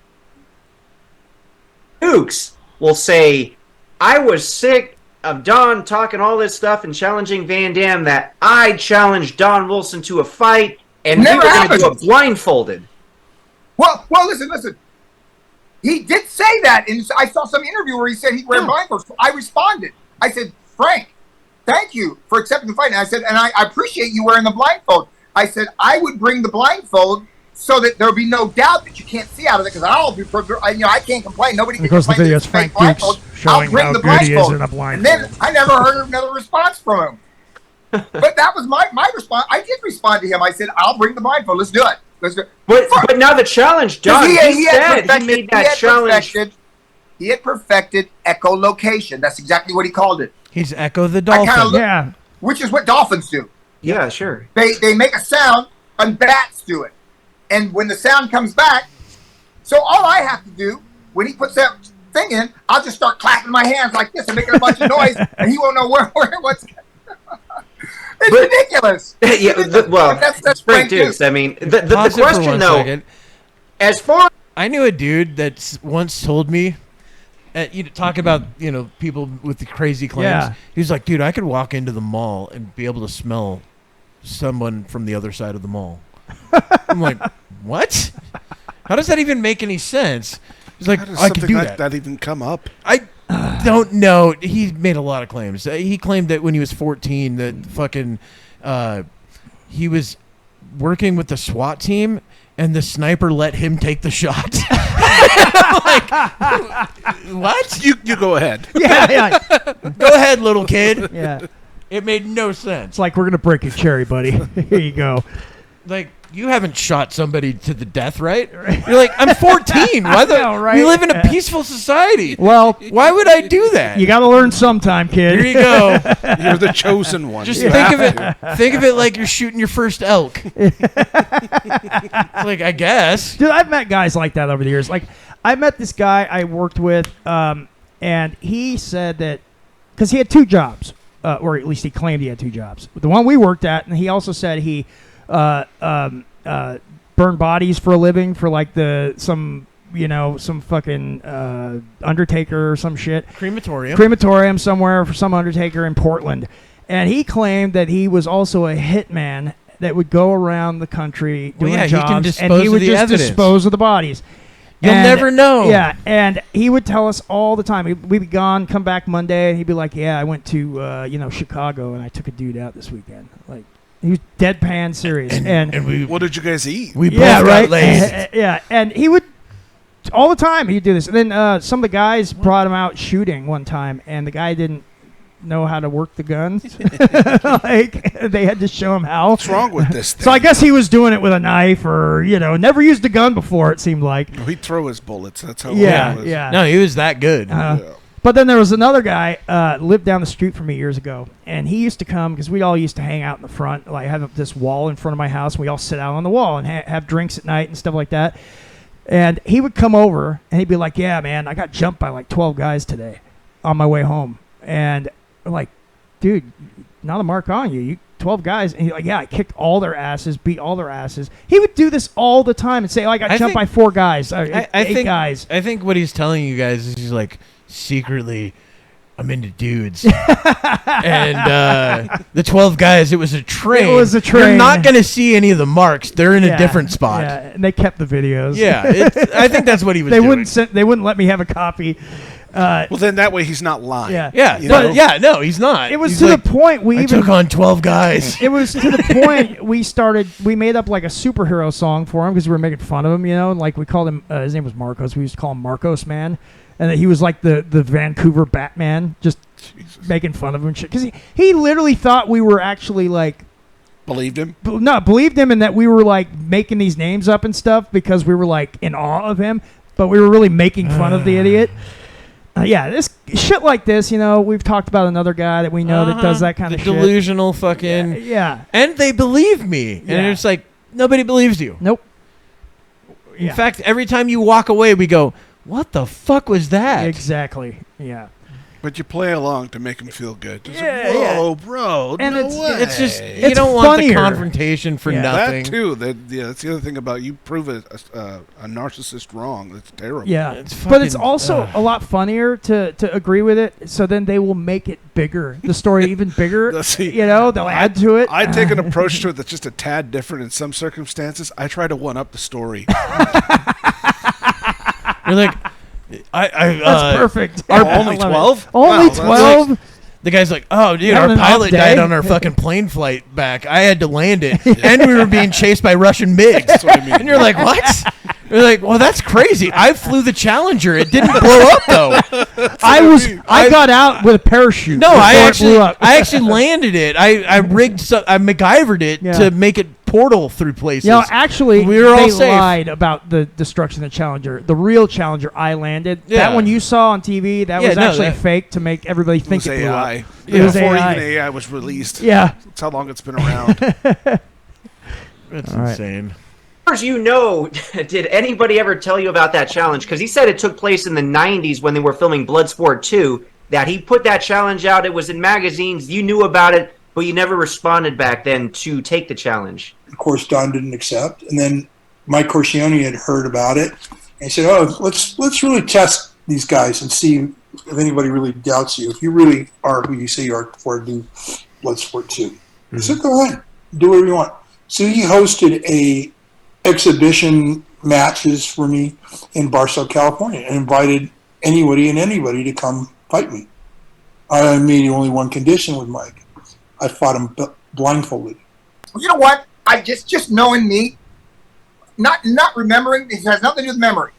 Dukes will say, I was sick of Don talking all this stuff and challenging Van Damme that I challenged Don Wilson to a fight and we were going to do it blindfolded. Well, listen. He did say that, and I saw some interview where he said he'd wear blindfolds. So I responded. I said, Frank, thank you for accepting the fight. And I said, and I appreciate you wearing the blindfold. I said, I would bring the blindfold so that there'll be no doubt that you can't see out of it, because I can't complain. Nobody can complain. The video is Frank Dux showing how good he is in a blindfold. And then I never heard another response from him. But that was my response. I did respond to him. I said, I'll bring the blindfold. Let's do it. But now the challenge, Don, he made that challenge. He had perfected echolocation. That's exactly what he called it. He's Echo the Dolphin. Which is what dolphins do. Yeah, sure. They make a sound, and bats do it. And when the sound comes back, so all I have to do, when he puts that thing in, I'll just start clapping my hands like this and making a bunch of noise, and he won't know what's... It's ridiculous. That's Frank Dux. I mean, the question, though, as far... I knew a dude that once told me, talk about, people with the crazy claims. Yeah. He was like, dude, I could walk into the mall and be able to smell someone from the other side of the mall. I'm like, what? How does that even make any sense? He's like, I could do that even come up? I don't know. He made a lot of claims. He claimed that when he was 14 that fucking he was working with the SWAT team and the sniper let him take the shot. Like, what? You go ahead. Yeah. Go ahead, little kid. Yeah. It made no sense. It's like, we're going to break your cherry, buddy. Here you go. Like, you haven't shot somebody to the death, right? You're like, I'm 14. Why right? We live in a peaceful society. Well, why would I do that? You got to learn sometime, kid. Here you go. You're the chosen one. Just think of it like you're shooting your first elk. Like, I guess. Dude, I've met guys like that over the years. Like, I met this guy I worked with, and he said that because he had two jobs, or at least he claimed he had two jobs. The one we worked at, and he also said he burn bodies for a living for like some fucking undertaker or some shit. Crematorium somewhere for some undertaker in Portland. And he claimed that he was also a hitman that would go around the country doing jobs, and he would just dispose of the bodies. You'll never know. Yeah, and he would tell us all the time. We'd be gone, come back Monday, and he'd be like, "Yeah, I went to Chicago, and I took a dude out this weekend." Like, he was deadpan serious. And we, what did you guys eat? We both got lazy. Yeah, and he would all the time. He'd do this, and then some of the guys brought him out shooting one time, and the guy didn't know how to work the guns. Like, they had to show him how. What's wrong with this thing? So I guess he was doing it with a knife, or never used a gun before. It seemed like he'd throw his bullets. That's how. Yeah, it was. yeah. No, he was that good. But then there was another guy lived down the street from me years ago, and he used to come because we all used to hang out in the front. Like, I have this wall in front of my house, and we all sit out on the wall and have drinks at night and stuff like that. And he would come over, and he'd be like, "Yeah, man, I got jumped by like 12 guys today on my way home." And we're like, dude, not a mark on you. 12 guys. And he's like, yeah, I kicked all their asses, beat all their asses. He would do this all the time and say, I got jumped by 4 guys, eight guys. I think what he's telling you guys is he's like, secretly, I'm into dudes. And the 12 guys, it was a train. It was a train. You're not going to see any of the marks. They're in a different spot. Yeah, and they kept the videos. Yeah, I think that's what he was doing. They wouldn't let me have a copy. Well, then that way he's not lying. Yeah. No, he's not. It was the point I took on 12 guys. It was to the point we made up like a superhero song for him because we were making fun of him, and like we called him, his name was Marcos. We used to call him Marcos Man. And that he was like the Vancouver Batman, just making fun of him and shit. Because he literally thought we were actually like... Believed him? Believed him, and that we were like making these names up and stuff because we were like in awe of him. But we were really making fun of the idiot. This shit like this, we've talked about another guy that we know that does that kind of shit. Delusional fucking... Yeah. And they believe me. And it's like, nobody believes you. Nope. In fact, every time you walk away, we go... What the fuck was that? Exactly. Yeah. But you play along to make them feel good. Just Whoa, bro. And no way. It's just, you don't want the confrontation for nothing. That too. That's the other thing about you prove a narcissist wrong. That's terrible. Yeah. But it's also a lot funnier to agree with it. So then they will make it bigger. The story even bigger. They'll add to it. I take an approach to it that's just a tad different in some circumstances. I try to one up the story. You're like, that's perfect. Only 12? Only 12? Like, the guy's like, oh, dude, our pilot died on our fucking plane flight back. I had to land it. And we were being chased by Russian MiGs. That's what I mean. And you're like, what? You're like, well, that's crazy. I flew the Challenger. It didn't blow up, though. I got out with a parachute. No, I actually landed it. I MacGyvered it to make it portal through places. Actually, we were all they safe. lied about the destruction of the Challenger. The real Challenger I landed. Yeah. That one you saw on TV, that was actually fake to make everybody think it blew AI. up. It was before AI. even AI was released. Yeah. That's how long it's been around. That's insane. As you know, did anybody ever tell you about that challenge? Because he said it took place in the 90s when they were filming Bloodsport 2, that he put that challenge out. It was in magazines. You knew about it, but you never responded back then to take the challenge. Of course, Don didn't accept. And then Mike Corcione had heard about it. And he said, let's really test these guys and see if anybody really doubts you. If you really are who you say you are before I do Bloodsport 2. I said, go ahead. Do whatever you want. So he hosted a exhibition matches for me in Barstow, California, and invited anybody to come fight me. I made only one condition with Mike. I fought him blindfolded. You know what? I just knowing me, not remembering, it has nothing to do with memory.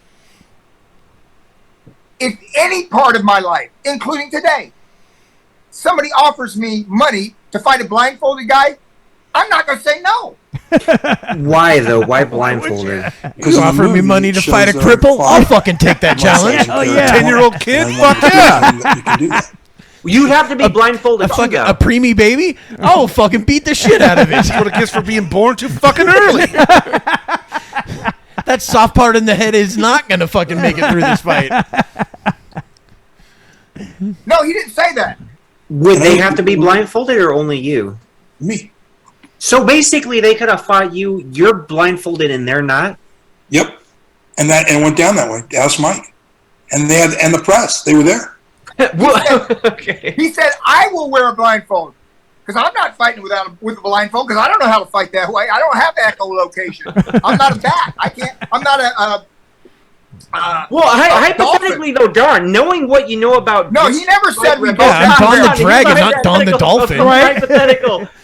If any part of my life, including today, somebody offers me money to fight a blindfolded guy, I'm not going to say no. Why, though? Why blindfolded? You offer me money to fight a cripple? I'll fucking take that challenge. Hell yeah. 10-year-old kid? Fuck yeah. You can do that. You'd have to be blindfolded. A preemie baby? I'll fucking beat the shit out of it. That's what it gets for being born too fucking early. That soft part in the head is not going to fucking make it through this fight. No, he didn't say that. Would they have to be blindfolded or only you? Me. So basically, they could have fought you. You're blindfolded and they're not. Yep, and it went down that way. Ask Mike, and the press. They were there. He said, "I will wear a blindfold because I'm not fighting with a blindfold because I don't know how to fight that way. I don't have echolocation. I'm not a bat. I can't. I'm not a." Hypothetically, though, Don, knowing what you know about... No, he never said we both... I'm Don the Dragon, not Don the Dolphin.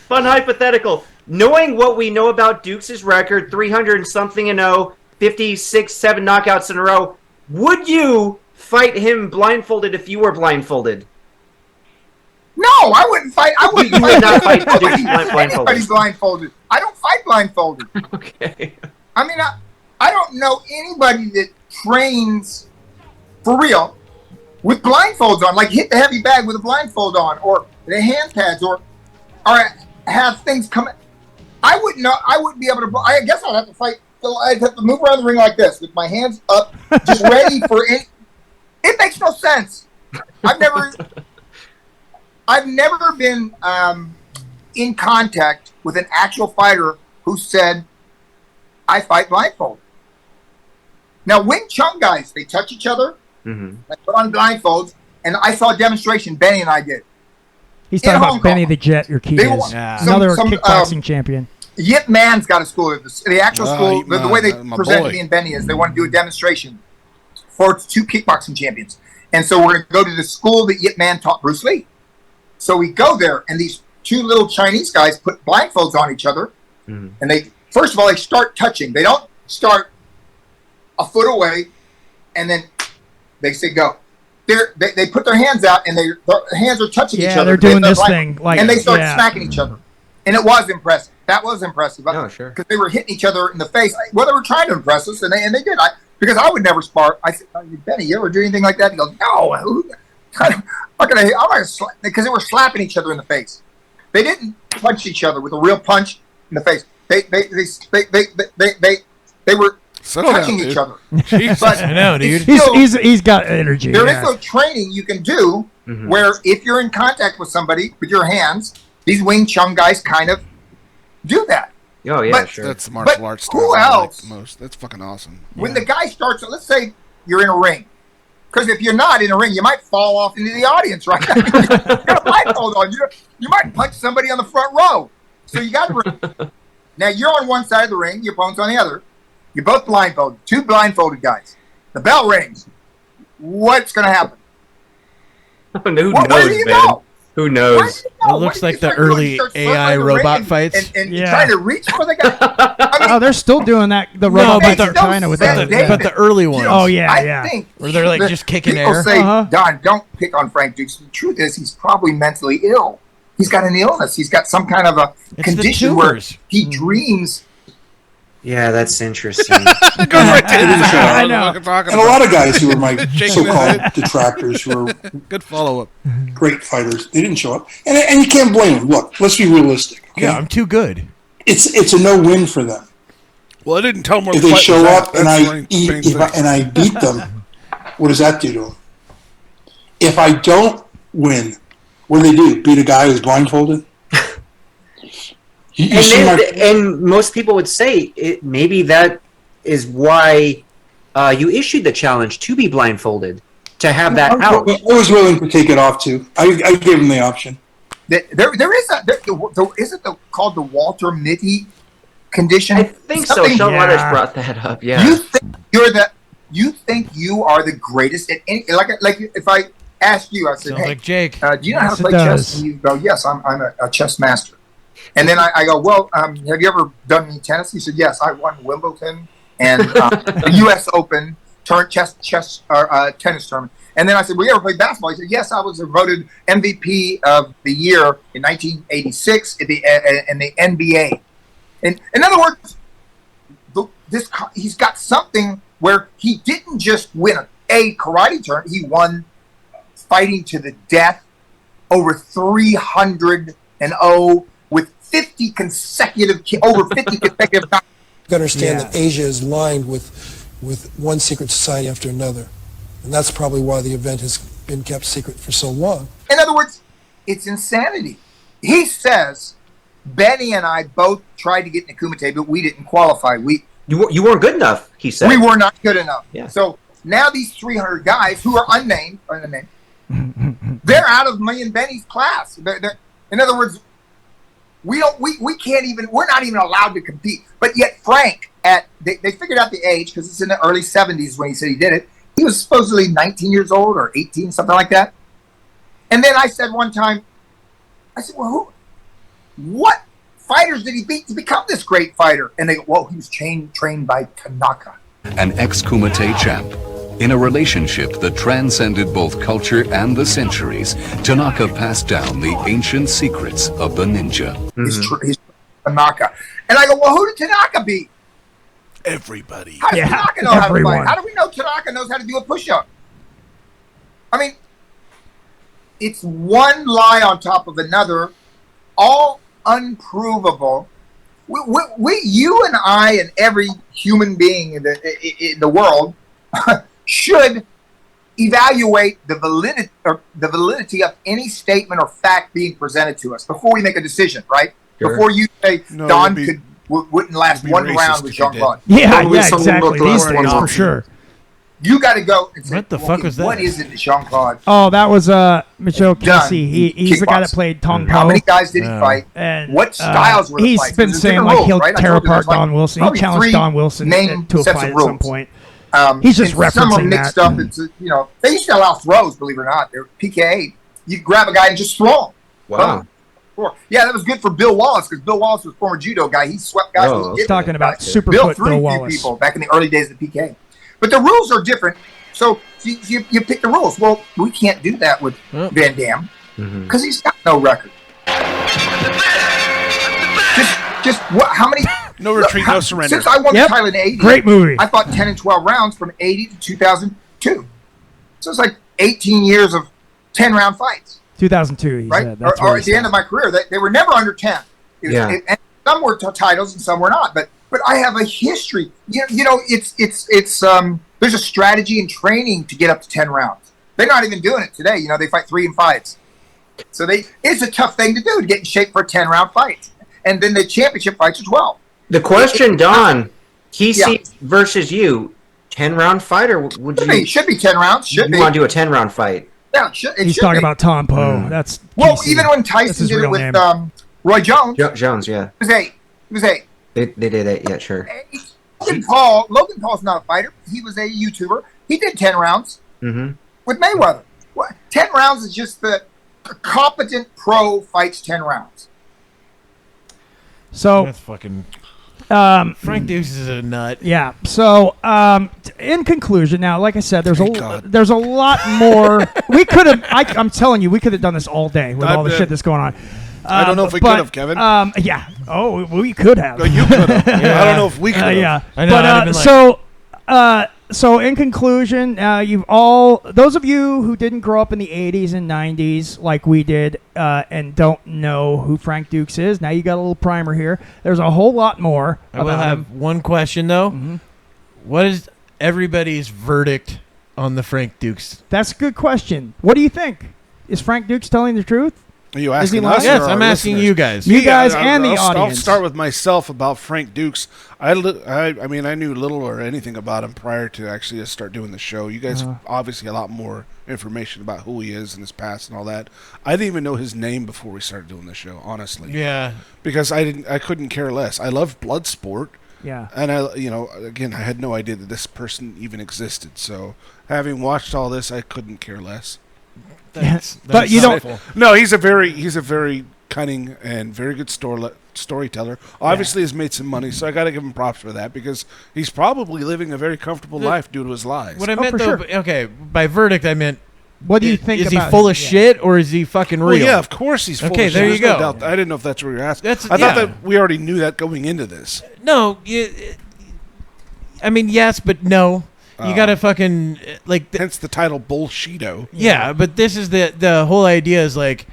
Fun hypothetical. Knowing what we know about Dukes' record, 300-something-0, 56-7 knockouts in a row, would you fight him blindfolded if you were blindfolded? No, I wouldn't fight. I wouldn't you would not fight anybody blindfolded. I don't fight blindfolded. Okay. I mean, I don't know anybody that trains for real with blindfolds on, like hit the heavy bag with a blindfold on, or the hand pads, or have things come. I wouldn't know. I wouldn't be able to. I guess I'd have to fight. I'd have to move around the ring like this with my hands up, just ready for it. It makes no sense. I've never been in contact with an actual fighter who said, I fight blindfolded. Now, Wing Chun guys, they touch each other, they put on blindfolds, and I saw a demonstration Benny and I did. He's talking about Benny the Jet Urquidez, another kickboxing champion. Yip Man's got a school. The actual school, the way they presented me and Benny is they want to do a demonstration for 2 kickboxing champions. And so we're going to go to the school that Yip Man taught Bruce Lee. So we go there, and these 2 little Chinese guys put blindfolds on each other, and they, first of all, they start touching. They don't start a foot away, and then they say go. They put their hands out, and their hands are touching each other. Yeah, they're doing this thing. And they start smacking each other. And it was impressive. That was impressive. Oh, sure. Because they were hitting each other in the face. Well, they were trying to impress us, and they did. Because I would never spar. I said, Benny, you ever do anything like that? He goes, no. I'm not going to slap. Because they were slapping each other in the face. They didn't punch each other with a real punch in the face. They were touching each other. But I know, dude. He's got energy. There is no training you can do where if you're in contact with somebody with your hands, these Wing Chun guys kind of do that. Oh, yeah, sure. That's the martial arts style who I like else? the most. That's fucking awesome. When the guy starts, let's say you're in a ring. Because if you're not in a ring, you might fall off into the audience, right? You got a blindfold on. You might punch somebody on the front row. So you got to. Now you're on one side of the ring, your opponent's on the other. You're both blindfolded, 2 blindfolded guys. The bell rings. What's going to happen? Who knows, man? Who knows? It looks like the early AI robot fights. And trying to reach for the guy. They're still doing that. The robot fights in China with but the early ones. Oh yeah, think where they're like just kicking people air. Say, Don, don't pick on Frank Dux. The truth is, he's probably mentally ill. He's got an illness. He's got some kind of a condition where he dreams. Yeah, that's interesting. I know. And a lot of guys who were my so-called detractors, who were good follow-up, great fighters, they didn't show up, and you can't blame them. Look, let's be realistic. Okay? Yeah, I'm too good. It's a no-win for them. Well, I didn't tell them where if the they fight show was up at. and I beat them. What does that do to them? If I don't win, what do? Beat a guy who's blindfolded? And most people would say maybe that is why you issued the challenge to be blindfolded, to have that out. I was willing to take it off too. I gave him the option. There isn't called the Walter Mitty condition? I think so. Sean Waters brought that up. Yeah. You think you are the greatest at any? Like if I ask you, I said, "Hey, like Jake, do you know how to play chess?" And you go, "Yes, I'm a chess master." And then I go, well, have you ever done any tennis? He said, yes, I won Wimbledon and the U.S. Open tennis tournament. And then I said, well, you ever played basketball? He said, yes, I was voted MVP of the year in 1986 in the NBA. And in other words, he's got something where he didn't just win a karate tournament. He won fighting to the death over 300-0 with 50 consecutive times. You understand that Asia is lined with one secret society after another. And that's probably why the event has been kept secret for so long. In other words, it's insanity. He says, Benny and I both tried to get in the Kumite, but we didn't qualify. You weren't good enough, he said. We were not good enough. Yeah. So now these 300 guys who are unnamed, they're out of me and Benny's class. In other words, we can't even, we're not even allowed to compete. But yet Frank, they figured out the age, because it's in the early 70s when he said he did it. He was supposedly 19 years old or 18, something like that. And then I said one time, I said, well, what fighters did he beat to become this great fighter? And they go, well, he was trained by Tanaka. An ex-Kumite champ. In a relationship that transcended both culture and the centuries, Tanaka passed down the ancient secrets of the ninja. He's Tanaka. And I go, well, who did Tanaka beat? Everybody. How does Tanaka know how to fight? How do we know Tanaka knows how to do a push-up? I mean, it's one lie on top of another, all unprovable. You and I and every human being in the world should evaluate the validity of any statement or fact being presented to us before we make a decision, right? Sure. Before you say Don wouldn't last one round with Jean-Claude. Yeah, exactly. These days, for sure. You got to go and say, what the fuck was that? What is it that Jean-Claude? Oh, that was Michel Casey. He's the guy that played Tong Po. How many guys did he fight? And what styles were the fights? He's been saying like he'll tear apart Don Wilson. He challenged Don Wilson to a fight at some point. He's just referencing some are mixed that. up. It's they used to allow throws, believe it or not. They're PKA. You grab a guy and just throw him. Wow. Yeah, that was good for Bill Wallace because Bill Wallace was a former judo guy. He swept guys. He's talking about Superfoot Bill threw Bill a few Wallace. people back in the early days of the PK. But the rules are different. So you pick the rules. Well, we can't do that with Van Damme because he's got no record. Just what? How many? No retreat, no surrender. Since I won the title in '80, great movie. I fought 10 and 12 rounds from '80 to 2002. So it's like 18 years of 10-round fights. 2002, he right? said. That's or at the end of my career, they were never under 10. And some were titles and some were not. But I have a history. You know, it's there's a strategy and training to get up to 10 rounds. They're not even doing it today. You know, they fight 3 and 5s. So it's a tough thing to do to get in shape for a 10-round fight. And then the championship fights are 12. The question, Don, Kesey versus you, 10-round fight, or would you? Should be 10 rounds. You want to do a 10-round fight? Yeah, he's talking about Tom Poe. That's even when Tyson did it with Roy Jones. Jones, yeah. It was 8. It was 8. They did 8, yeah, sure. Logan Paul's not a fighter. He was a YouTuber. He did 10 rounds with Mayweather. 10 rounds is just the competent pro fights 10 rounds. So that's fucking. Frank Dux is a nut. Yeah. So, in conclusion, now, like I said, there's a lot more. We could have. I'm telling you, we could have done this all day with all the shit that's going on. I don't know if we could have, Kevin. Yeah. Oh, we could have. No, you could have. I don't know if we could have. Yeah. I know. But so in conclusion, those of you who didn't grow up in the 80s and 90s like we did and don't know who Frank Dux is, now you got a little primer here. There's a whole lot more. I will have one question, though. What is everybody's verdict on the Frank Dux? That's a good question. What do you think? Is Frank Dux telling the truth? Are you asking us? Yes, I'm asking you guys. You guys and the audience. I'll start with myself about Frank Dux. I mean, I knew little or anything about him prior to actually start doing the show. You guys obviously a lot more information about who he is and his past and all that. I didn't even know his name before we started doing the show, honestly. Yeah. Because I couldn't care less. I love Bloodsport. Yeah. And I had no idea that this person even existed. So having watched all this, I couldn't care less. But you don't. No, he's a very cunning and very good storyteller. Obviously, has made some money, so I got to give him props for that because he's probably living a very comfortable life due to his lies. What I meant okay, by verdict I meant. What do you think? Is about he full of shit or is he fucking real? Well, yeah, of course he's full of shit. Okay, there you go. No doubt. I didn't know if that's what you were asking. I thought that we already knew that going into this. No, I mean yes, but no. You gotta fucking hence the title Bullshido. Yeah, but this is the whole idea is like,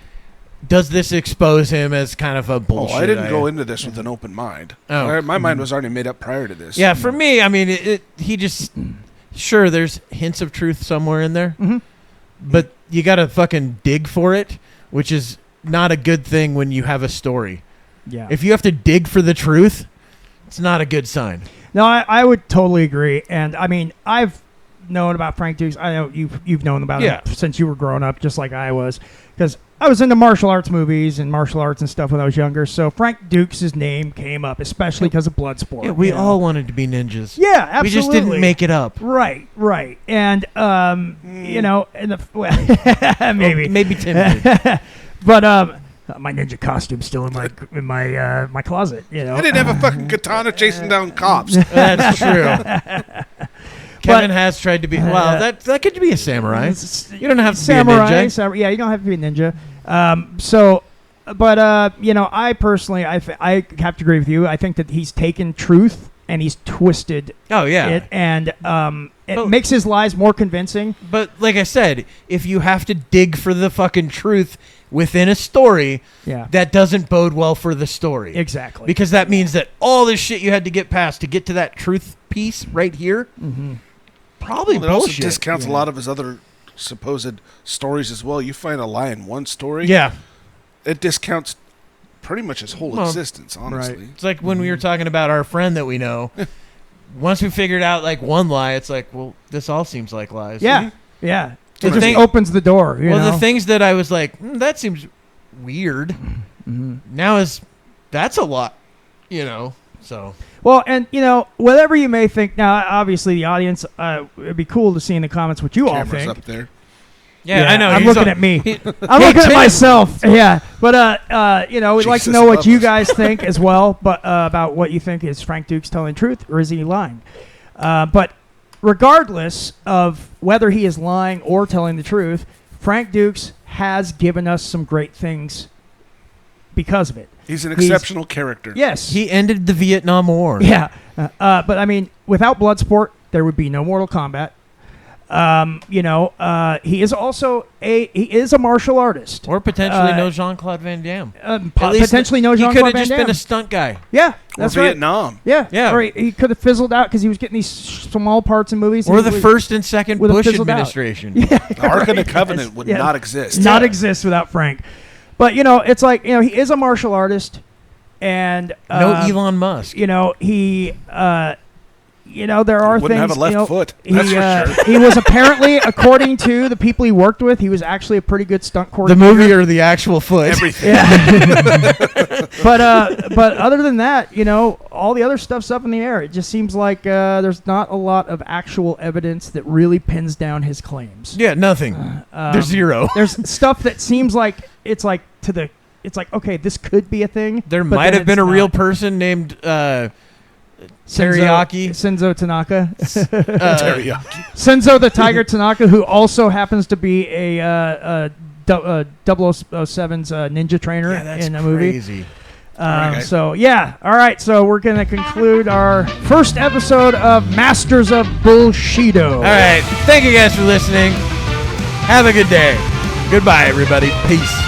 does this expose him as kind of a bullshit? I didn't go into this with an open mind. My mind was already made up prior to this. Yeah, for me, I mean, he just sure there's hints of truth somewhere in there, but you gotta fucking dig for it, which is not a good thing when you have a story. Yeah, if you have to dig for the truth, it's not a good sign. No, I would totally agree. And, I mean, I've known about Frank Dux. I know you've known about him since you were growing up, just like I was. Because I was into martial arts movies and martial arts and stuff when I was younger. So Frank Dux' name came up, especially because of Bloodsport. Yeah, we all wanted to be ninjas. Yeah, absolutely. We just didn't make it up. Right. And, you know, maybe Tim did. But, my ninja costume's still in my closet. You know, I didn't have a fucking katana chasing down cops. That's true. Kevin has tried to be. Well, that could be a samurai. You don't have to be a ninja. Yeah, you don't have to be a ninja. You know, I personally, I have to agree with you. I think that he's taken truth and he's twisted. Oh yeah, it and it makes his lies more convincing. But like I said, if you have to dig for the fucking truth within a story, that doesn't bode well for the story. Exactly. Because that means that all this shit you had to get past to get to that truth piece right here, probably bullshit. It also discounts a lot of his other supposed stories as well. You find a lie in one story, it discounts pretty much his whole existence, honestly. Right. It's like when we were talking about our friend that we know. Once we figured out like one lie, it's like, well, this all seems like lies. Yeah, yeah. It just opens the door. You know? The things that I was like, that seems weird. Now that's a lot, you know. So well, and you know, whatever you may think. Now, obviously, the audience, it'd be cool to see in the comments what you all think. Up there. Yeah, I know. I'm looking at me. I'm looking at myself. Yeah, but you know, we'd like to know what you guys think as well. But about what you think, is Frank Dux telling the truth or is he lying? But regardless of whether he is lying or telling the truth, Frank Dux has given us some great things because of it. He's an exceptional character. Yes, he ended the Vietnam War. Yeah, but I mean, without Bloodsport, there would be no Mortal Kombat. You know, he is also a martial artist, or potentially no Jean-Claude Van Damme. Potentially no Jean-Claude Van Damme. He could have just been a stunt guy. Yeah, that's or right. Vietnam. Yeah. Or he could have fizzled out because he was getting these small parts in movies. Or the first and second Bush administration. The Ark of the Covenant would not exist. Not exist without Frank. But you know, it's like, you know, he is a martial artist, and no Elon Musk. You know, he. You know, there are wouldn't things. Have a left you know, foot. That's for sure. He was apparently, according to the people he worked with, he was actually a pretty good stunt coordinator. The movie or the actual foot? Everything. Yeah. but other than that, you know, all the other stuff's up in the air. It just seems like there's not a lot of actual evidence that really pins down his claims. Yeah, nothing. There's zero. There's stuff that seems like it's like okay, this could be a thing. There might have been a real person named. Teriyaki. Senzo Tanaka. Teriyaki. Senzo the Tiger Tanaka, who also happens to be a 007's ninja trainer in a movie. Crazy. So, yeah. All right. So, we're going to conclude our first episode of Masters of Bullshido. All right. Thank you guys for listening. Have a good day. Goodbye, everybody. Peace.